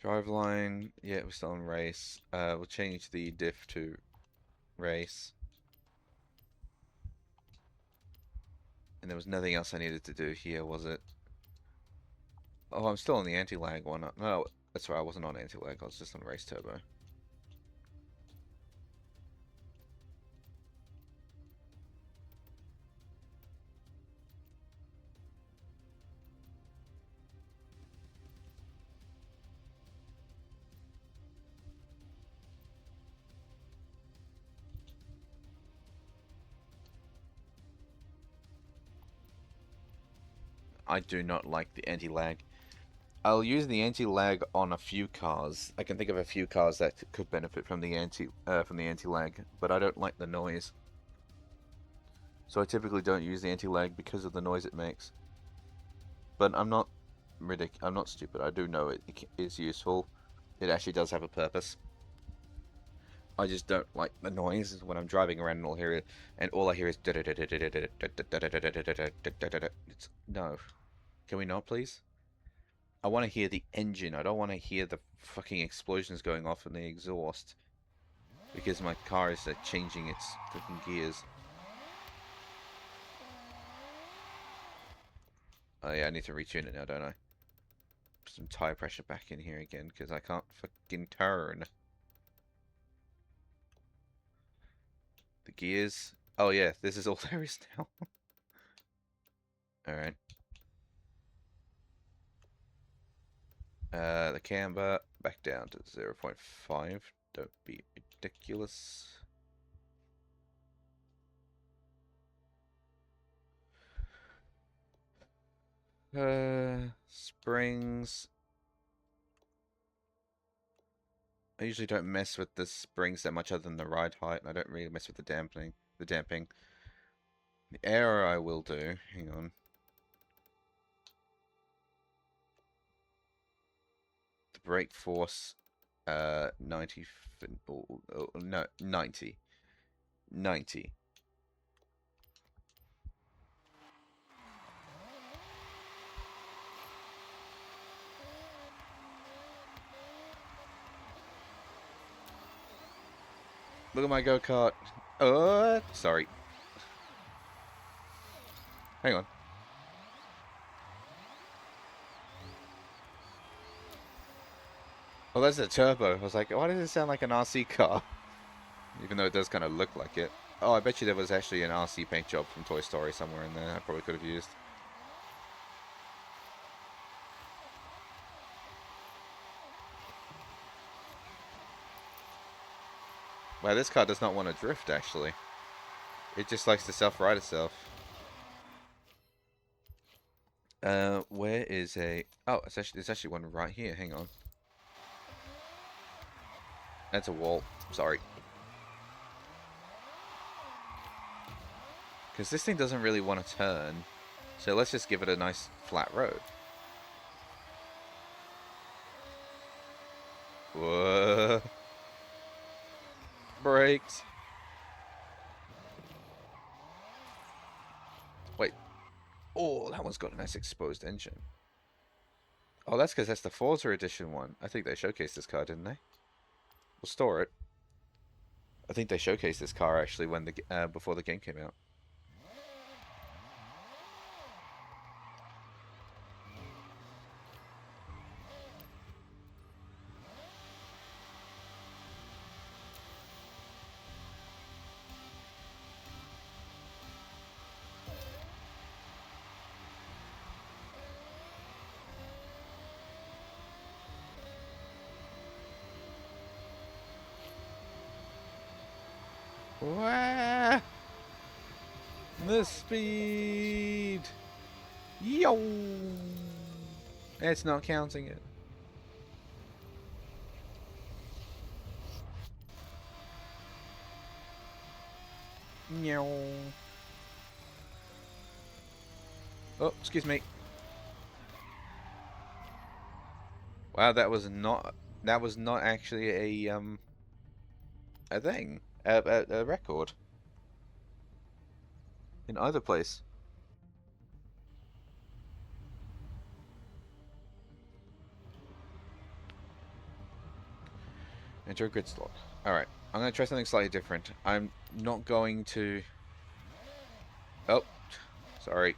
Driveline, yeah, we're still on race. We'll change the diff to race. And there was nothing else I needed to do here, was it? Oh, I'm still on the anti-lag one. No, that's right, I wasn't on anti-lag, I was just on race turbo. I do not like the anti-lag. I'll use the anti-lag on a few cars. I can think of a few cars that could benefit from the anti-lag, but I don't like the noise. So I typically don't use the anti-lag because of the noise it makes. But I'm not I'm not stupid. I do know it is useful. It actually does have a purpose. I just don't like the noise when I'm driving around and all I hear is no. Can we not, please? I want to hear the engine. I don't want to hear the fucking explosions going off in the exhaust. Because my car is changing its fucking gears. Oh yeah, I need to retune it now, don't I? Put some tire pressure back in here again, because I can't fucking turn. The gears. Oh yeah, this is all there is now. Alright. The camber back down to 0.5. Don't be ridiculous. Springs. I usually don't mess with the springs that much other than the ride height, and I don't really mess with the damping. The air I will do. Hang on. The brake force, 90. No, 90. 90. Look at my go-kart. Sorry. Hang on. Oh, that's a turbo. I was like, why does it sound like an RC car? Even though it does kind of look like it. Oh, I bet you there was actually an RC paint job from Toy Story somewhere in there I probably could have used. Wow, this car does not want to drift, actually. It just likes to self-ride itself. Where is a... Oh, there's actually one right here. Hang on. That's a wall. Sorry. Because this thing doesn't really want to turn. So let's just give it a nice flat road. Whoa. Brakes. Wait. Oh, that one's got a nice exposed engine. Oh, that's because that's the Forza edition one. I think they showcased this car, didn't they? We'll store it. I think they showcased this car actually when the before the game came out. Wow. The speed. Yo. It's not counting it. Meow. Oh, excuse me. Wow, that was not actually a thing. A record. In either place. Enter a grid slot. Alright, I'm going to try something slightly different. I'm not going to... Oh, sorry.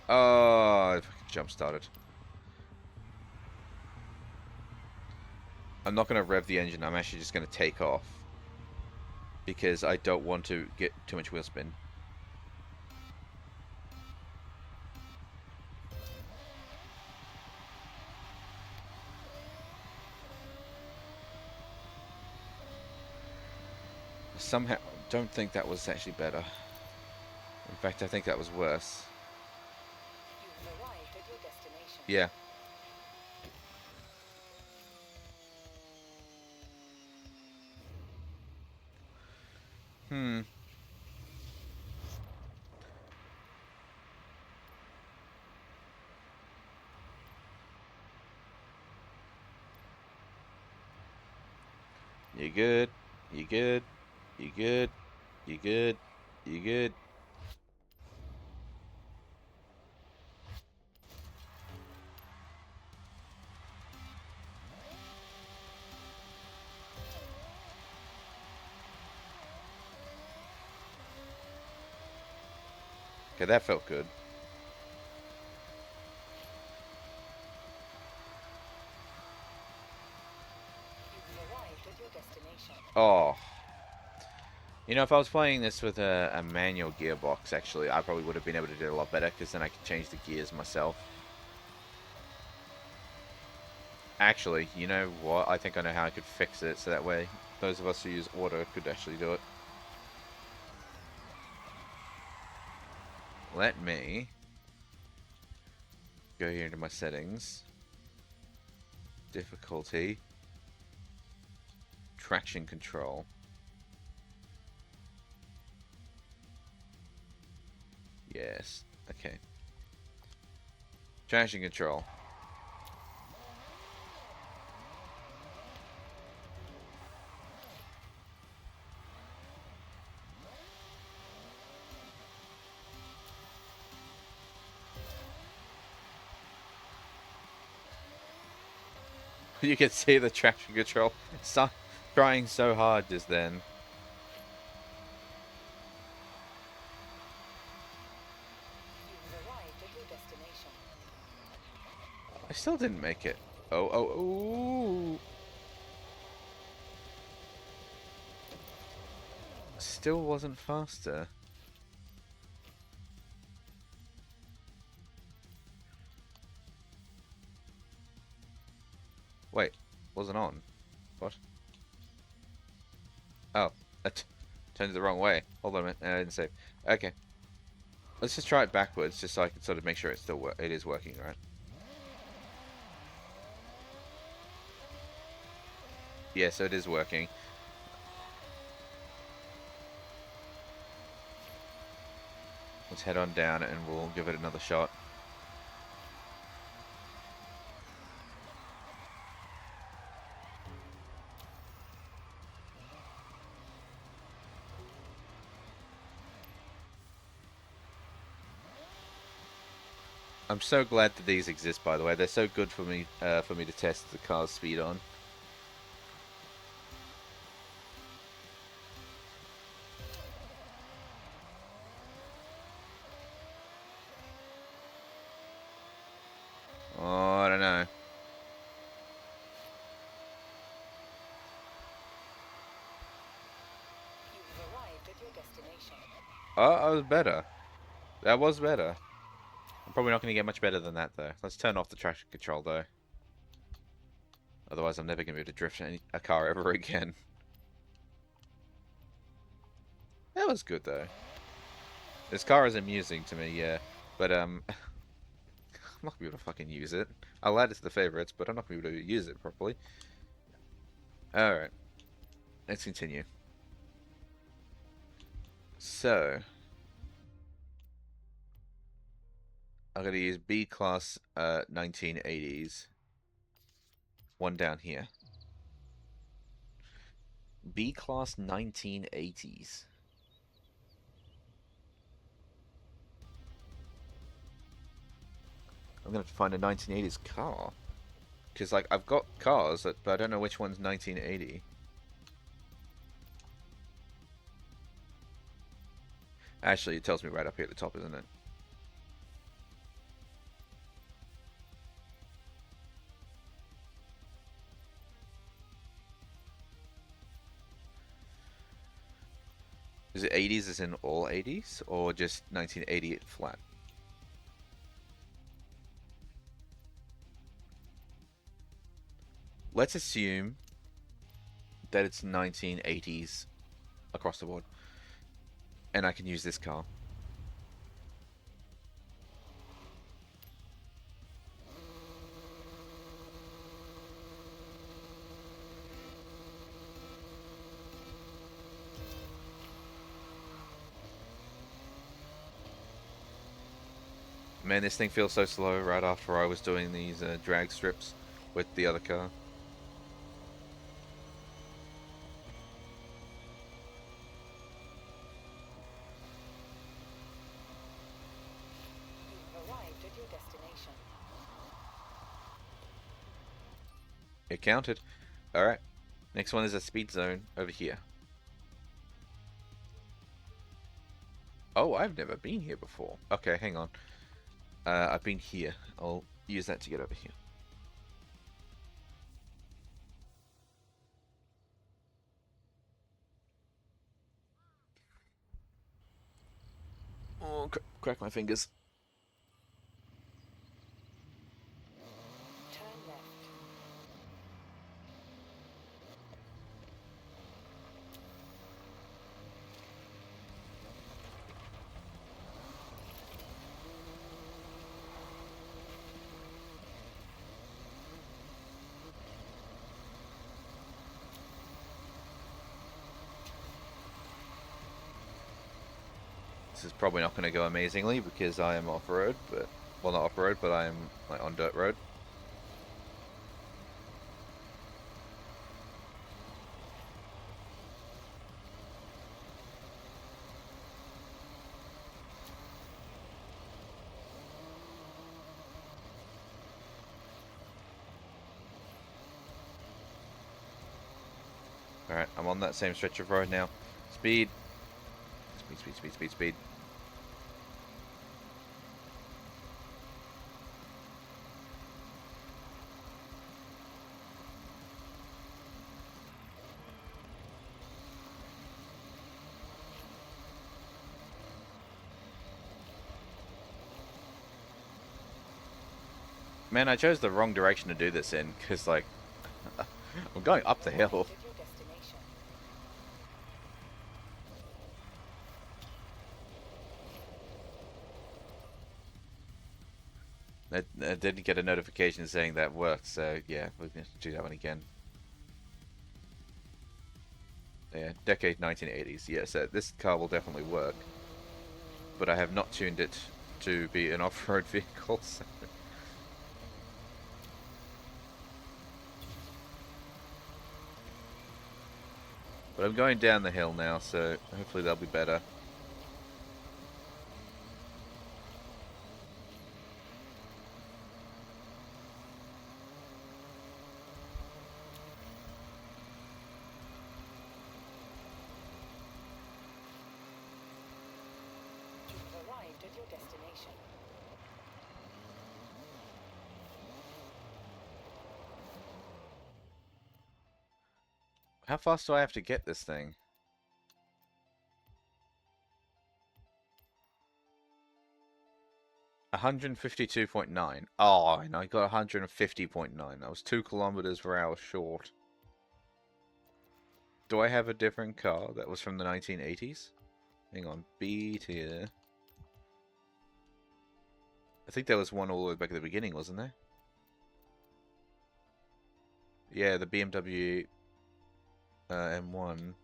Oh, I jump started. I'm not going to rev the engine, I'm actually just going to take off. Because I don't want to get too much wheel spin. Somehow, don't think that was actually better. In fact, I think that was worse. You've arrived at your destination. Yeah. Hmm. You good? You good? You good? You good? You good? Okay, that felt good. You've arrived at your destination. Oh. You know, if I was playing this with a manual gearbox, actually, I probably would have been able to do it a lot better, because then I could change the gears myself. Actually, you know what? I think I know how I could fix it, so that way those of us who use auto could actually do it. Let me go here into my settings. Difficulty. Traction control. Yes. Okay. Traction control. You can see the traction control. trying so hard just then. You've arrived at your destination. I still didn't make it. Oh, oh, oh. Still wasn't faster. Wait, wasn't on. What? Oh, I turned it the wrong way. Hold on a minute, I didn't save. Okay, let's just try it backwards, just so I can sort of make sure it is working, right? Yeah, so it is working. Let's head on down and we'll give it another shot. I'm so glad that these exist, by the way. They're so good for me to test the car's speed on. Oh, I don't know. You've arrived at your destination. Oh, I was better. That was better. I'm probably not going to get much better than that, though. Let's turn off the traction control, though. Otherwise, I'm never going to be able to drift a car ever again. That was good, though. This car is amusing to me, yeah. But, I'm not going to be able to fucking use it. I'll add it to the favorites, but I'm not going to be able to use it properly. Alright. Let's continue. So, I'm going to use B-Class 1980s. One down here. B-Class 1980s. I'm going to have to find a 1980s car. Because, like, I've got cars, but I don't know which one's 1980. Actually, it tells me right up here at the top, isn't it? Is it 80s as in all 80s? Or just 1980 flat? Let's assume that it's 1980s across the board. And I can use this car. Man, this thing feels so slow right after I was doing these drag strips with the other car. You've arrived at your destination. It counted. Alright. Next one is a speed zone over here. Oh, I've never been here before. Okay, hang on. I've been here. I'll use that to get over here. Oh, crack my fingers. Turn left. This is probably not going to go amazingly because I am off-road, but... Well, not off-road, but I am like on dirt road. Alright, I'm on that same stretch of road now. Speed. Speed, speed, speed, speed, speed. Man, I chose the wrong direction to do this in, because, like, I'm going up the hill. Arrived at your destination. I didn't get a notification saying that worked, so yeah, we're going to do that one again. Yeah, decade 1980s. Yeah, so this car will definitely work. But I have not tuned it to be an off-road vehicle, so... But I'm going down the hill now, so hopefully they'll be better. You've arrived at your destination. How fast do I have to get this thing? $152.9. Oh, and I got 150.9. I was 2 kilometers per hour short. Do I have a different car that was from the 1980s? Hang on, B tier. I think there was one all the way back at the beginning, wasn't there? Yeah, the BMW M1.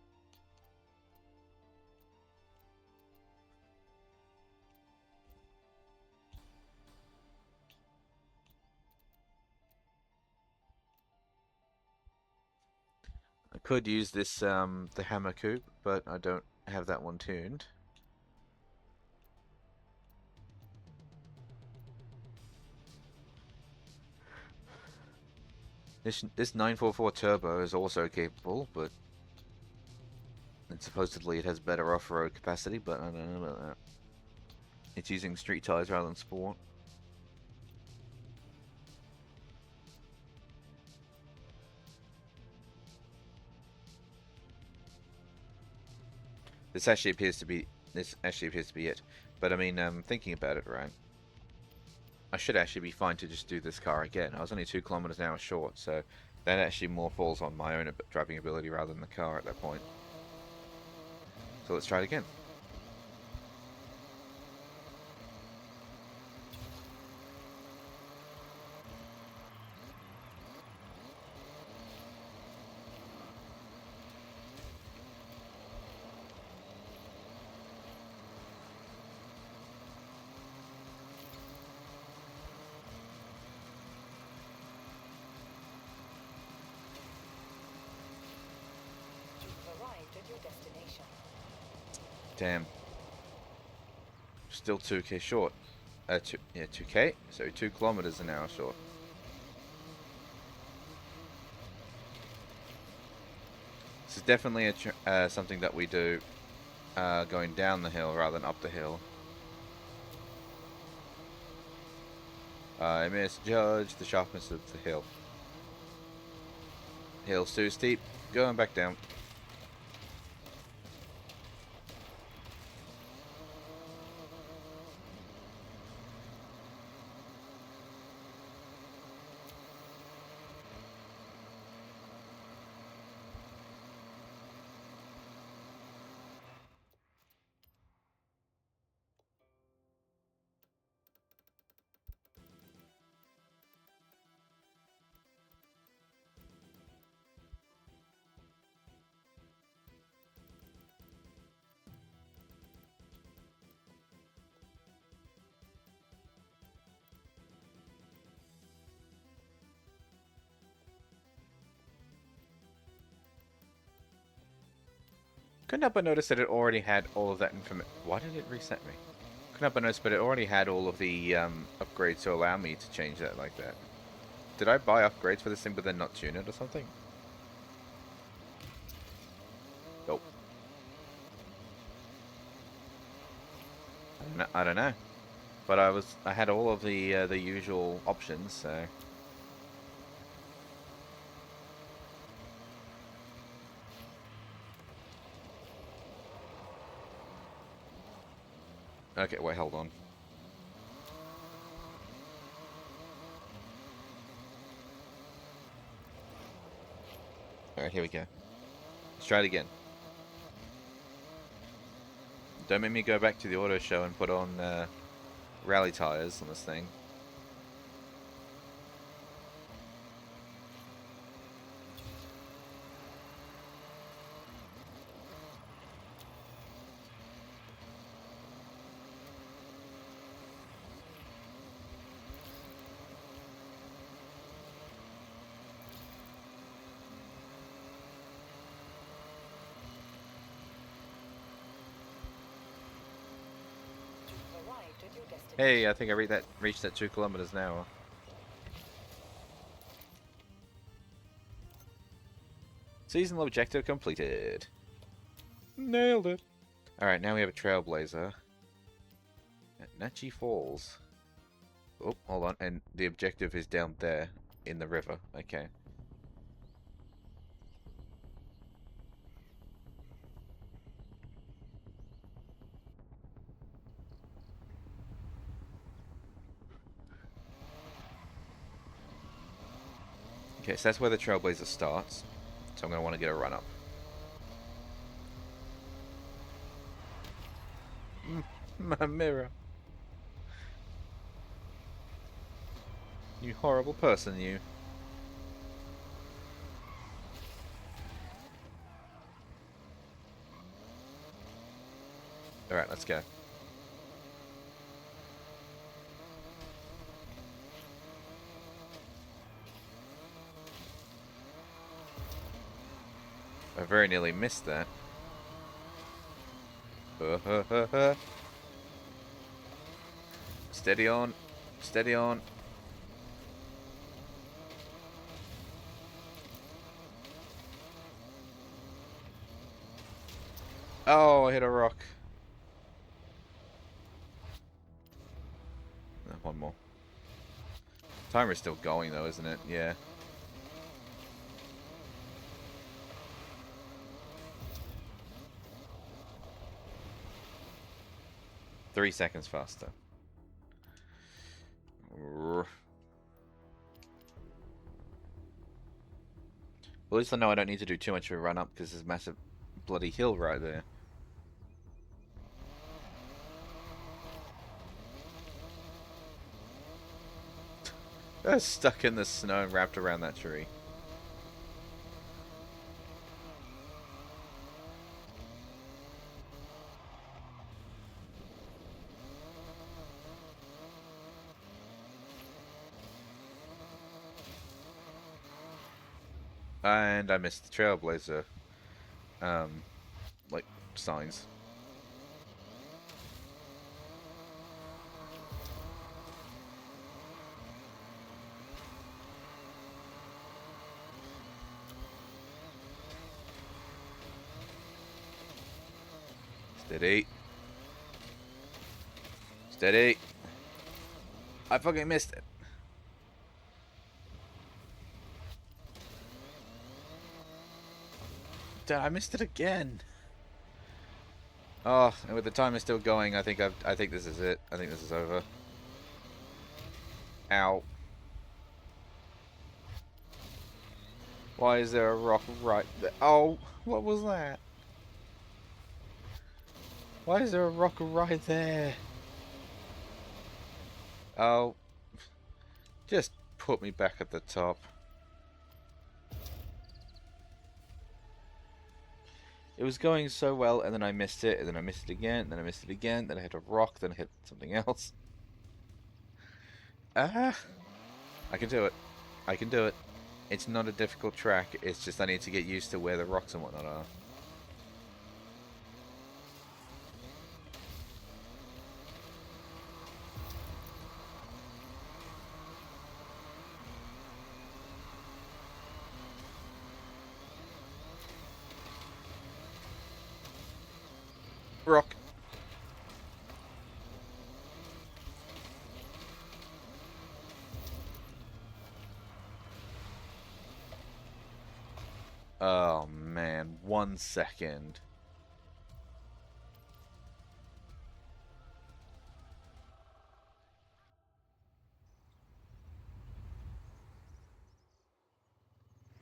I could use this the Hammer Coupe, but I don't have that one tuned. This 944 Turbo is also capable, but and supposedly it has better off-road capacity, but I don't know about that. It's using street tires rather than sport. This actually appears to be it. But I mean, thinking about it, right? I should actually be fine to just do this car again. I was only 2 kilometers an hour short, so that actually more falls on my own driving ability rather than the car at that point. So let's try it again. You've arrived at your destination. Damn. Still 2k short. 2k? So 2 kilometers an hour short. This is definitely something that we do going down the hill rather than up the hill. I misjudged the sharpness of the hill. Hill's too steep. Going back down. Couldn't help but notice that it already had all of that information. Why did it reset me? Couldn't help but notice, but it already had all of the upgrades to allow me to change that like that. Did I buy upgrades for this thing but then not tune it or something? Oh. I don't know. But I had all of the usual options, so. Okay, wait, hold on. Alright, here we go. Let's try it again. Don't make me go back to the auto show and put on rally tires on this thing. You've arrived at your destination. Hey, I think I reached that 2 kilometers an hour. Seasonal objective completed. Nailed it. Alright, now we have a trailblazer at Natchez Falls. Oh, hold on. And the objective is down there in the river. Okay. Okay, so that's where the trailblazer starts. So I'm going to want to get a run up. My mirror. You horrible person, you. Alright, let's go. I very nearly missed that. Steady on. Steady on. Oh, I hit a rock. One more. Timer's still going though, isn't it? Yeah. Three seconds faster. Well, at least I know I don't need to do too much of a run up because there's a massive bloody hill right there. I was stuck in the snow and wrapped around that tree. And I missed the trailblazer, like, signs. Steady. Steady. I fucking missed it. I missed it again. Oh, and with the timer still going, I think this is it. I think this is over. Ow. Why is there a rock right there? Oh, what was that? Why is there a rock right there? Oh. Just put me back at the top. It was going so well, and then I missed it, and then I missed it again, and then I missed it again, then I hit a rock, then I hit something else. Ah! I can do it. I can do it. It's not a difficult track, it's just I need to get used to where the rocks and whatnot are. rock. Oh man, 1 second.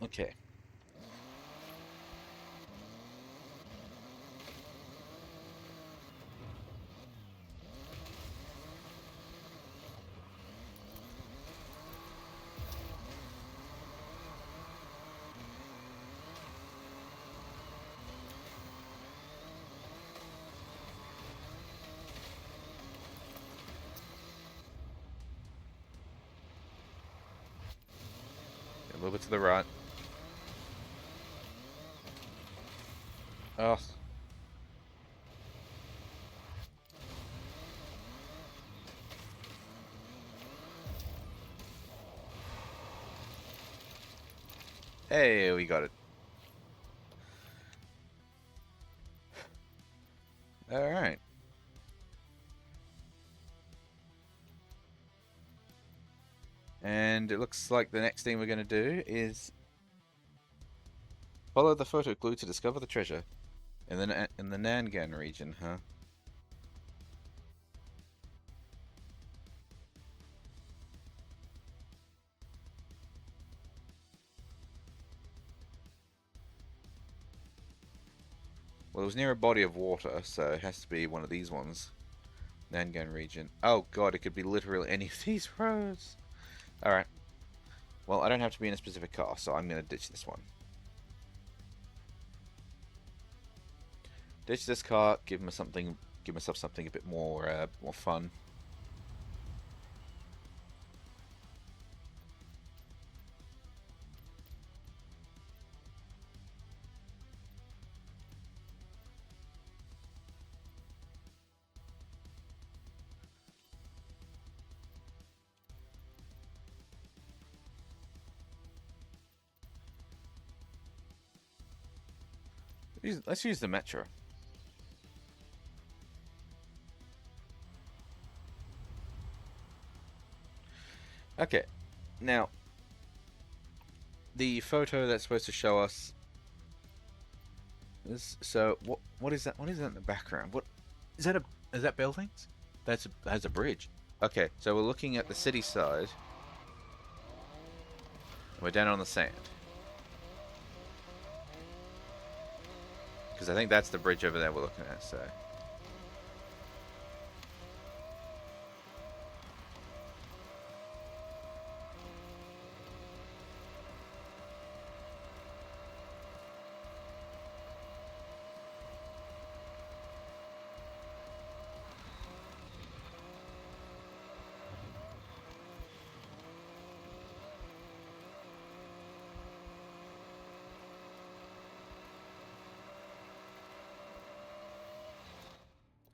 Okay. A little bit to the right. Oh. Hey, we got it. Alright. And it looks like the next thing we're going to do is follow the photo clue to discover the treasure in the Nangan region, huh? Well, it was near a body of water, so it has to be one of these ones. Nangan region. Oh god, it could be literally any of these roads. Alright. Well, I don't have to be in a specific car, so I'm going to ditch this one. Ditch this car, give myself something a bit more fun. Let's use the metro. Okay, now the photo that's supposed to show us is what is that? What is that in the background? What is that? Is that buildings? That's a bridge. Okay, so we're looking at the city side. We're down on the sand. Because I think that's the bridge over there we're looking at, so.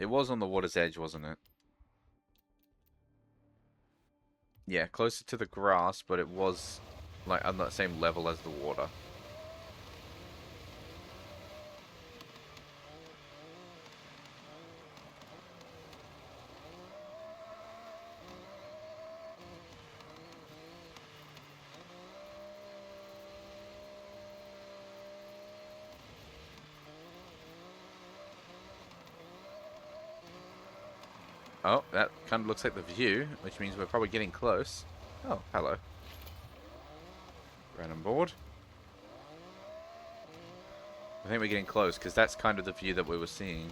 It was on the water's edge, wasn't it? Yeah, closer to the grass, but it was like on that same level as the water. Oh, that kind of looks like the view, which means we're probably getting close. Oh, hello. Right on board. I think we're getting close, because that's kind of the view that we were seeing.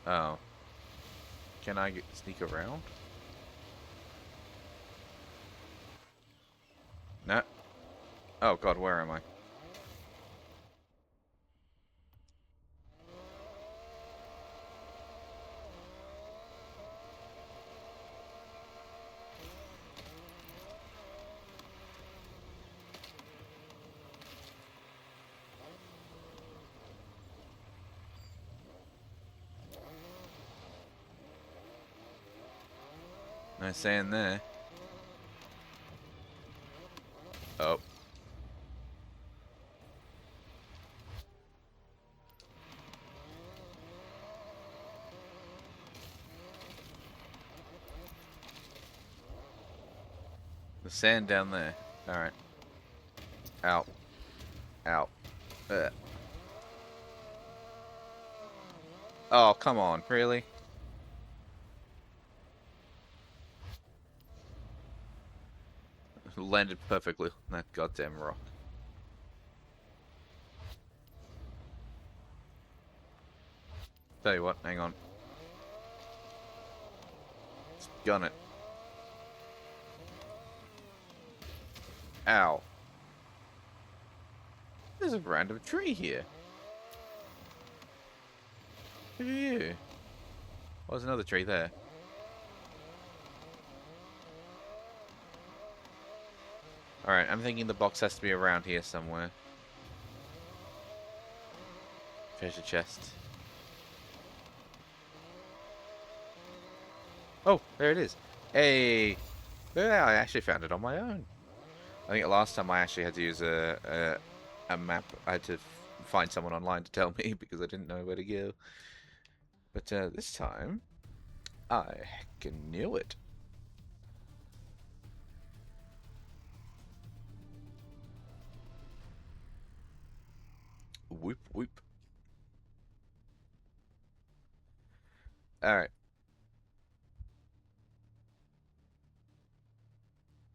Oh. Can I sneak around? No. Oh god, where am I? Nice sand there. Oh. The sand down there. Alright. Out. Out. Oh, come on. Really? Landed perfectly on that goddamn rock. Tell you what, hang on. Let's gun it. Ow. There's a random tree here. Look at you. Oh, there's another tree there. Alright, I'm thinking the box has to be around here somewhere. Treasure chest. Oh, there it is. Hey! Yeah, I actually found it on my own. I think last time I actually had to use a map. I had to find someone online to tell me because I didn't know where to go. But this time, I heckin' knew it. Whoop whoop. Alright.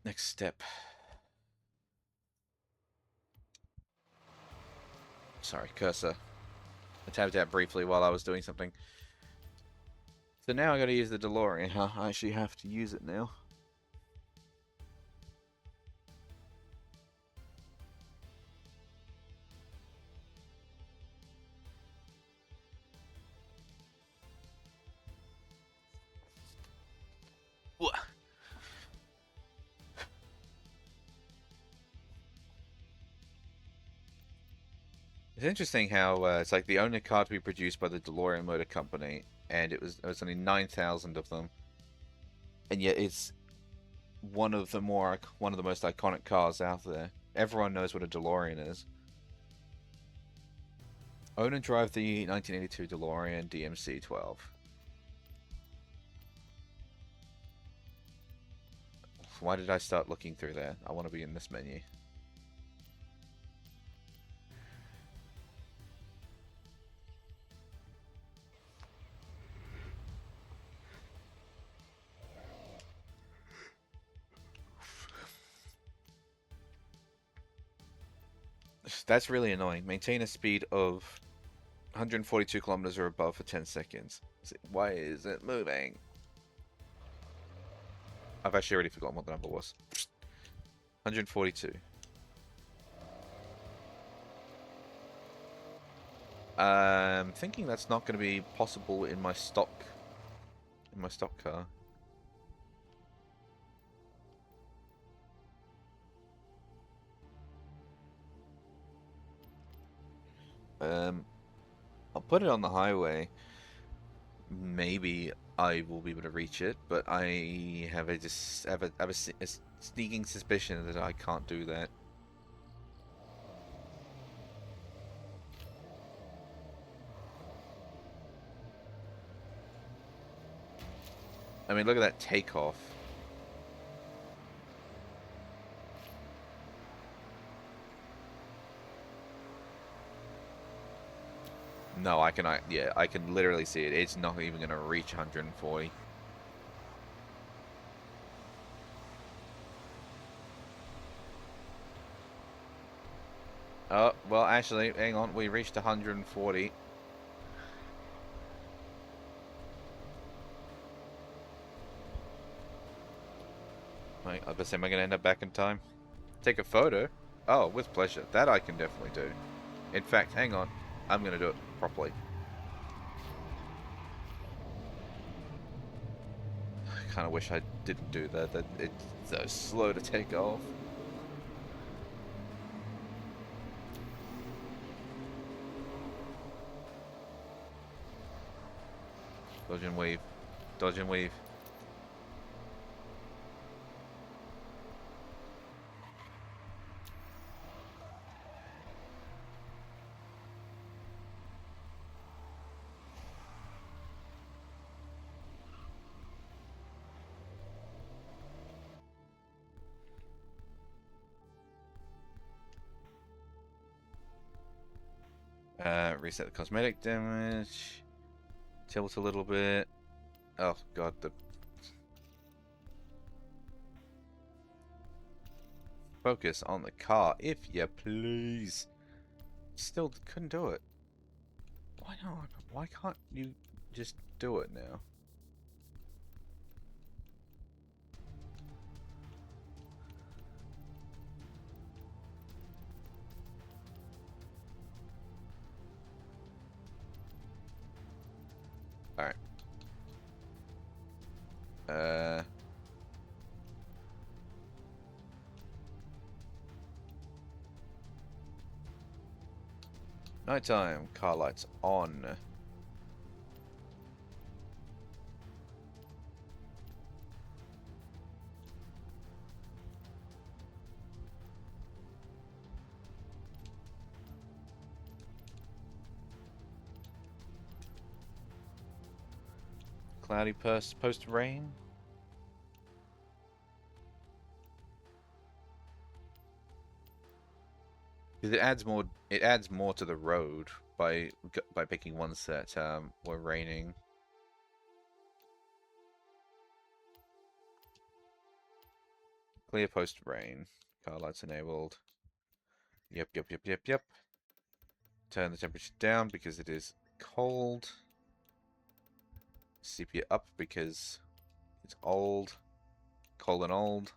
Next step. Sorry, cursor. I tapped out briefly while I was doing something. So now I gotta use the DeLorean, huh? I actually have to use it now. What? It's interesting how it's like the only car to be produced by the DeLorean Motor Company, and it was only 9,000 of them, and yet it's one of the most iconic cars out there. Everyone knows what a DeLorean is. Own and drive the 1982 DeLorean DMC-12. Why did I start looking through there? I want to be in this menu. That's really annoying. Maintain a speed of 142 kilometers or above for 10 seconds. Why is it moving? I've actually already forgotten what the number was. 142. I'm thinking that's not going to be possible in my stock car. I'll put it on the highway. Maybe I will be able to reach it, but I have a sneaking suspicion that I can't do that. I mean, look at that takeoff. No, yeah, I can literally see it. It's not even going to reach 140. Oh, well, actually, hang on. We reached 140. Wait, I was am I going to end up back in time? Take a photo? Oh, with pleasure. That I can definitely do. In fact, hang on. I'm going to do it properly. I kind of wish I didn't do that. It's so slow to take off. Dodge and weave. Dodge and weave. Reset the cosmetic damage. Tilt a little bit. Oh god, the focus on the car, if you please. Still couldn't do it. Why not? Why can't you just do it now? Alright. Nighttime, car lights on. Cloudy post rain. Because it adds more. It adds more to the road by picking ones that were raining. Clear post rain. Car lights enabled. Yep. Turn the temperature down because it is cold. CPU up because it's old. Cold and old.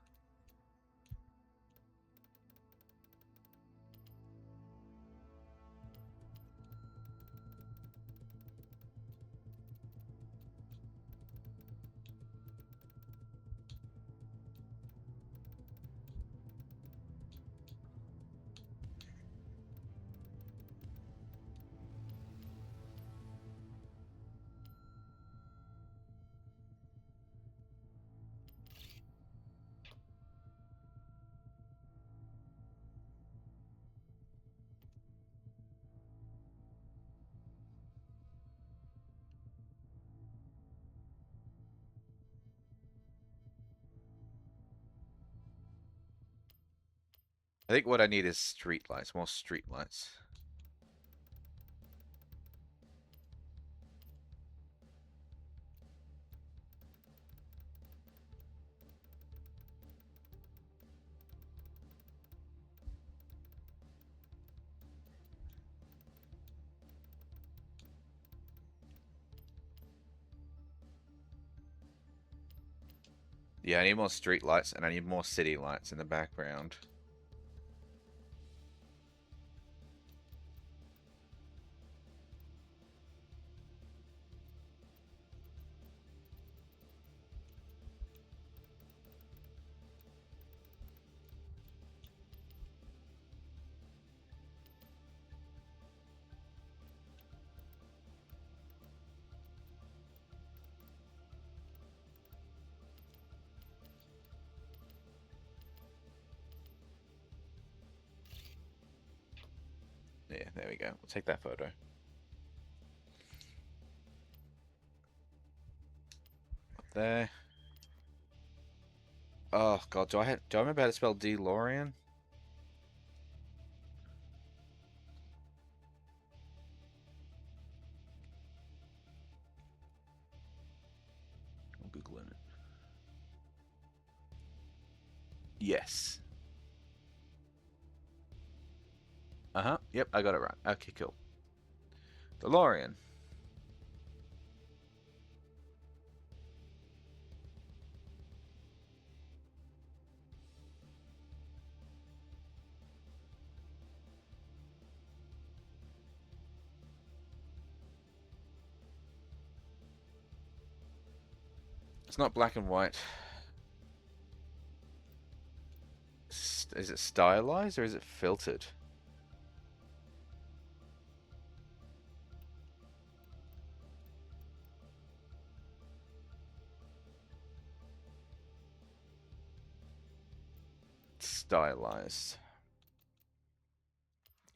I think what I need is street lights, more street lights. Yeah, I need more street lights and I need more city lights in the background. Yeah, there we go. We'll take that photo. Up there. Oh god, do I remember how to spell DeLorean? I'm googling it. Yes. Uh-huh. Yep, I got it right. Okay, cool. DeLorean. It's not black and white. Is it stylized or is it filtered? Stylized.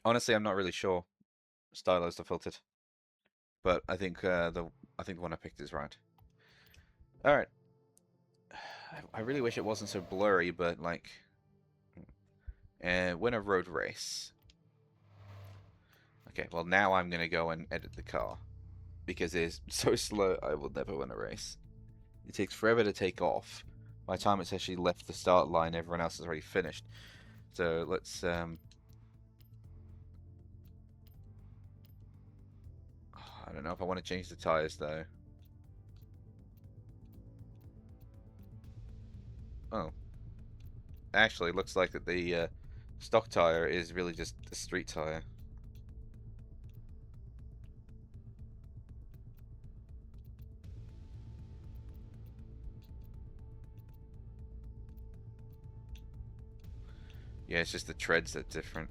Honestly, I'm not really sure. Stylized or filtered. But I think the one I picked is right. All right. I really wish it wasn't so blurry, but like, win a road race. Okay, well now I'm gonna go and edit the car. Because it's so slow, I will never win a race. It takes forever to take off. By the time it's actually left the start line, everyone else has already finished. So let's I don't know if I want to change the tires though. Oh, actually, it looks like that the stock tire is really just a street tire. Yeah, it's just the treads that are different.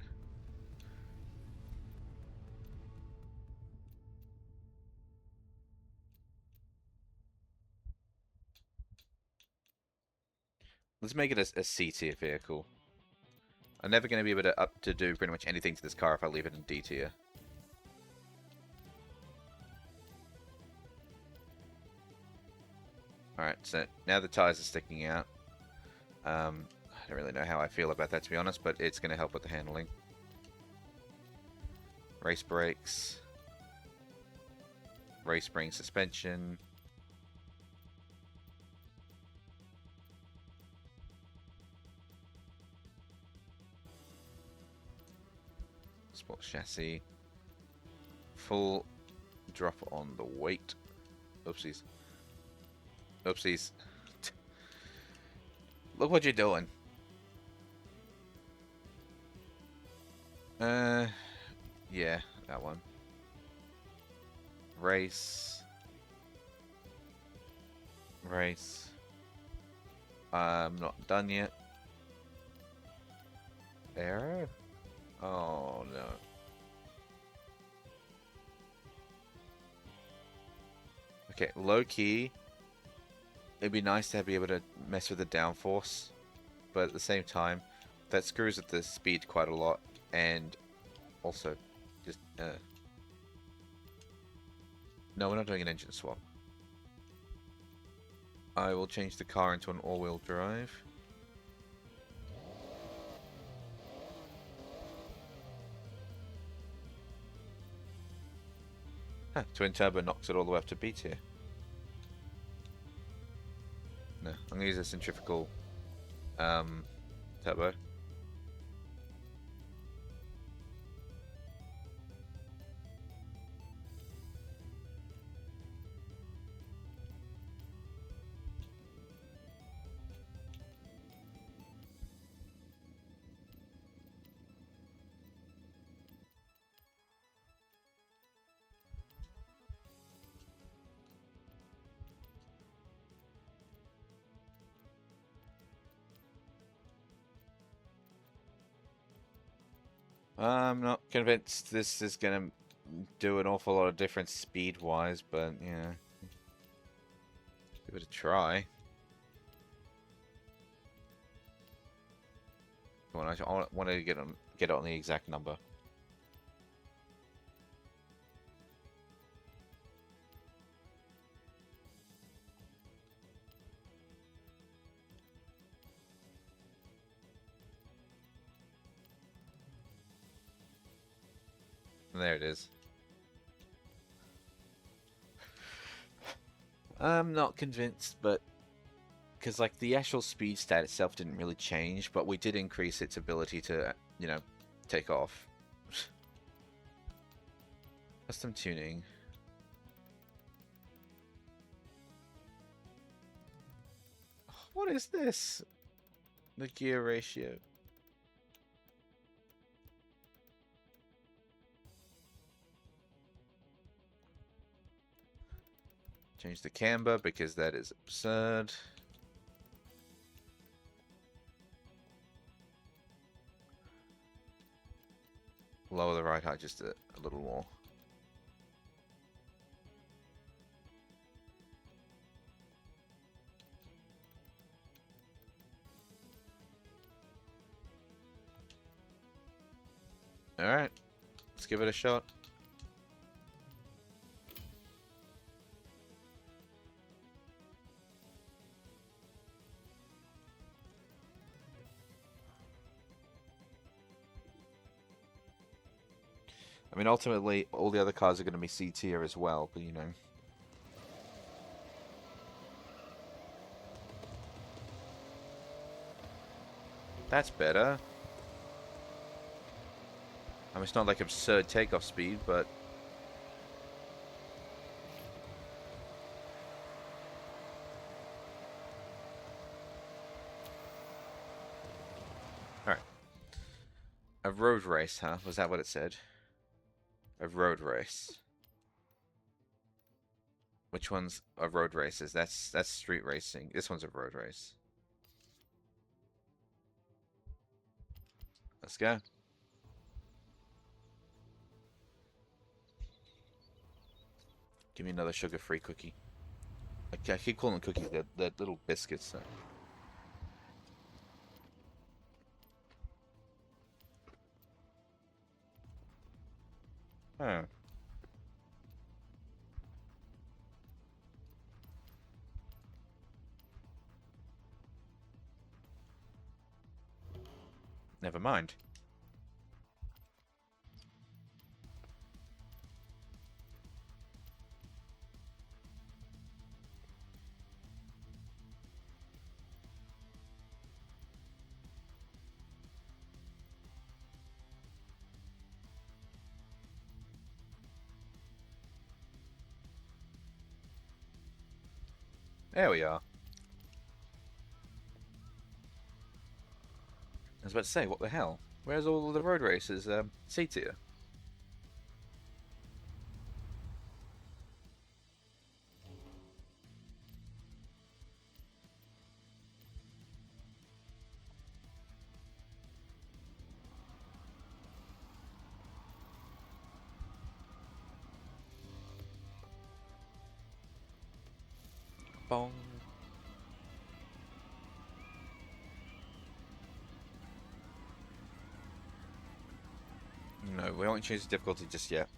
Let's make it a C-tier vehicle. I'm never going to be able to do pretty much anything to this car if I leave it in D tier. Alright, so now the tires are sticking out. I don't really know how I feel about that, to be honest, but it's going to help with the handling. Race brakes. Race spring suspension. Sport chassis. Full drop on the weight. Oopsies. Oopsies. Look what you're doing. Yeah, that one. Race. Race. I'm not done yet. Error? Oh no. Okay, low key. It'd be nice to be able to mess with the downforce, but at the same time, that screws with the speed quite a lot, and also, just no, we're not doing an engine swap. I will change the car into an all-wheel drive. Huh, twin turbo knocks it all the way up to B tier. No, I'm gonna use a centrifugal turbo. I'm not convinced this is gonna do an awful lot of difference speed-wise, but yeah, give it a try. Come on, I want to get on the exact number. There it is. I'm not convinced, but because like the actual speed stat itself didn't really change, but we did increase its ability to, you know, take off. Custom tuning. What is this? The gear ratio. Change the camber because that is absurd. Lower the ride height just a little more. Alright, let's give it a shot. I mean, ultimately, all the other cars are going to be C tier as well, but you know. That's better. I mean, it's not like absurd takeoff speed, but... Alright. A road race, huh? Was that what it said? A road race. Which one's a road races? That's street racing. This one's a road race. Let's go. Give me another sugar-free cookie. I keep calling them cookies. They're little biscuits. So. Oh. Never mind. There we are. I was about to say, what the hell? Where's all of the road races? C tier. Bong. No, we won't change the difficulty just yet.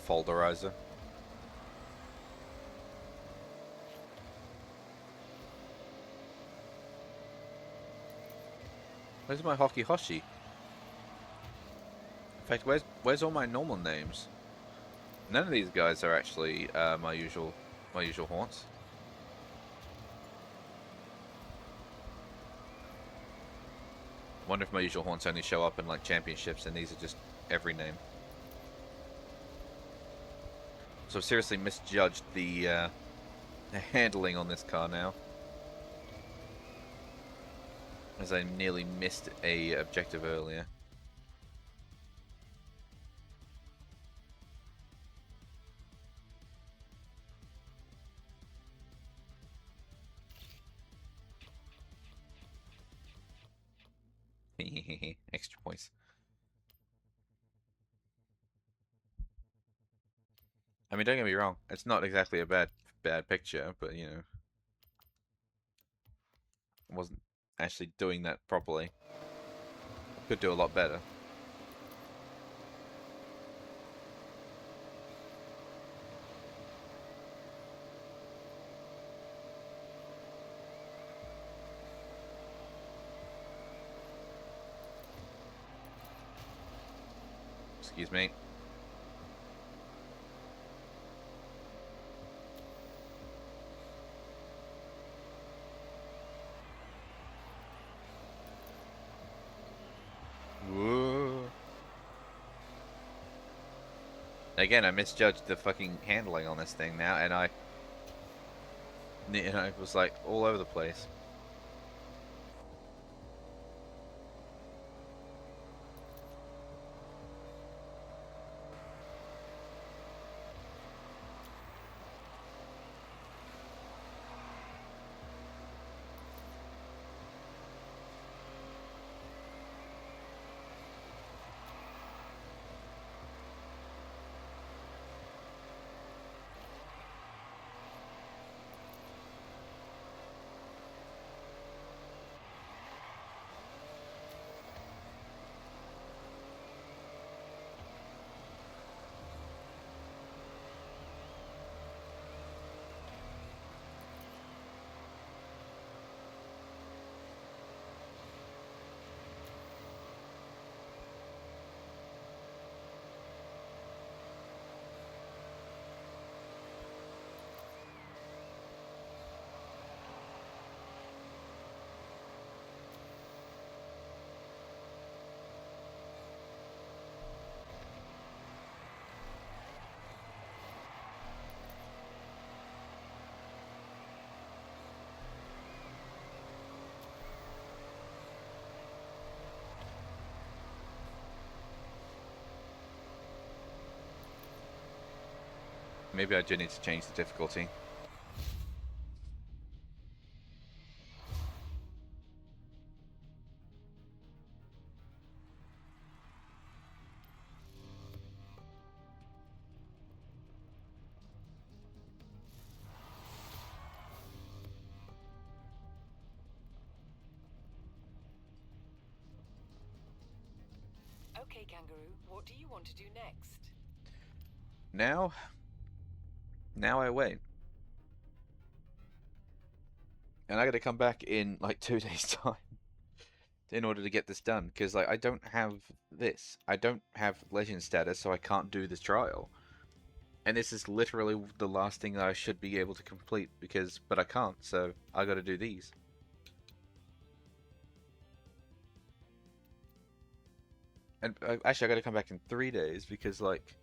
Folderizer. Where's my Hockey Hoshi? In fact, where's all my normal names? None of these guys are actually my usual haunts. Wonder if my usual haunts only show up in like championships, and these are just every name. So I've seriously misjudged the handling on this car now, as I nearly missed a objective earlier. Extra points. I mean, don't get me wrong, it's not exactly a bad picture, but you know, I wasn't actually doing that properly. Could do a lot better. Excuse me. Whoa. Again, I misjudged the fucking handling on this thing now, and it was like all over the place. Maybe I do need to change the difficulty. Okay, Kangaroo, what do you want to do next? Now I wait. And I gotta come back in like 2 days' time in order to get this done. Because like I don't have this. I don't have legend status, so I can't do this trial. And this is literally the last thing that I should be able to complete but I can't, so I gotta do these. And actually I gotta come back in 3 days because like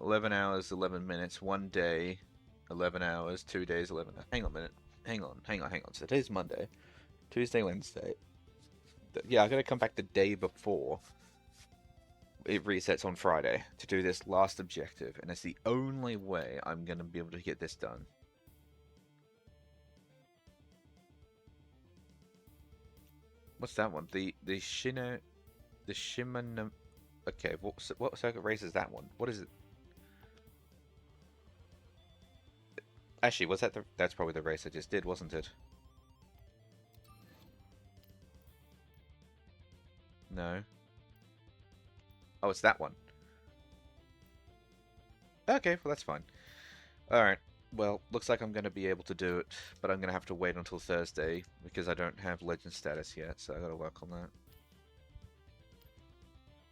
11 hours, 11 minutes, 1 day, 11 hours, 2 days, 11 hours. Hang on a minute. Hang on. So today's Monday. Tuesday, Wednesday. Yeah, I gotta come back the day before it resets on Friday to do this last objective, and it's the only way I'm gonna be able to get this done. What's that one? The Shimano. Okay, what circuit race is that one? What is it? Actually, was that that's probably the race I just did, wasn't it? No. Oh, it's that one. Okay, well that's fine. Alright, well, looks like I'm going to be able to do it, but I'm going to have to wait until Thursday, because I don't have legend status yet, so I gotta work on that.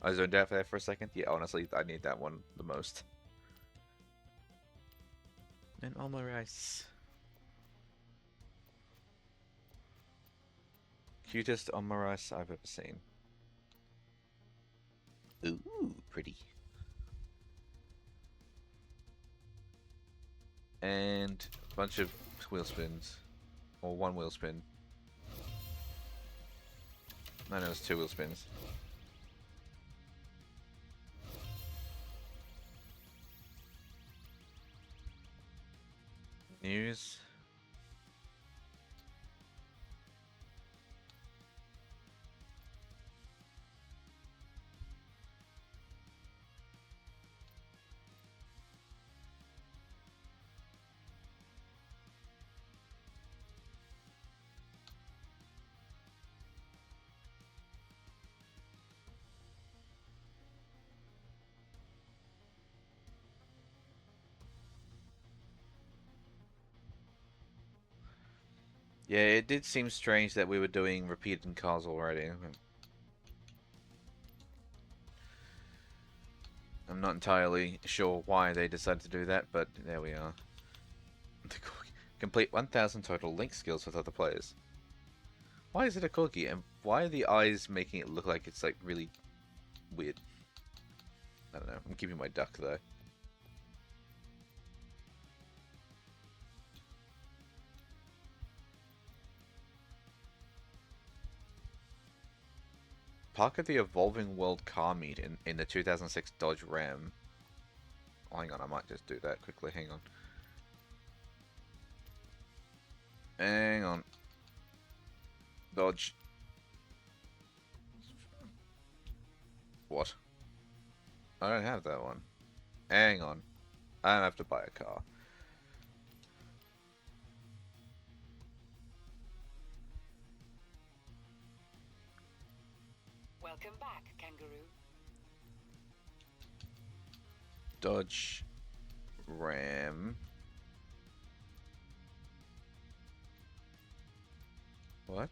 I zoned out there for a second? Yeah, honestly, I need that one the most. And all my rice. Cutest Omaris I've ever seen. Ooh, pretty. And a bunch of wheel spins. Or one wheel spin. No, it's 2 wheel spins. News. Yeah, it did seem strange that we were doing repeated cars already. I'm not entirely sure why they decided to do that, but there we are. Complete 1,000 total link skills with other players. Why is it a corgi, and why are the eyes making it look like it's like really weird? I don't know. I'm keeping my duck though. Park at the Evolving World Car Meet in the 2006 Dodge Ram. Oh, hang on, I might just do that quickly. Hang on. Hang on. Dodge. What? I don't have that one. Hang on. I don't have to buy a car. Welcome back, Kangaroo. Dodge Ram. What?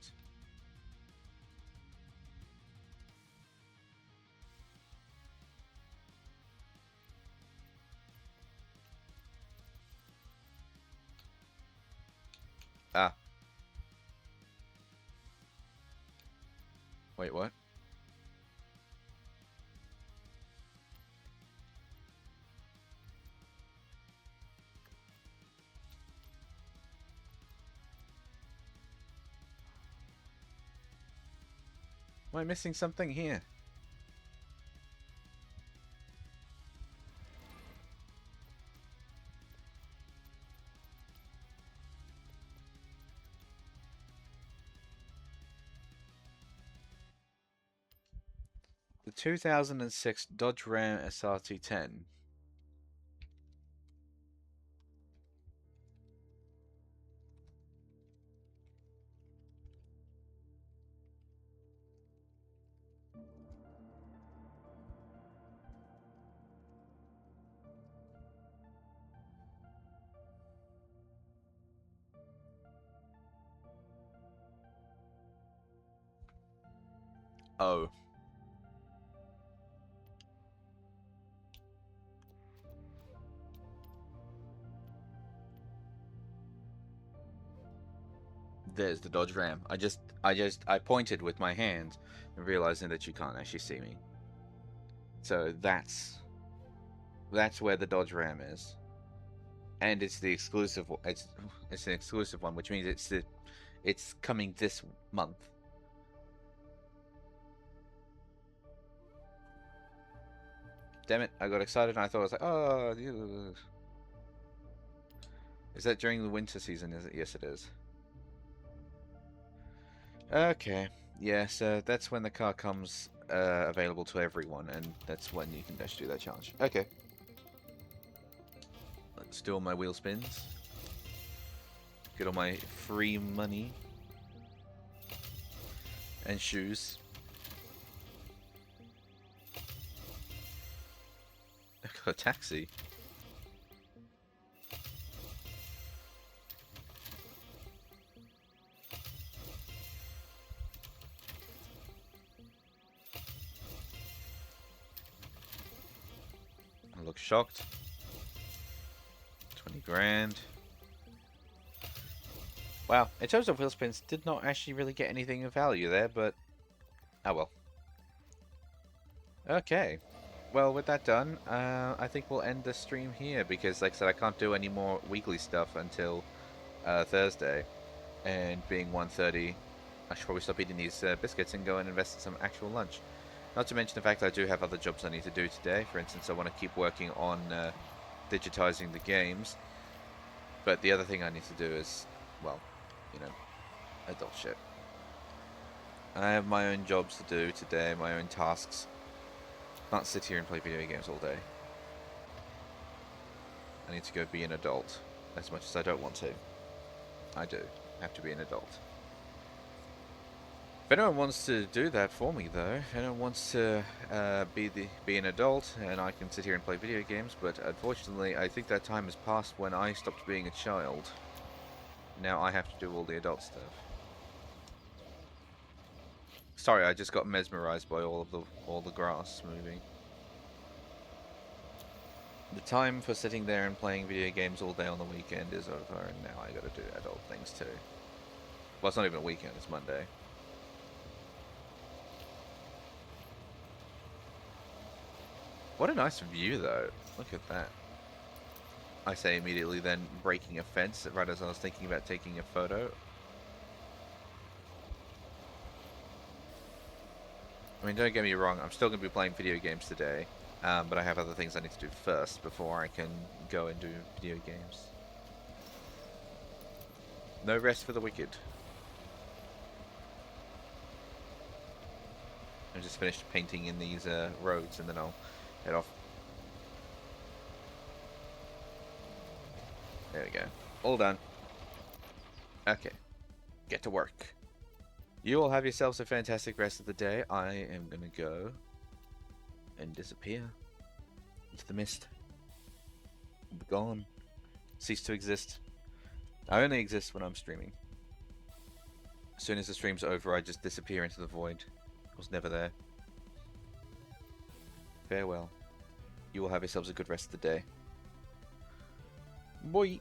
Ah. Wait, what? Am I missing something here? The 2006 Dodge Ram SRT10. Oh. There's the Dodge Ram. I pointed with my hand and realizing that you can't actually see me. So that's where the Dodge Ram is. And it's the exclusive it's an exclusive one, which means it's coming this month. Damn it, I got excited and I thought I was like, oh, is that during the winter season, is it? Yes, it is. Okay, yeah, so that's when the car comes available to everyone, and that's when you can actually do that challenge. Okay. Let's do all my wheel spins. Get all my free money. And shoes. I got a taxi. I look shocked. 20 grand. Wow, in terms of wheel spins, did not actually really get anything of value there, but oh well. Okay. Well, with that done, I think we'll end the stream here because, like I said, I can't do any more weekly stuff until Thursday. And being 1:30, I should probably stop eating these biscuits and go and invest in some actual lunch. Not to mention the fact that I do have other jobs I need to do today. For instance, I want to keep working on digitizing the games. But the other thing I need to do is, well, you know, adult shit. I have my own jobs to do today, my own tasks. Can't sit here and play video games all day. I need to go be an adult, as much as I don't want to. I do have to be an adult. If anyone wants to do that for me, though, if anyone wants to be an adult, and I can sit here and play video games, but unfortunately, I think that time has passed when I stopped being a child. Now I have to do all the adult stuff. Sorry, I just got mesmerized by all the grass moving. The time for sitting there and playing video games all day on the weekend is over, and now I gotta do adult things too. Well, it's not even a weekend, it's Monday. What a nice view, though. Look at that. I say immediately, then breaking a fence right as I was thinking about taking a photo. I mean, don't get me wrong, I'm still going to be playing video games today, but I have other things I need to do first before I can go and do video games. No rest for the wicked. I just finished painting in these roads, and then I'll head off. There we go. All done. Okay. Get to work. You all have yourselves a fantastic rest of the day. I am going to go and disappear into the mist. Be gone. Cease to exist. I only exist when I'm streaming. As soon as the stream's over, I just disappear into the void. I was never there. Farewell. You will have yourselves a good rest of the day. Bye.